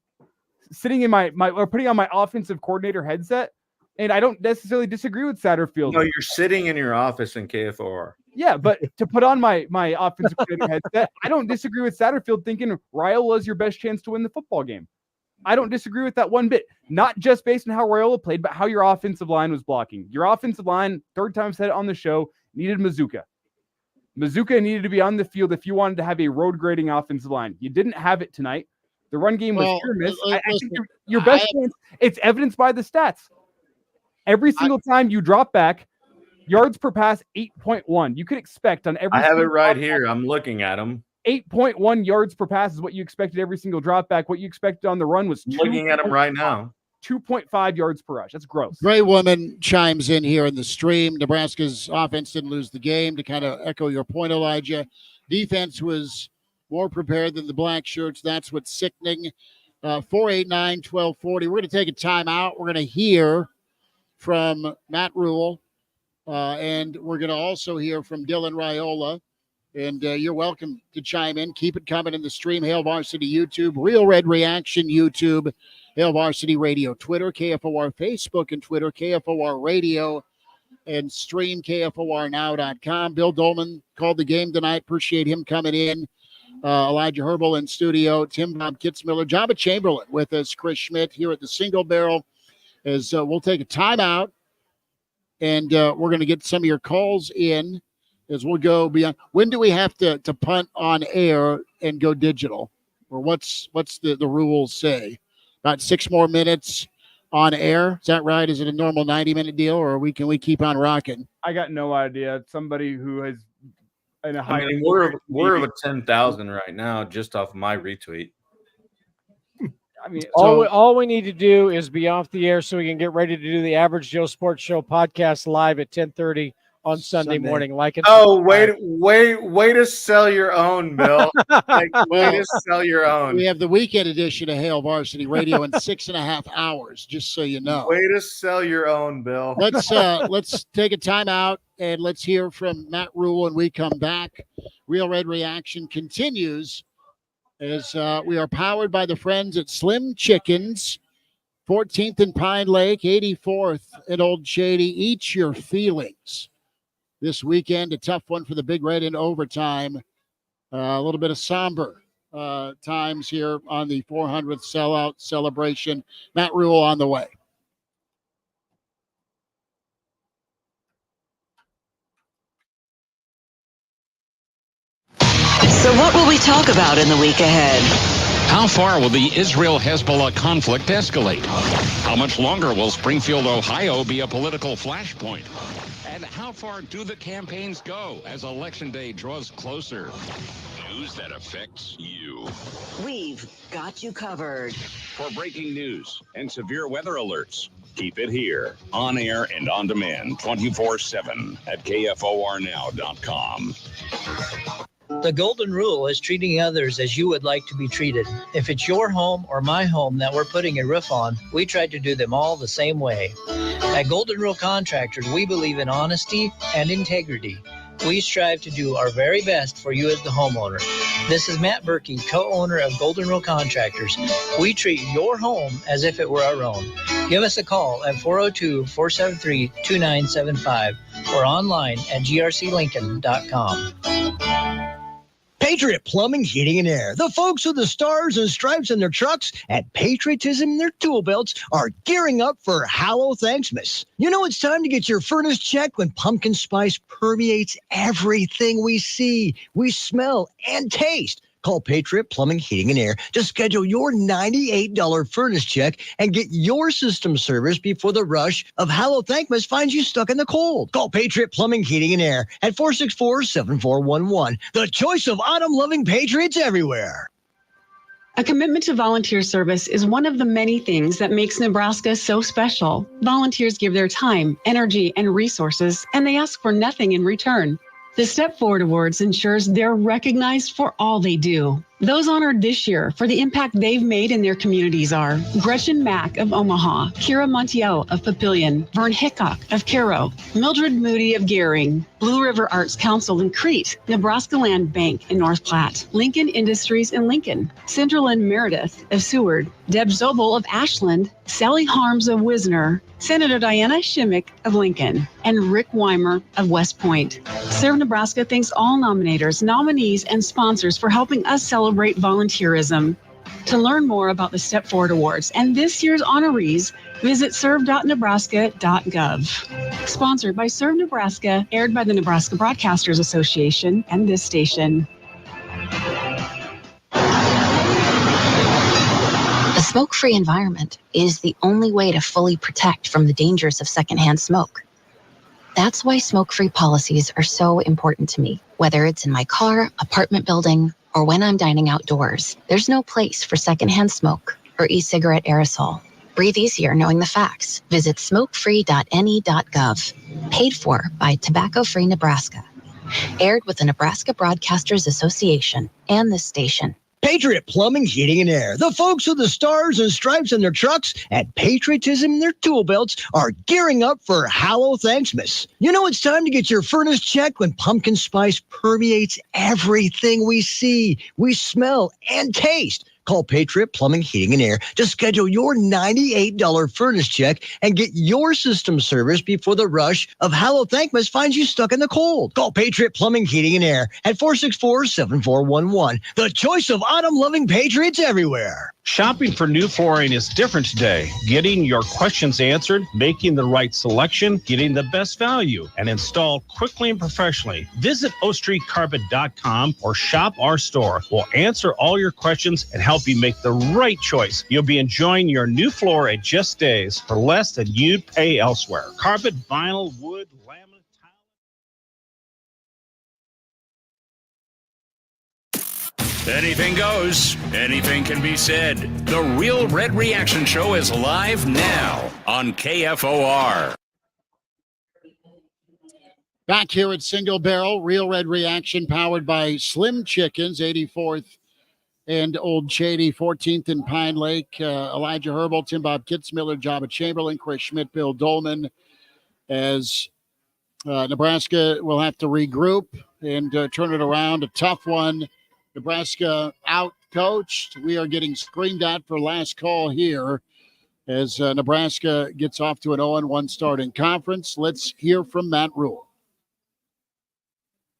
sitting in or putting on my offensive coordinator headset, and I don't necessarily disagree with Satterfield. No, you're sitting in your office in KFOR. Yeah, but to put on my offensive coordinator headset, I don't disagree with Satterfield thinking Raiola is your best chance to win the football game. I don't disagree with that one bit. Not just based on how Raiola played, but how your offensive line was blocking. Your offensive line, third time said it on the show, needed Mazuka. Mazuka needed to be on the field if you wanted to have a road grading offensive line. You didn't have it tonight. The run game was hit or miss. I think your best chance, it's evidenced by the stats. Every single time you drop back, yards per pass, 8.1. You could expect on every. I have it right here. I'm looking at them. 8.1 yards per pass is what you expected every single drop back. What you expected on the run was looking at them right now. 2.5 yards per rush. That's gross. Gray Woman chimes in here in the stream. Nebraska's offense didn't lose the game. To kind of echo your point, Elijah, defense was more prepared than the black shirts. That's what's sickening. 489-1240. We're going to take a timeout. We're going to hear from Matt Rule, and we're going to also hear from Dylan Raiola. And you're welcome to chime in. Keep it coming in the stream. Hail Varsity YouTube, Real Red Reaction YouTube, Hail Varsity Radio Twitter, KFOR Facebook and Twitter, KFOR Radio, and stream KFORnow.com. Bill Dolman called the game tonight. Appreciate him coming in. Elijah Herbal in studio, Tim Bob Kitzmiller, Jabba Chamberlain with us, Chris Schmidt here at the Single Barrel. As we'll take a timeout, and we're going to get some of your calls in as we'll go beyond. When do we have to punt on air and go digital? Or what's the rules say? About 6 more minutes. on air. Is that right? Is it a normal 90-minute deal, or can we keep on rocking? I got no idea. Somebody who has in a higher. I mean, we're over 10,000 right now just off my retweet. I mean, all we need to do is be off the air so we can get ready to do the Average Joe Sports Show podcast live at 10:30 on Sunday morning. Like it. Oh, way to sell your own, Bill. Way to sell your own. We have the weekend edition of Hail Varsity Radio in 6.5 hours, just so you know. Way to sell your own, Bill. Let's take a timeout and let's hear from Matt Rule when we come back. Real Red Reaction continues as we are powered by the friends at Slim Chickens, 14th and Pine Lake, 84th and Old Shady. Eat your feelings. This weekend, a tough one for the Big Red in overtime. A little bit of somber times here on the 400th sellout celebration. Matt Rule on the way. So what will we talk about in the week ahead? How far will the Israel-Hezbollah conflict escalate? How much longer will Springfield, Ohio be a political flashpoint? And how far do the campaigns go as Election Day draws closer? News that affects you. We've got you covered. For breaking news and severe weather alerts, keep it here, on air and on demand, 24/7 at KFORnow.com. The golden rule is treating others as you would like to be treated. If it's your home or my home that we're putting a roof on, we try to do them all the same way. At Golden Rule Contractors, we believe in honesty and integrity. We strive to do our very best for you as the homeowner. This is Matt Berkey, co-owner of Golden Rule Contractors. We treat your home as if it were our own. Give us a call at 402-473-2975 or online at grclincoln.com. Patriot Plumbing, Heating, and Air. The folks with the stars and stripes in their trucks and patriotism in their tool belts are gearing up for Hallow Thanksmas. You know it's time to get your furnace checked when pumpkin spice permeates everything we see, we smell, and taste. Call Patriot Plumbing, Heating, and Air to schedule your $98 furnace check and get your system serviced before the rush of Hallow Thankmas finds you stuck in the cold. Call Patriot Plumbing, Heating, and Air at 464-7411. The choice of autumn-loving patriots everywhere. A commitment to volunteer service is one of the many things that makes Nebraska so special. Volunteers give their time, energy, and resources, and they ask for nothing in return. The Step Forward Awards ensures they're recognized for all they do. Those honored this year for the impact they've made in their communities are Gretchen Mack of Omaha, Kira Montiel of Papillion, Vern Hickok of Cairo, Mildred Moody of Gehring, Blue River Arts Council in Crete, Nebraska Land Bank in North Platte, Lincoln Industries in Lincoln, Cinderlyn Meredith of Seward, Deb Zobel of Ashland, Sally Harms of Wisner, Senator Diana Shimmick of Lincoln, and Rick Weimer of West Point. Serve Nebraska thanks all nominators, nominees, and sponsors for helping us celebrate volunteerism. To learn more about the Step Forward Awards and this year's honorees, visit serve.nebraska.gov. Sponsored by Serve Nebraska, aired by the Nebraska Broadcasters Association and this station. A smoke-free environment is the only way to fully protect from the dangers of secondhand smoke. That's why smoke-free policies are so important to me. Whether it's in my car, apartment building, or when I'm dining outdoors, there's no place for secondhand smoke or e-cigarette aerosol. Breathe easier knowing the facts. Visit smokefree.ne.gov. Paid for by Tobacco Free Nebraska. Aired with the Nebraska Broadcasters Association and this station. Patriot Plumbing, Heating, and Air. The folks with the stars and stripes in their trucks and patriotism in their tool belts are gearing up for Hallow Thanksmas. You know it's time to get your furnace checked when pumpkin spice permeates everything we see, we smell, and taste. Call Patriot Plumbing, Heating, and Air to schedule your $98 furnace check and get your system serviced before the rush of Hallow Thankmas finds you stuck in the cold. Call Patriot Plumbing, Heating, and Air at 464-7411. The choice of autumn-loving patriots everywhere. Shopping for new flooring is different today. Getting your questions answered, making the right selection, getting the best value, and installed quickly and professionally. Visit ostreetcarpet.com or shop our store. We'll answer all your questions and help you make the right choice. You'll be enjoying your new floor at just days for less than you'd pay elsewhere. Carpet, vinyl, wood, laminate. Anything goes. Anything can be said. The Real Red Reaction Show is live now on KFOR. Back here at Single Barrel, Real Red Reaction powered by Slim Chickens, 84th and Old Shady, 14th and Pine Lake. Elijah Herbal, Tim Bob Kitzmiller, Jabba Chamberlain, Chris Schmidt, Bill Dolman, as Nebraska will have to regroup and turn it around. A tough one. Nebraska out-coached. We are getting screamed at for last call here as Nebraska gets off to an 0-1 start in conference. Let's hear from Matt Rule.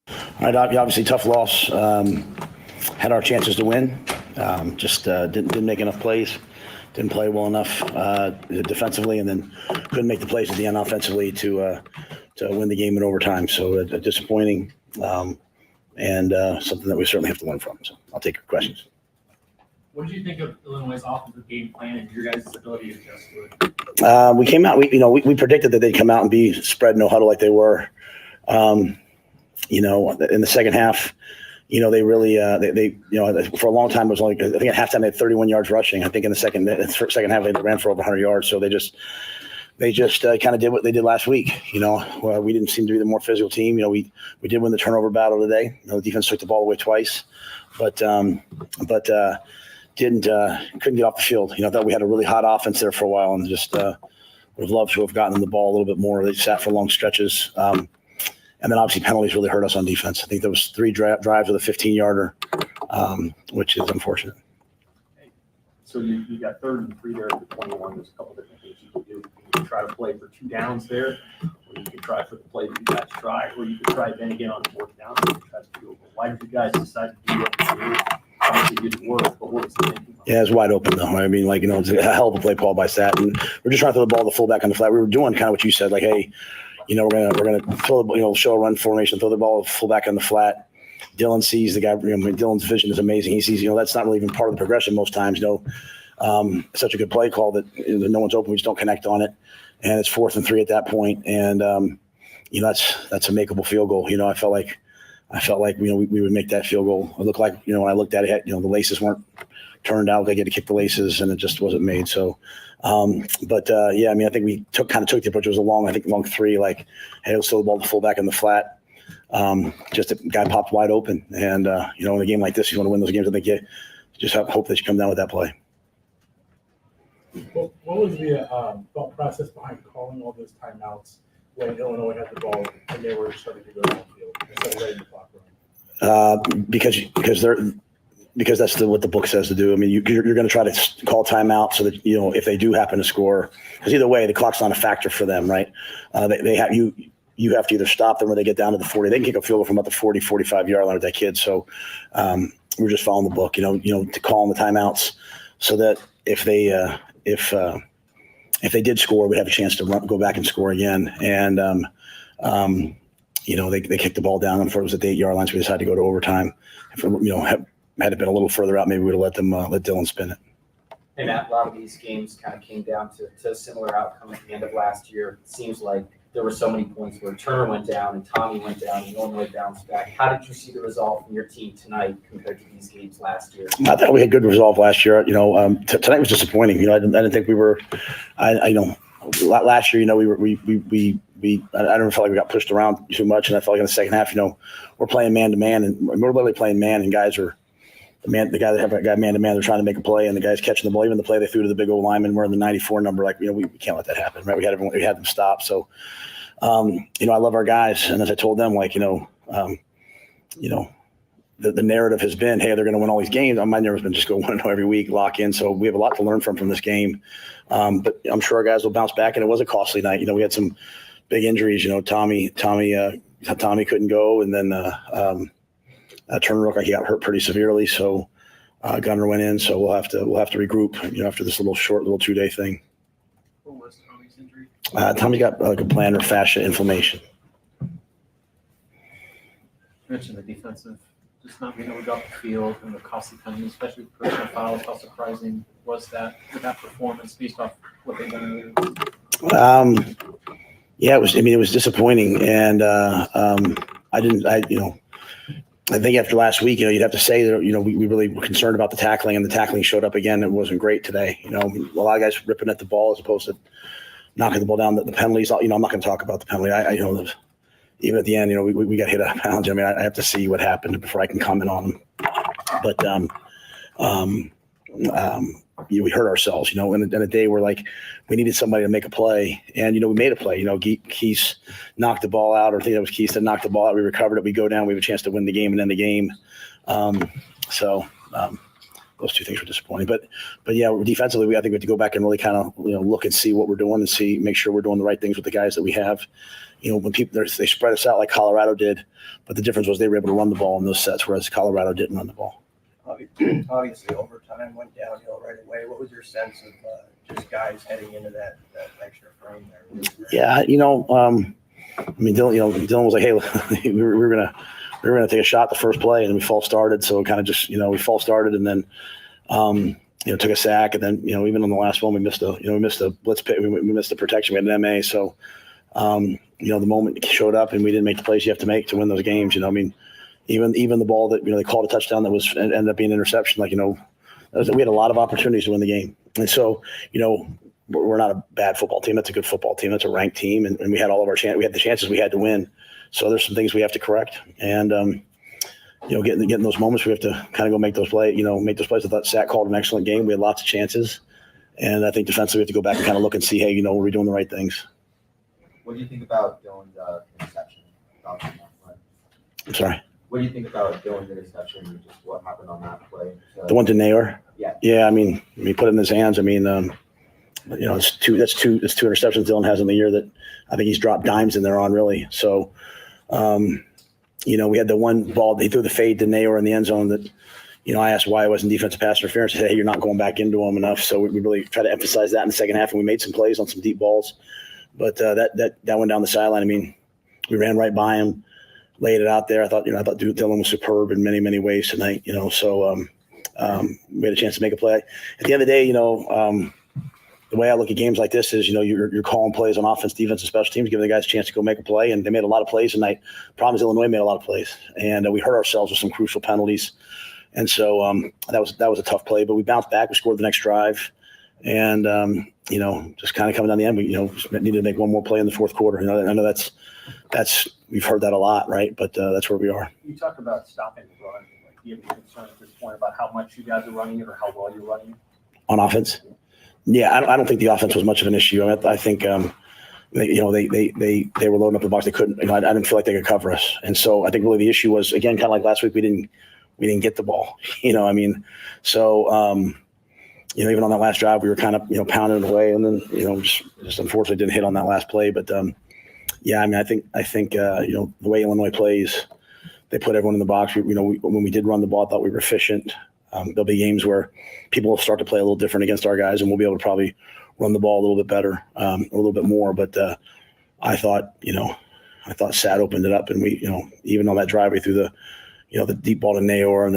All right, obviously tough loss. Had our chances to win. Just didn't make enough plays. Didn't play well enough defensively, and then couldn't make the plays at the end offensively to win the game in overtime. So disappointing. And something that we certainly have to learn from. So I'll take your questions. What did you think of Illinois' offensive game plan and your guys' ability to adjust to it? We came out. We predicted that they'd come out and be spread no huddle like they were. In the second half, they really for a long time it was only, I think at halftime they had 31 yards rushing. I think in the second half they ran for over 100 yards. So they just kind of did what they did last week. We didn't seem to be the more physical team. We did win the turnover battle today. The defense took the ball away twice, but couldn't get off the field. I thought we had a really hot offense there for a while, and just would have loved to have gotten them the ball a little bit more. They sat for long stretches, and then obviously penalties really hurt us on defense. I think there was 3 drives with a 15-yarder, which is unfortunate. So you got 3rd and 3 there at the 21. There's a couple different things you can do. You can try to play for 2 downs there, or you can try for the play that you guys try, or you can try then again on 4th down. You can try to do it. Why did you guys decide to do what you did? Obviously it didn't work, but what was the thinking? Yeah, it's wide open though. I mean, it's a hell of a play call by Sat, and we're just trying to throw the ball to the fullback on the flat. We were doing kind of what you said, like, hey, we're gonna throw show a run formation, throw the ball to the fullback on the flat. Dylan sees the guy. Dylan's vision is amazing. He sees, that's not really even part of the progression most times. Such a good play call that no one's open. We just don't connect on it, and it's 4th and 3 at that point. And that's a makeable field goal. I felt like we would make that field goal. It looked like when I looked at it, the laces weren't turned out. They had to kick the laces, and it just wasn't made. So, I think we took the approach. It was a long 3. Like, hey, let's throw the ball to the fullback in the flat. Just a guy popped wide open, and in a game like this, you want to win those games. I think you just hope that you come down with that play. What was the thought process behind calling all those timeouts when Illinois had the ball and they were starting to go downfield instead of letting the clock run? Because that's what the book says to do. I mean, you're going to try to call timeout so that if they do happen to score, because either way the clock's not a factor for them, right? They have you have to either stop them or they get down to the 40. They can kick a field goal from about the 40, 45-yard line with that kid. So we're just following the book, to call them the timeouts so that if they did score, we'd have a chance to go back and score again. And, they kicked the ball down and it was at the 8-yard line, so we decided to go to overtime. If had it been a little further out, maybe we would have let Dylan spin it. And Matt, a lot of these games kind of came down to a similar outcome at the end of last year. It seems like there were so many points where Turner went down and Tommy went down and Illinois bounced back. How did you see the resolve from your team tonight compared to these games last year? I thought we had good resolve last year. Tonight was disappointing. I didn't think we were. Last year, I don't feel like we got pushed around too much, and I felt like in the second half, we're playing man to man, and we're literally playing man, and guys are. The guy that have a guy man to man, they're trying to make a play, and the guy's catching the ball. Even the play they threw to the big old lineman, we're in the 94 number. We can't let that happen, right? We had them stop. So, I love our guys, and as I told them, the narrative has been, hey, they're going to win all these games. My narrative has been just go 1-0 every week, lock in. So we have a lot to learn from this game, but I'm sure our guys will bounce back. And it was a costly night. We had some big injuries. Tommy couldn't go, and then. Turner looked like he got hurt pretty severely. So, Gunner went in, so we'll have to regroup, after this little 2-day thing. What was Tommy's injury? Tommy got like a plantar fascia inflammation. You mentioned the defensive, just not being able to go off the field and the costly penalties, especially with personal fouls. How surprising was that with that performance based off what they've done? Yeah, it was. I mean, it was disappointing, and I think after last week, you'd have to say that, we really were concerned about the tackling, and the tackling showed up again. It wasn't great today. A lot of guys ripping at the ball as opposed to knocking the ball down. The penalties, I'm not going to talk about the penalty. Even at the end, we got hit out of bounds. I mean, I have to see what happened before I can comment on them. But we hurt ourselves, in a day where we needed somebody to make a play, and we made a play. Keith knocked the ball out, or I think that was Keith that knocked the ball out. We recovered it. We go down. We have a chance to win the game and end the game. Those two things were disappointing. But yeah, defensively, I think we have to go back and really kind of look and see what we're doing and make sure we're doing the right things with the guys that we have. When people they spread us out like Colorado did, but the difference was they were able to run the ball in those sets, whereas Colorado didn't run the ball. Obviously, overtime went downhill right away. What was your sense of just guys heading into that extra frame there? Yeah, Dylan was like, "Hey, we were gonna take a shot the first play, and we false started." So kind of just we false started, and then took a sack, and then even on the last one we missed a blitz pick. We missed the protection. We had an MA, so the moment showed up, and we didn't make the plays you have to make to win those games. Even the ball that they called a touchdown that was ended up being an interception. We had a lot of opportunities to win the game, and so we're not a bad football team. That's a good football team. That's a ranked team, and we had all of our we had the chances we had to win. So there's some things we have to correct, and getting those moments we have to kind of go make those plays. Make those plays. I thought Sack called an excellent game. We had lots of chances, and I think defensively we have to go back and kind of look and see, hey, were we doing the right things? What do you think about Dylan's interception? I'm sorry. What do you think about Dylan's interception and just what happened on that play? The one to Nayor? Yeah. Yeah, I mean, he put it in his hands. I mean, it's two interceptions Dylan has in the year that I think he's dropped dimes in there on, really. So, we had the one ball, he threw the fade to Nayor in the end zone that, I asked why it wasn't defensive pass interference. I said, hey, you're not going back into him enough. So we really tried to emphasize that in the second half, and we made some plays on some deep balls. But that went down the sideline. I mean, we ran right by him, laid it out there. I thought Dylan was superb in many, many ways tonight. So we had a chance to make a play. At the end of the day, the way I look at games like this is, you're calling plays on offense, defense, and special teams, giving the guys a chance to go make a play, and they made a lot of plays tonight. Problem is Illinois made a lot of plays, and we hurt ourselves with some crucial penalties. And so that was a tough play, but we bounced back. We scored the next drive, and just kind of coming down the end, we just needed to make one more play in the fourth quarter. I know that's we've heard that a lot, right? But that's where we are. You talk about stopping the run. Do you have any concern at this point about how much you guys are running it or how well you're running it? On offense? Yeah, I don't think the offense was much of an issue. I think they were loading up the box. They couldn't. I didn't feel like they could cover us, and so I think really the issue was, again, kind of like last week, we didn't get the ball. So even on that last drive, we were kind of pounding it away, and then just unfortunately didn't hit on that last play. But yeah, I mean, I think the way Illinois plays, they put everyone in the box. When we did run the ball, I thought we were efficient. There'll be games where people will start to play a little different against our guys, and we'll be able to probably run the ball a little bit better, a little bit more. But I thought Sat opened it up, and we, even on that drive, we threw the deep ball to Nayor, and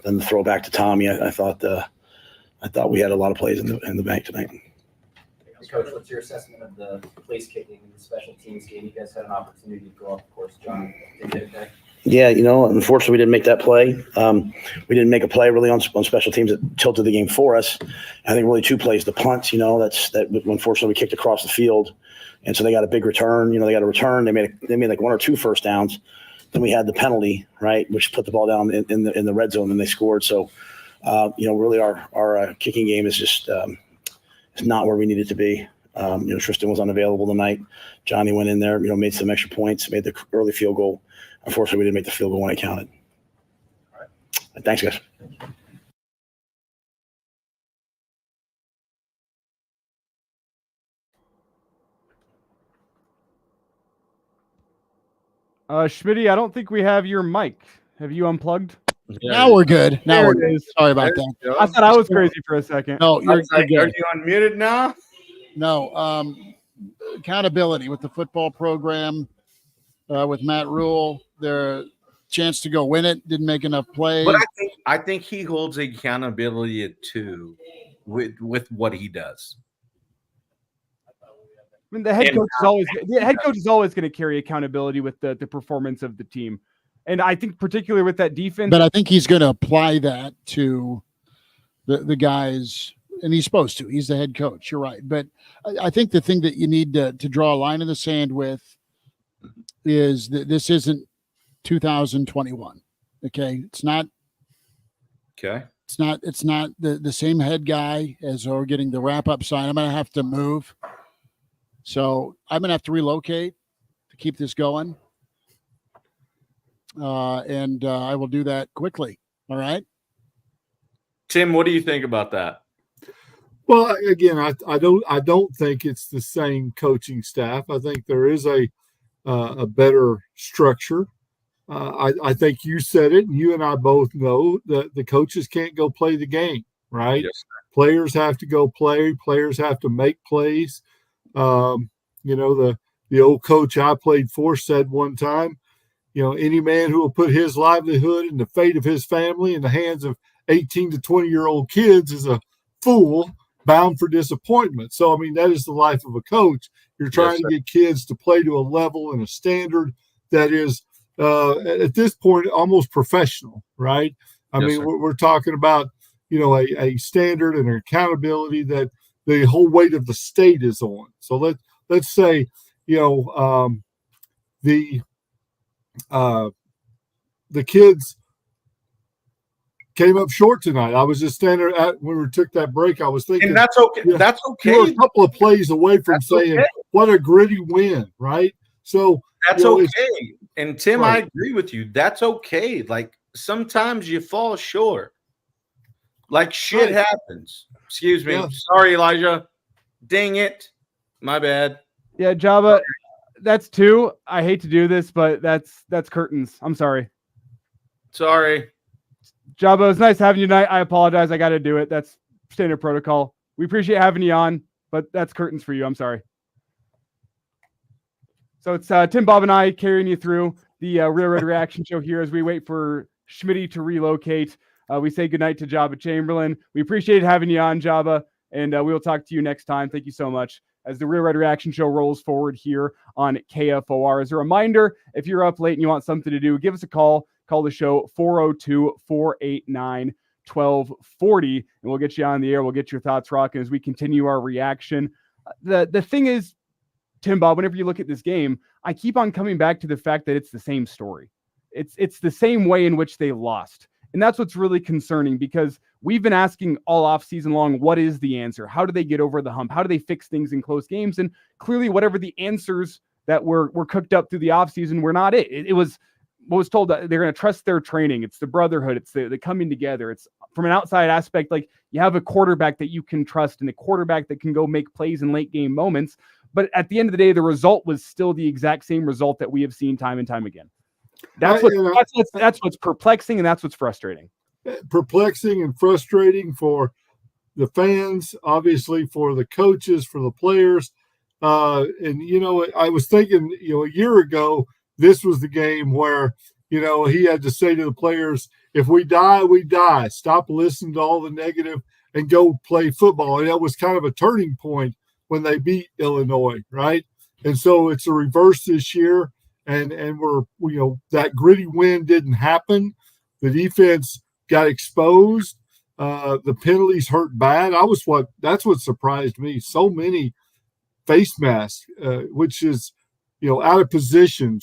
then the throw back to Tommy. I thought we had a lot of plays in the bank tonight. Coach, what's your assessment of the place kicking in the special teams game? You guys had an opportunity to go up, of course, John. Did you get Yeah, unfortunately, we didn't make that play. We didn't make a play really on special teams that tilted the game for us. I think really two plays. The punt, that unfortunately we kicked across the field, and so they got a big return. They got a return. They made like one or two first downs. Then we had the penalty, right, which put the ball down in the red zone, and they scored. So, really our kicking game is just is not where we need it to be. Tristan was unavailable tonight. Johnny went in there, made some extra points, made the early field goal. Unfortunately, we didn't make the field goal when it counted. All right. Thanks, guys. Schmitty, I don't think we have your mic. Have you unplugged? Now we're good. Now There we're it good. is. Sorry about There that. you go. I thought I was crazy for a second. No, you're Are good. you unmuted now? No, accountability with the football program, with Matt Rule, their chance to go win it, didn't make enough plays. But I think he holds accountability too with what he does. I mean, the head coach is always going to carry accountability with the performance of the team. And I think particularly with that defense. But I think he's going to apply that to the guys, and he's supposed to. He's the head coach. You're right. But I think the thing that you need to draw a line in the sand with is that this isn't 2021. Okay. It's not. Okay. It's not the same head guy as we're getting the wrap-up sign. I'm going to have to move. So I'm going to have to relocate to keep this going. And I will do that quickly. All right. Tim, what do you think about that? Well, again, I don't think it's the same coaching staff. I think there is a better structure. I think you said it, and you and I both know that the coaches can't go play the game, right? Yes, players have to go play. Players have to make plays. The old coach I played for said one time, any man who will put his livelihood and the fate of his family in the hands of 18 to 20-year-old kids is a fool bound for disappointment. So, I mean, that is the life of a coach. You're trying to get kids to play to a level and a standard that is, at this point, almost professional, right? I mean, we're talking about, a standard and an accountability that the whole weight of the state is on. So let's say, the kids came up short tonight. I was just standing there when we took that break. I was thinking, and that's okay. That's okay. We're a couple of plays away from saying, "What a gritty win!" Right? So that's okay. And Tim, I agree with you. That's okay. Like sometimes you fall short. Like shit happens. Excuse me. Yeah. Sorry, Elijah. Dang it. My bad. Yeah, Java. That's two. I hate to do this, but that's curtains. I'm sorry. Sorry. Jabba, it's nice having you tonight. I apologize. I got to do it. That's standard protocol. We appreciate having you on, but that's curtains for you. I'm sorry. So it's Tim, Bob, and I carrying you through the Real Red Reaction Show here as we wait for Schmitty to relocate. We say goodnight to Jabba Chamberlain. We appreciate having you on, Jabba, and we will talk to you next time. Thank you so much. As the Real Red Reaction Show rolls forward here on KFOR. As a reminder, if you're up late and you want something to do, give us a call. Call the show 402-489-1240, and we'll get you on the air. We'll get your thoughts rocking as we continue our reaction. The thing is, Tim, Bob, whenever you look at this game, I keep on coming back to the fact that it's the same story. It's the same way in which they lost. And that's what's really concerning, because we've been asking all off season long, what is the answer? How do they get over the hump? How do they fix things in close games? And clearly, whatever the answers that were cooked up through the offseason were not it. It was what was told that they're going to trust their training. It's the brotherhood. It's the coming together. It's from an outside aspect, like you have a quarterback that you can trust and a quarterback that can go make plays in late game moments. But at the end of the day, the result was still the exact same result that we have seen time and time again. That's what's perplexing, and that's what's frustrating. Perplexing and frustrating for the fans, obviously for the coaches, for the players. And, I was thinking, a year ago, this was the game where, he had to say to the players, if we die, we die. Stop listening to all the negative and go play football. And that was kind of a turning point when they beat Illinois, right? And so it's a reverse this year. And we're, that gritty win didn't happen. The defense got exposed. The penalties hurt bad. That's what surprised me. So many face masks, which is, out of position,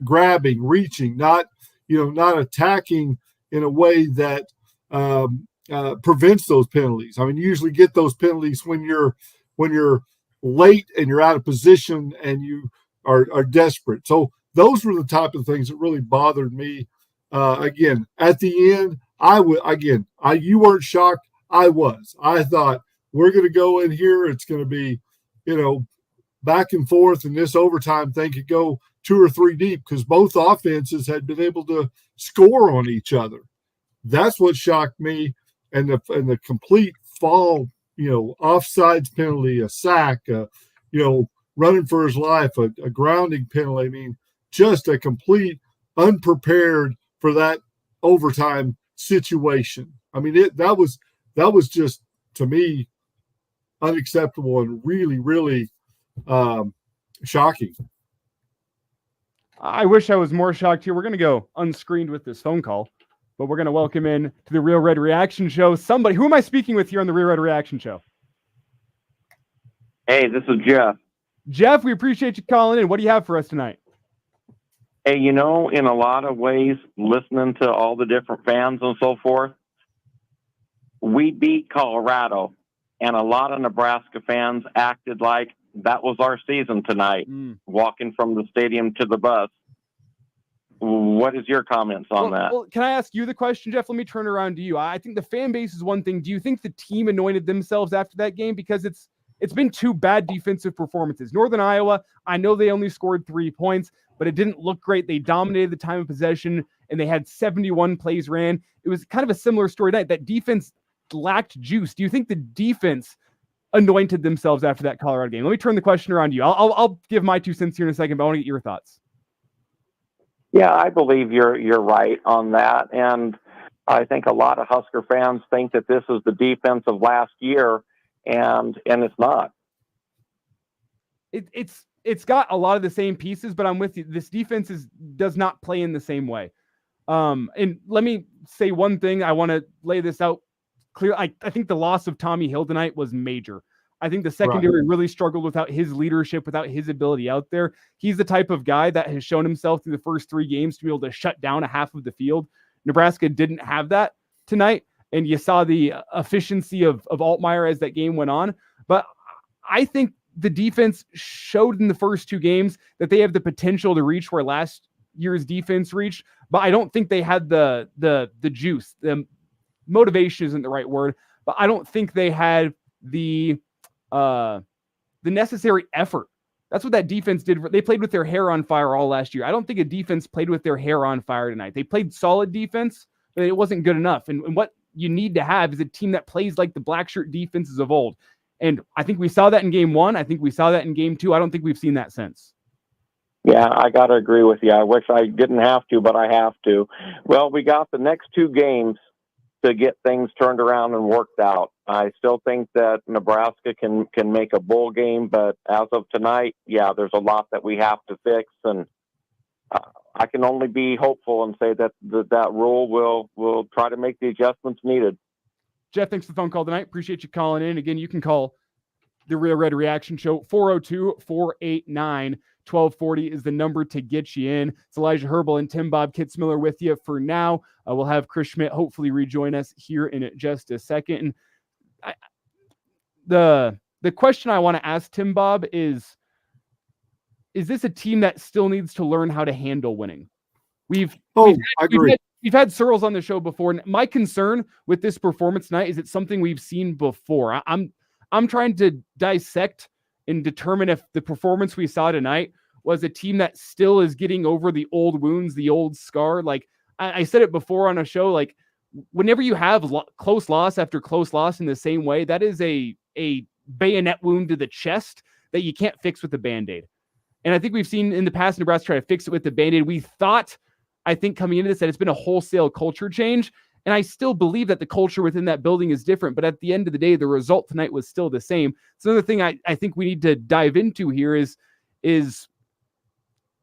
grabbing, reaching, not attacking in a way that prevents those penalties. I mean, you usually get those penalties when you're late and you're out of position and you are desperate. So those were the type of things that really bothered me. Again, at the end, you weren't shocked. I was. I thought we're going to go in here. It's going to be, back and forth, and this overtime thing could go 2 or 3 deep because both offenses had been able to score on each other. that's what shocked me. And the complete fall, offsides penalty, a sack, running for his life, a grounding penalty. I mean, just a complete unprepared for that overtime situation. I mean, that was just, to me, unacceptable and really, really shocking. I wish I was more shocked here. We're going to go unscreened with this phone call, but we're going to welcome in to the Real Red Reaction Show. Somebody, who am I speaking with here on the Real Red Reaction Show? Hey, this is Jeff. Jeff, we appreciate you calling in. What do you have for us tonight? Hey, in a lot of ways, listening to all the different fans and so forth, we beat Colorado, and a lot of Nebraska fans acted like that was our season tonight, walking from the stadium to the bus. What is your comments on that? Well, can I ask you the question, Jeff? Let me turn around to you. I think the fan base is one thing. Do you think the team anointed themselves after that game? Because it's been 2 bad defensive performances. Northern Iowa, I know they only scored 3 points, but it didn't look great. They dominated the time of possession, and they had 71 plays ran. It was kind of a similar story tonight. That defense lacked juice. Do you think the defense anointed themselves after that Colorado game? Let me turn the question around to you. I'll give my 2 cents here in a second, but I want to get your thoughts. Yeah, I believe you're right on that. And I think a lot of Husker fans think that this is the defense of last year, and it's not. It's got a lot of the same pieces, but I'm with you. This defense does not play in the same way. And let me say one thing. I want to lay this out clear. I think the loss of Tommy Hill tonight was major. I think the secondary really struggled without his leadership, without his ability out there. He's the type of guy that has shown himself through the first 3 games to be able to shut down a half of the field. Nebraska didn't have that tonight, and you saw the efficiency of Altmaier as that game went on. But I think the defense showed in the first 2 games that they have the potential to reach where last year's defense reached, but I don't think they had the juice. The motivation isn't the right word, but I don't think they had the necessary effort. That's what that defense did. They played with their hair on fire all last year. I don't think a defense played with their hair on fire tonight. They played solid defense, but it wasn't good enough. And what you need to have is a team that plays like the black shirt defenses of old. And I think we saw that in game 1. I think we saw that in game 2. I don't think we've seen that since. Yeah, I got to agree with you. I wish I didn't have to, but I have to. Well, we got the next 2 games to get things turned around and worked out. I still think that Nebraska can make a bowl game, but as of tonight, yeah, there's a lot that we have to fix, and I can only be hopeful and say that that rule will try to make the adjustments needed. Jeff, thanks for the phone call tonight. Appreciate you calling in. Again, you can call the Real Red Reaction Show. 402-489-1240 is the number to get you in. It's Elijah Herbal and Tim Bob Kitzmiller with you for now. We'll have Chris Schmidt hopefully rejoin us here in just a second. And the question I want to ask Tim Bob is this a team that still needs to learn how to handle winning? I agree. We've had Searles on the show before, and my concern with this performance tonight is it's something we've seen before. I'm trying to dissect and determine if the performance we saw tonight was a team that still is getting over the old wounds, the old scar. Like I said it before on a show, like whenever you have close loss after close loss in the same way, that is a bayonet wound to the chest that you can't fix with a Band-Aid. And I think we've seen in the past Nebraska try to fix it with the Band-Aid. We thought, I think coming into this, that it's been a wholesale culture change. And I still believe that the culture within that building is different. But at the end of the day, the result tonight was still the same. So another thing I think we need to dive into here is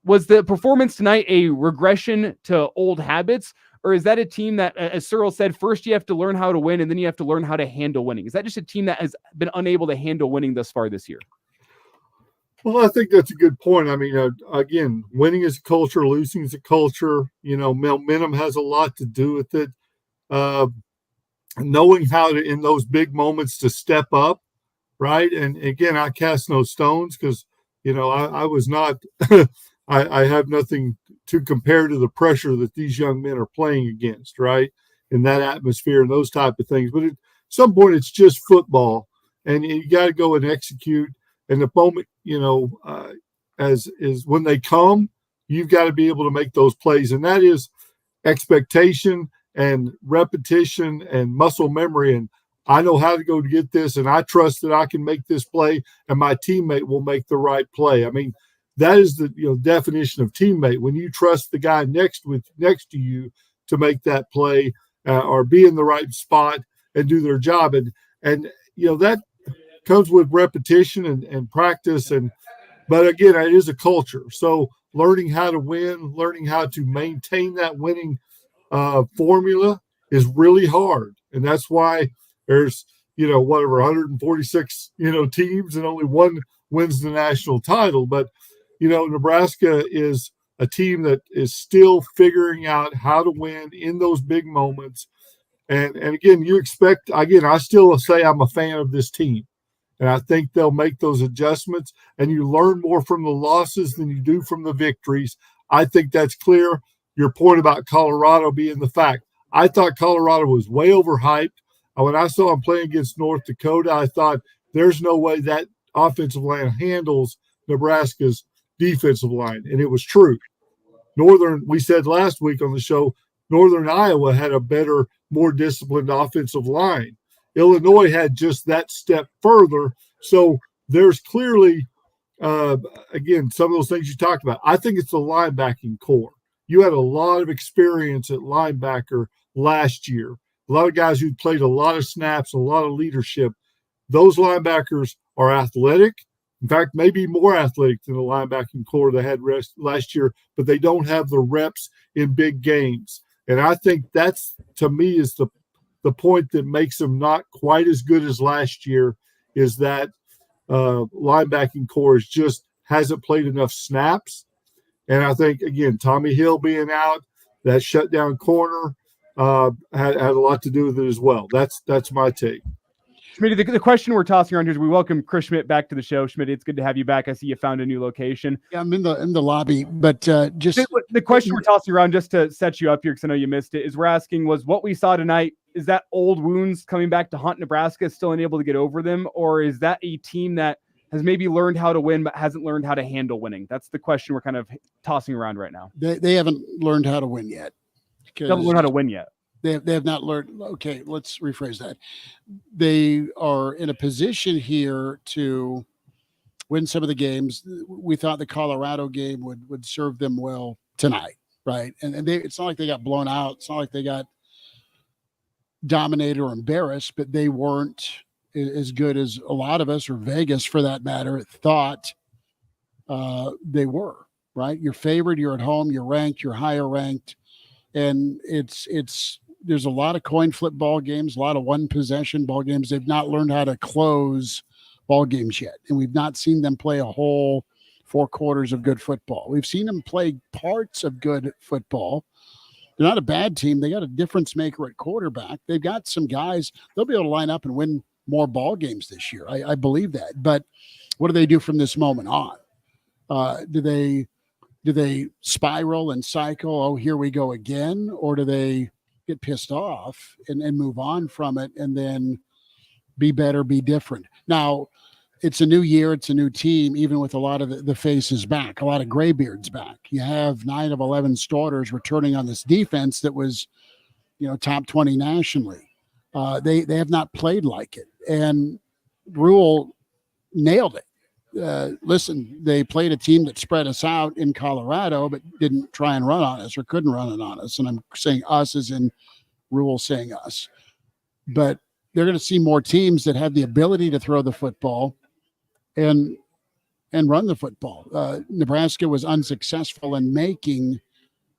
was the performance tonight a regression to old habits? Or is that a team that, as Searle said, first you have to learn how to win and then you have to learn how to handle winning? Is that just a team that has been unable to handle winning thus far this year? Well, I think that's a good point. I mean, again, winning is a culture, losing is a culture. Momentum has a lot to do with it. Knowing how to, in those big moments, to step up, right? And again, I cast no stones because, I was not, I have nothing to compare to the pressure that these young men are playing against, right? In that atmosphere and those type of things. But at some point, it's just football, and you got to go and execute. And the moment, as when they come, you've got to be able to make those plays. And that is expectation and repetition and muscle memory. And I know how to go to get this, and I trust that I can make this play, and my teammate will make the right play. I mean, that is the definition of teammate. When you trust the guy next to you to make that play or be in the right spot and do their job, and that comes with repetition and practice. But again, it is a culture. So learning how to win, learning how to maintain that winning formula is really hard, and that's why there's 146 teams and only one wins the national title. But Nebraska is a team that is still figuring out how to win in those big moments. And again, I still say I'm a fan of this team, and I think they'll make those adjustments, and you learn more from the losses than you do from the victories. I think that's clear. Your point about Colorado being the fact, I thought Colorado was way overhyped. When I saw them playing against North Dakota, I thought there's no way that offensive line handles Nebraska's defensive line. And it was true. We said last week on the show, Northern Iowa had a better, more disciplined offensive line. Illinois had just that step further. So there's clearly, again, some of those things you talked about. I think it's the linebacking core. You had a lot of experience at linebacker last year. A lot of guys who played a lot of snaps, a lot of leadership. Those linebackers are athletic. In fact, maybe more athletic than the linebacking core they had last year, but they don't have the reps in big games. And I think that's, to me, is the point that makes them not quite as good as last year, is that linebacking core hasn't played enough snaps. And I think, again, Tommy Hill being out, that shutdown corner, had a lot to do with it as well. That's my take. Schmidt, the question we're tossing around here is we welcome Chris Schmidt back to the show. Schmidt, it's good to have you back. I see you found a new location. Yeah, I'm in the lobby, but just the question we're tossing around, just to set you up here, because I know you missed it, is we're asking, was what we saw tonight, is that old wounds coming back to haunt Nebraska, still unable to get over them, or is that a team that has maybe learned how to win but hasn't learned how to handle winning? That's the question we're kind of tossing around right now. They haven't learned how to win yet. They haven't learned how to win yet. They have not learned. Okay, let's rephrase that. They are in a position here to win some of the games. We thought the Colorado game would serve them well tonight, right? And it's not like they got blown out. It's not like they got dominated or embarrassed, but they weren't as good as a lot of us, or Vegas for that matter, thought they were, right? You're favored, you're at home, you're ranked, you're higher ranked. And there's a lot of coin flip ball games, a lot of one possession ball games. They've not learned how to close ball games yet. And we've not seen them play a whole 4 quarters of good football. We've seen them play parts of good football. They're not a bad team. They got a difference maker at quarterback. They've got some guys, they'll be able to line up and win more ball games this year. I believe that. But what do they do from this moment on? Do they spiral and cycle? Oh, here we go again. Or do they get pissed off and move on from it and then be better, be different? Now, it's a new year. It's a new team, even with a lot of the faces back, a lot of graybeards back. You have 9 of 11 starters returning on this defense that was, top 20 nationally. They have not played like it. And Rule nailed it. Listen, they played a team that spread us out in Colorado, but didn't try and run on us or couldn't run it on us. And I'm saying us as in Rule saying us. But they're going to see more teams that have the ability to throw the football and run the football. Nebraska was unsuccessful in making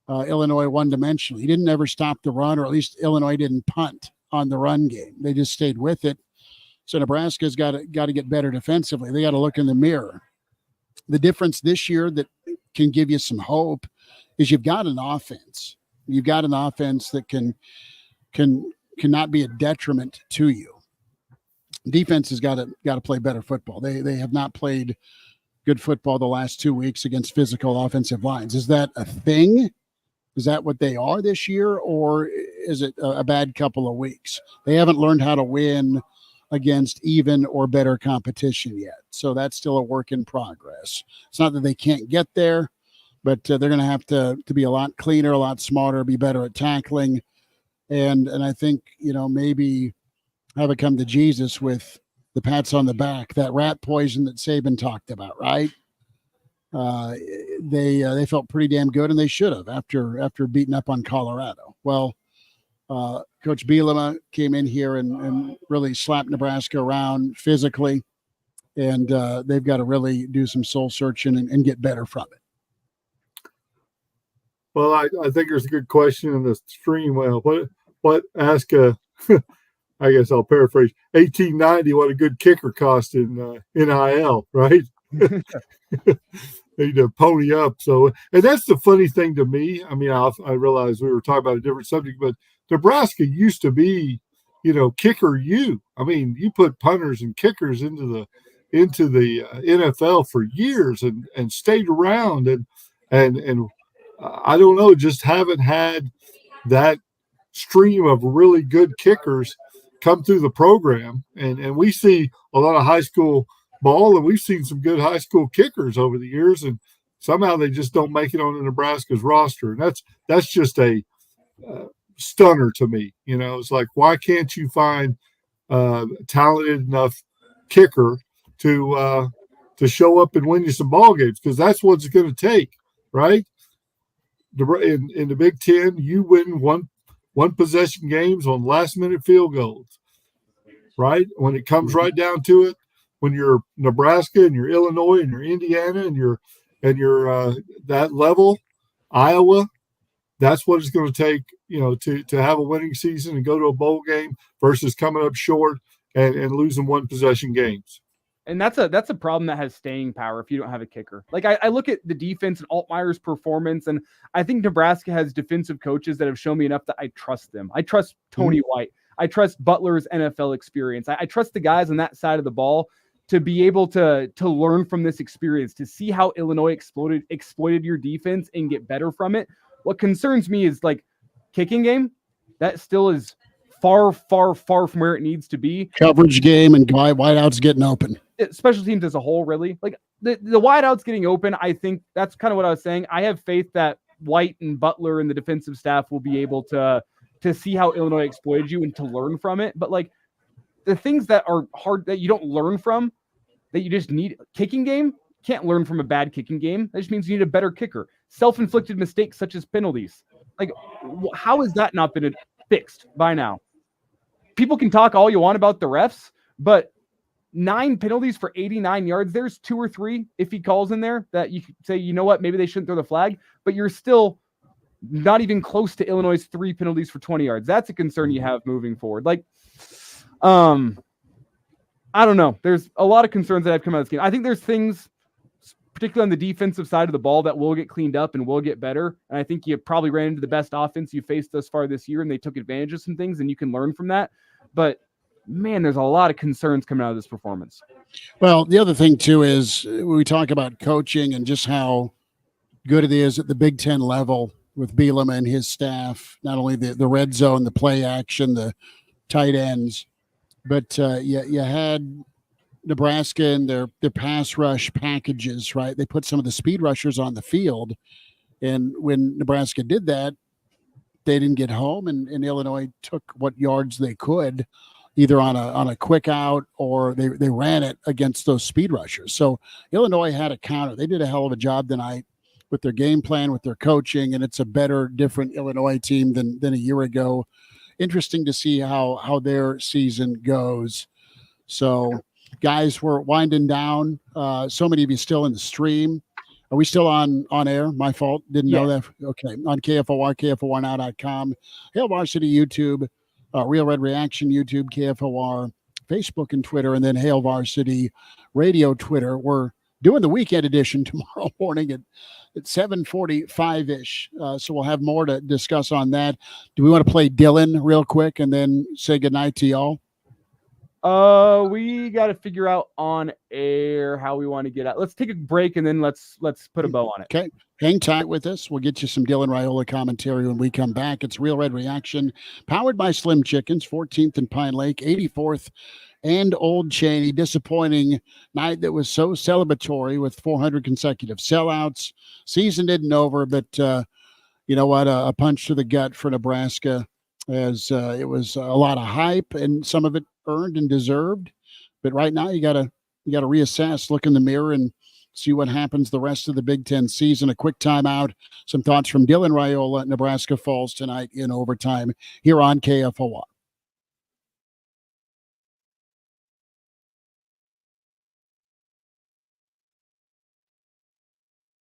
Illinois one-dimensional. He didn't ever stop the run, or at least Illinois didn't punt on the run game. They just stayed with it. So Nebraska's got to get better defensively. They got to look in the mirror. The difference this year that can give you some hope is you've got an offense. You've got an offense that cannot be a detriment to you. Defense has got to play better football. They have not played good football the last 2 weeks against physical offensive lines. Is that a thing? Is that what they are this year, or is it a bad couple of weeks? They haven't learned how to win against even or better competition yet. So that's still a work in progress. It's not that they can't get there, but they're going to have to be a lot cleaner, a lot smarter, be better at tackling, And I think, maybe have it come to Jesus with the pats on the back, that rat poison that Saban talked about, right? They felt pretty damn good, and they should have after beating up on Colorado. Well, Coach Bielema came in here and really slapped Nebraska around physically, and they've got to really do some soul searching and get better from it. Well, I think there's a good question in the stream. Well, what ask I guess I'll paraphrase 1890, what a good kicker cost in NIL, right? They need to pony up. So, and that's the funny thing to me. I mean, I realize we were talking about a different subject, but Nebraska used to be, kicker U. I mean, you put punters and kickers into the NFL for years and stayed around and I don't know, just haven't had that stream of really good kickers come through the program. And we see a lot of high school ball, and we've seen some good high school kickers over the years, and somehow they just don't make it on the Nebraska's roster. And that's just a stunner to me. It's like, why can't you find a talented enough kicker to show up and win you some ball games? Because that's what it's going to take, right? In the Big Ten, you win one possession games on last minute field goals, right? When it comes right down to it, when you're Nebraska and you're Illinois and you're Indiana and you're that level, Iowa, that's what it's going to take, to have a winning season and go to a bowl game versus coming up short and losing one possession games. And that's a problem that has staying power if you don't have a kicker. Like I look at the defense and Altmaier's performance, and I think Nebraska has defensive coaches that have shown me enough that I trust them. I trust Tony White. I trust Butler's NFL experience. I trust the guys on that side of the ball to be able to learn from this experience, to see how Illinois exploited your defense and get better from it. What concerns me is like kicking game. That still is far, far, far from where it needs to be. Coverage game and wideouts getting open. Special teams as a whole, really. Like the wideouts getting open, I think that's kind of what I was saying. I have faith that White and Butler and the defensive staff will be able to see how Illinois exploited you and to learn from it. But like the things that are hard that you don't learn from, that you just need, kicking game, can't learn from a bad kicking game. That just means you need a better kicker. Self-inflicted mistakes such as penalties. Like how has that not been fixed by now? People can talk all you want about the refs, but 9 penalties for 89 yards. There's 2 or 3, if he calls in there, that you could say, you know what, maybe they shouldn't throw the flag, but you're still not even close to Illinois' 3 penalties for 20 yards. That's a concern you have moving forward. Like, I don't know. There's a lot of concerns that have come out of this game. I think there's things, particularly on the defensive side of the ball, that will get cleaned up and will get better. And I think you probably ran into the best offense you faced thus far this year, and they took advantage of some things, and you can learn from that. But man, there's a lot of concerns coming out of this performance. Well, the other thing too is we talk about coaching and just how good it is at the Big Ten level with Bielema and his staff, not only the red zone, the play action, the tight ends, but you had Nebraska and their pass rush packages, right? They put some of the speed rushers on the field, and when Nebraska did that, they didn't get home, and Illinois took what yards they could, either on a quick out or they ran it against those speed rushers. So Illinois had a counter. They did a hell of a job tonight with their game plan, with their coaching, and it's a better, different Illinois team than a year ago. Interesting to see how their season goes. So guys, we're winding down. So many of you still in the stream. Are we still on air? My fault. Didn't know that. Okay. On KFOR, KFORnow.com, Hail Varsity YouTube, Real Red Reaction YouTube, KFOR, Facebook and Twitter, and then Hail Varsity Radio Twitter. We're doing the weekend edition tomorrow morning at 7:45-ish. So we'll have more to discuss on that. Do we want to play Dylan real quick and then say goodnight to y'all? We got to figure out on air how we want to get out. Let's take a break and then let's put a bow on it. Okay. Hang tight with us. We'll get you some Dylan Raiola commentary when we come back. It's Real Red Reaction, powered by Slim Chickens, 14th and Pine Lake, 84th and Old Cheney. Disappointing night that was so celebratory with 400 consecutive sellouts. Season isn't over, but you know what? A punch to the gut for Nebraska. as it was a lot of hype and some of it earned and deserved. But right now you got to reassess, look in the mirror, and see what happens the rest of the Big Ten season. A quick timeout. Some thoughts from Dylan Raiola. Nebraska falls tonight in overtime here on KFOR.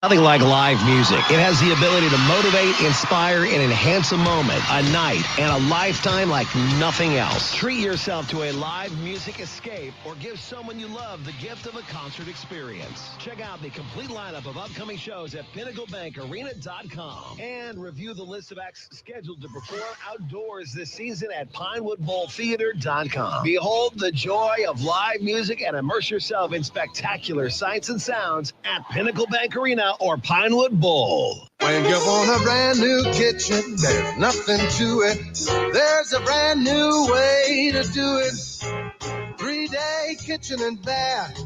Nothing like live music. It has the ability to motivate, inspire, and enhance a moment, a night, and a lifetime like nothing else. Treat yourself to a live music escape or give someone you love the gift of a concert experience. Check out the complete lineup of upcoming shows at PinnacleBankArena.com and review the list of acts scheduled to perform outdoors this season at PinewoodBowlTheater.com. Behold the joy of live music and immerse yourself in spectacular sights and sounds at Pinnacle Bank Arena or Pinewood Bowl. When you want a brand new kitchen, there's nothing to it. There's a brand new way to do it. 3-day kitchen and bath.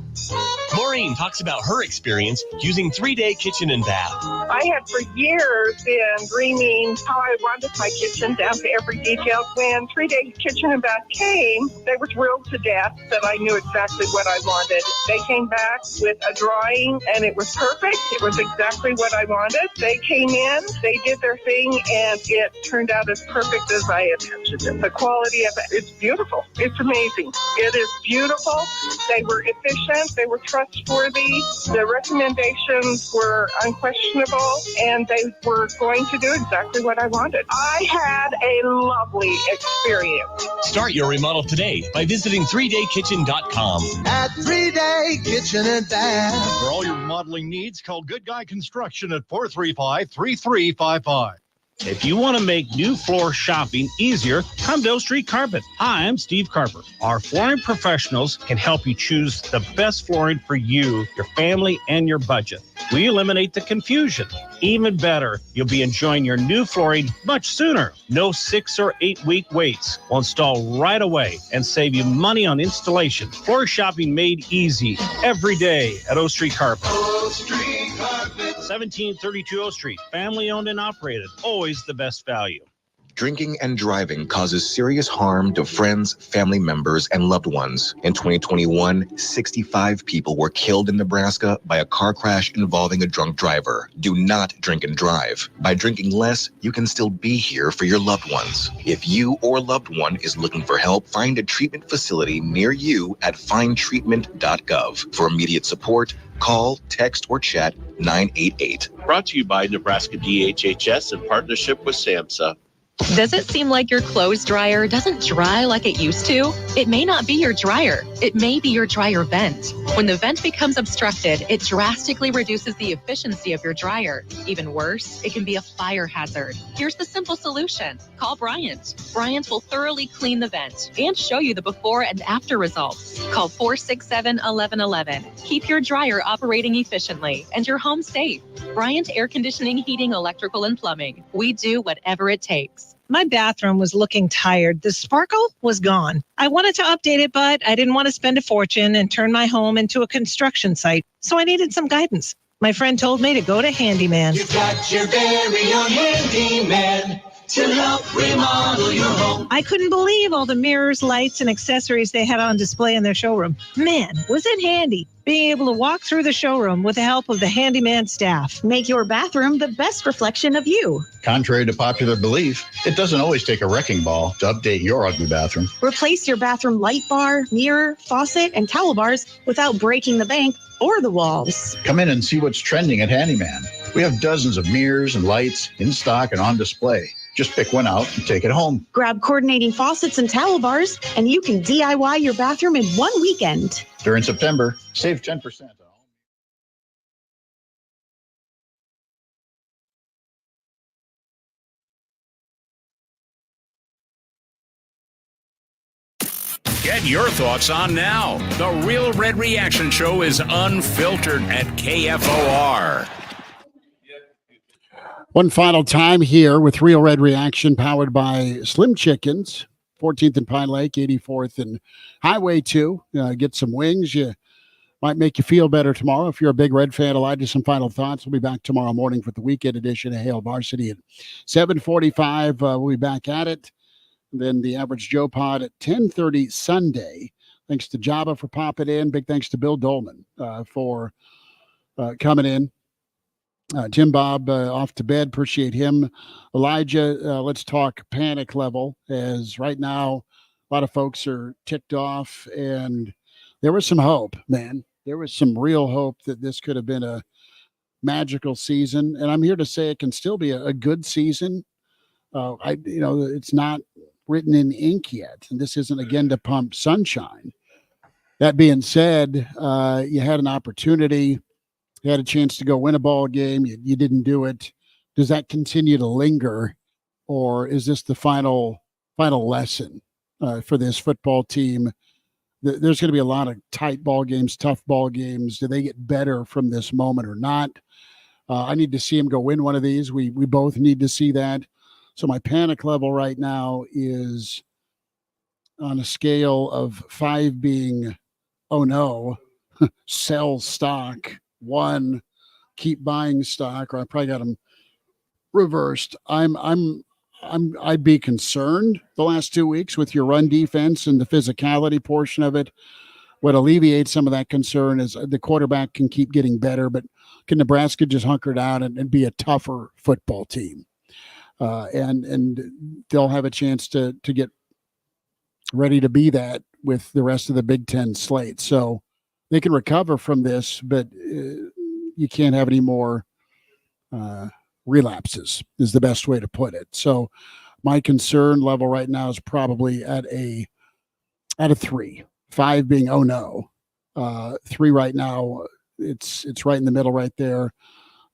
Maureen talks about her experience using 3-day kitchen and bath. I had for years been dreaming how I wanted my kitchen down to every detail. When 3-day kitchen and bath came, they were thrilled to death that I knew exactly what I wanted. They came back with a drawing and it was perfect. It was exactly what I wanted. They came in, they did their thing, and it turned out as perfect as I imagined it. The quality of it is beautiful. It's amazing. It is beautiful. They were efficient. They were trustworthy. The recommendations were unquestionable, and they were going to do exactly what I wanted. I had a lovely experience. Start your remodel today by visiting 3daykitchen.com. At 3-day kitchen and bath. For all your remodeling needs, call Good Guy Construction at 435-3355. If you want to make new floor shopping easier, come to O Street Carpet. Hi, I'm Steve Carper. Our flooring professionals can help you choose the best flooring for you, your family, and your budget. We eliminate the confusion. Even better, you'll be enjoying your new flooring much sooner. No 6 or 8 week waits. We'll install right away and save you money on installation. Floor shopping made easy every day at O Street Carpet. O Street Carpet. 1732 O Street, family owned and operated, always the best value. Drinking and driving causes serious harm to friends, family members, and loved ones. In 2021, 65 people were killed in Nebraska by a car crash involving a drunk driver. Do not drink and drive. By drinking less, you can still be here for your loved ones. If you or a loved one is looking for help, find a treatment facility near you at findtreatment.gov. For immediate support, call, text, or chat 988. Brought to you by Nebraska DHHS in partnership with SAMHSA. Does it seem like your clothes dryer doesn't dry like it used to? It may not be your dryer. It may be your dryer vent. When the vent becomes obstructed, it drastically reduces the efficiency of your dryer. Even worse, it can be a fire hazard. Here's the simple solution. Call Bryant. Bryant will thoroughly clean the vent and show you the before and after results. Call 467-1111. Keep your dryer operating efficiently and your home safe. Bryant Air Conditioning, Heating, Electrical, and Plumbing. We do whatever it takes. My bathroom was looking tired. The sparkle was gone. I wanted to update it, but I didn't want to spend a fortune and turn my home into a construction site, so I needed some guidance. My friend told me to go to Handyman. You've got your very own Handyman to help remodel your home. I couldn't believe all the mirrors, lights, and accessories they had on display in their showroom. Man, was it handy being able to walk through the showroom with the help of the Handyman staff. Make your bathroom the best reflection of you. Contrary to popular belief, it doesn't always take a wrecking ball to update your ugly bathroom. Replace your bathroom light bar, mirror, faucet, and towel bars without breaking the bank or the walls. Come in and see what's trending at Handyman. We have dozens of mirrors and lights in stock and on display. Just pick one out and take it home. Grab coordinating faucets and towel bars, and you can DIY your bathroom in one weekend. During September, save 10%. Get your thoughts on now. The Real Red Reaction Show is unfiltered at KFOR. One final time here with Real Red Reaction, powered by Slim Chickens, 14th and Pine Lake, 84th and Highway 2. Get some wings. You might make you feel better tomorrow. If you're a big Red fan, I'll some final thoughts. We'll be back tomorrow morning for the weekend edition of Hail Varsity at 7:45. We'll be back at it. Then the Average Joe Pod at 10:30 Sunday. Thanks to Java for popping in. Big thanks to Bill Dolman for coming in. Jim Bob off to bed. Appreciate him. Elijah, let's talk panic level, as right now a lot of folks are ticked off, and there was some hope, man. There was some real hope that this could have been a magical season, and I'm here to say it can still be a good season. It's not written in ink yet, and this isn't again to pump sunshine. That being said, you had an opportunity. You had a chance to go win a ball game. You didn't do it. Does that continue to linger, or is this the final lesson for this football team? There's going to be a lot of tight ball games, tough ball games. Do they get better from this moment or not? I need to see him go win one of these. We both need to see that. So my panic level right now is on a scale of 5 being, oh no, sell stock, 1, keep buying stock, or I probably got them reversed. I'd be concerned the last 2 weeks with your run defense and the physicality portion of it. What alleviates some of that concern is the quarterback can keep getting better, but can Nebraska just hunker down and be a tougher football team? And they'll have a chance to get ready to be that with the rest of the Big Ten slate. So they can recover from this, but you can't have any more relapses is the best way to put it. So my concern level right now is probably at a 3, 5 being, oh no, 3 right now. It's right in the middle right there.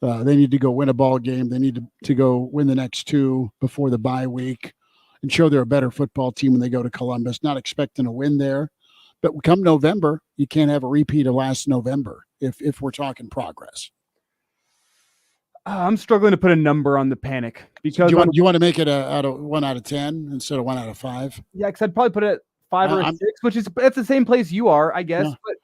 They need to go win a ball game. They need to go win the next 2 before the bye week and show they're a better football team when they go to Columbus. Not expecting a win there, but come November, you can't have a repeat of last November if we're talking progress. I'm struggling to put a number on the panic because do you want to make it out of 1 out of 10 instead of 1 out of 5? Yeah, because I'd probably put it at 5 or 6, which is that's the same place you are, I guess. Yeah. But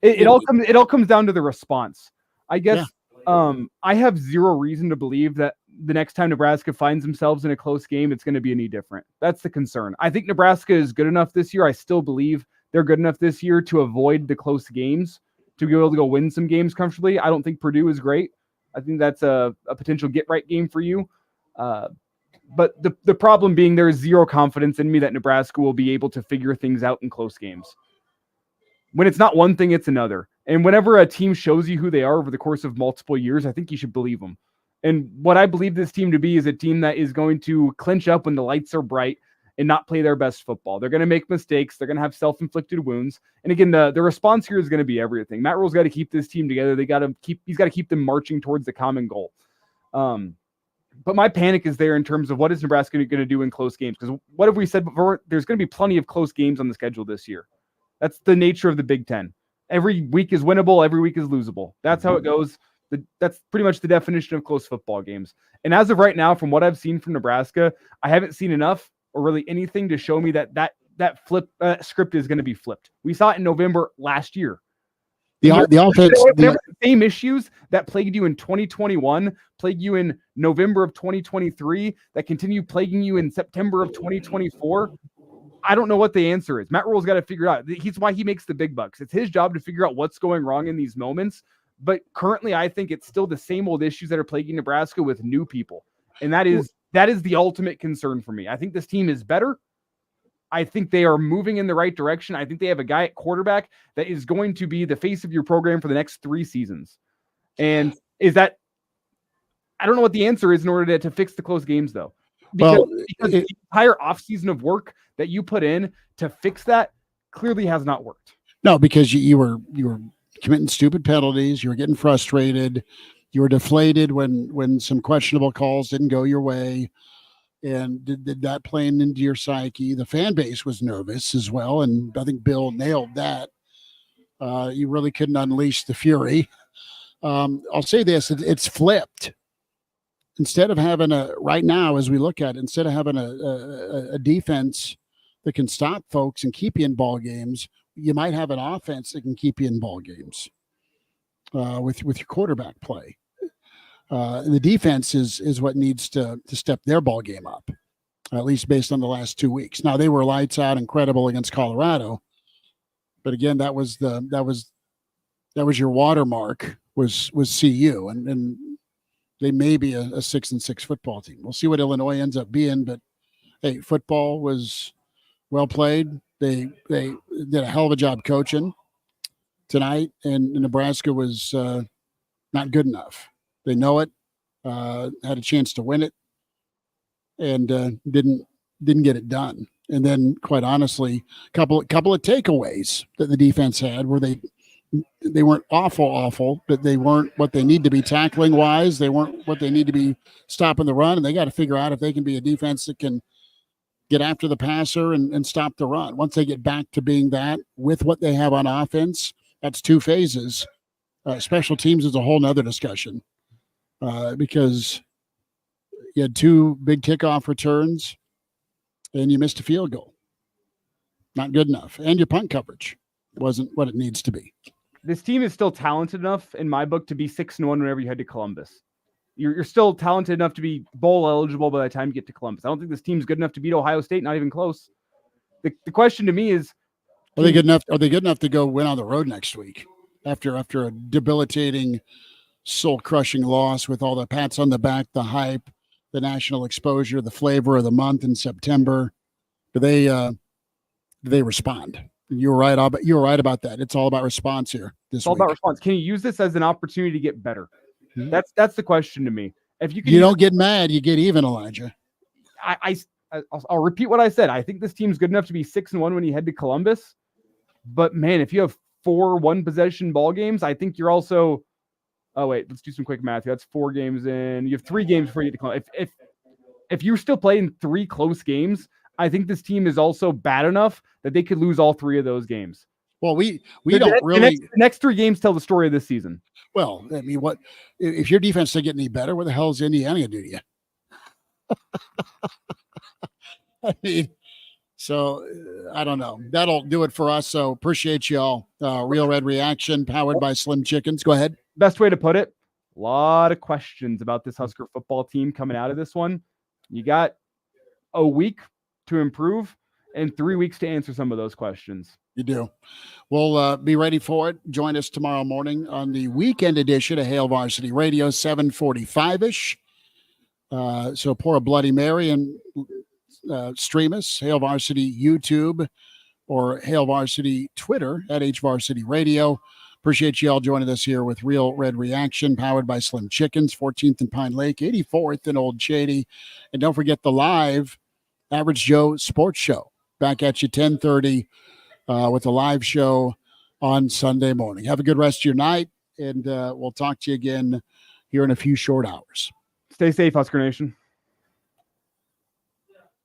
it all comes down to the response, I guess. Yeah. I have zero reason to believe that the next time Nebraska finds themselves in a close game, it's going to be any different. That's the concern. I think Nebraska is good enough this year. I still believe they're good enough this year to avoid the close games, to be able to go win some games comfortably. I don't think Purdue is great. I think that's a potential get-right game for you. But the problem being there is zero confidence in me that Nebraska will be able to figure things out in close games. When it's not one thing, it's another. And whenever a team shows you who they are over the course of multiple years, I think you should believe them. And what I believe this team to be is a team that is going to clinch up when the lights are bright and not play their best football. They're going to make mistakes. They're going to have self-inflicted wounds. And again, the response here is going to be everything. Matt Rule's got to keep this team together. He's got to keep them marching towards the common goal. But my panic is there in terms of what is Nebraska going to do in close games? Because what have we said before? There's going to be plenty of close games on the schedule this year. That's the nature of the Big Ten. Every week is winnable. Every week is losable. That's how it goes. That's pretty much the definition of close football games. And as of right now, from what I've seen from Nebraska, I haven't seen enough or really anything to show me that script is going to be flipped. We saw it in November last year. The offense, the same issues that plagued you in 2021, plagued you in November of 2023, that continue plaguing you in September of 2024. I don't know what the answer is. Matt Rule's got to figure it out. He's why he makes the big bucks. It's his job to figure out what's going wrong in these moments. But currently, I think it's still the same old issues that are plaguing Nebraska with new people. And that is the ultimate concern for me. I think this team is better. I think they are moving in the right direction. I think they have a guy at quarterback that is going to be the face of your program for the next 3 seasons. And I don't know what the answer is in order to fix the close games, though. Because the entire offseason of work that you put in to fix that clearly has not worked. No, because you were committing stupid penalties. You were getting frustrated. You were deflated when some questionable calls didn't go your way. And did that play into your psyche? The fan base was nervous as well. And I think Bill nailed that. You really couldn't unleash the fury. I'll say this, it's flipped. Instead of having right now, as we look at it, instead of having a defense that can stop folks and keep you in ball games, you might have an offense that can keep you in ball games with your quarterback play. And the defense is what needs to step their ball game up. at least based on the last 2 weeks. Now, they were lights out, incredible against Colorado, but again, that was your watermark was CU, and they may be a 6-6 football team. We'll see what Illinois ends up being, but hey, football was well played. They did a hell of a job coaching tonight, and Nebraska was not good enough. They know it. Had a chance to win it, and didn't get it done. And then, quite honestly, couple of takeaways that the defense had where they weren't awful, but they weren't what they need to be tackling wise. They weren't what they need to be stopping the run, and they got to figure out if they can be a defense that can get after the passer and stop the run. Once they get back to being that with what they have on offense, that's two phases. Special teams is a whole nother discussion because you had two big kickoff returns and you missed a field goal. Not good enough. And your punt coverage wasn't what it needs to be. This team is still talented enough, in my book, to be 6-1 whenever you head to Columbus. You're still talented enough to be bowl eligible by the time you get to Columbus. I don't think this team's good enough to beat Ohio State, not even close. The question to me is, are they good enough? Are they good enough to go win on the road next week after a debilitating, soul-crushing loss with all the pats on the back, the hype, the national exposure, the flavor of the month in September? Do they respond? You were right about that. It's all about response here. It's all about response. Can you use this as an opportunity to get better? Mm-hmm. That's the question to me. If you don't get mad, you get even, Elijah. I'll repeat what I said. I think this team's good enough to be 6-1 when you head to Columbus. But man, if you have 4 one-possession ball games, I think you're also. Oh wait, let's do some quick math. That's 4 games in. You have 3 games before you get to Columbus. If you're still playing 3 close games, I think this team is also bad enough that they could lose all 3 of those games. Well, we don't really. The next 3 games tell the story of this season. Well, I mean, what if your defense doesn't get any better? What the hell is Indiana going to do to you? I mean, so I don't know. That'll do it for us. So appreciate y'all. Real Red Reaction, powered by Slim Chickens. Go ahead. Best way to put it. A lot of questions about this Husker football team coming out of this one. You got a week to improve and 3 weeks to answer some of those questions. You do. We'll be ready for it. Join us tomorrow morning on the weekend edition of Hail Varsity Radio, 7:45-ish. So pour a Bloody Mary and stream us, Hail Varsity YouTube or Hail Varsity Twitter at HVarsity Radio. Appreciate you all joining us here with Real Red Reaction, powered by Slim Chickens, 14th and Pine Lake, 84th and Old Shady. And don't forget the live Average Joe Sports Show. Back at you 10:30 with a live show on Sunday morning. Have a good rest of your night, and we'll talk to you again here in a few short hours. Stay safe, Husker Nation.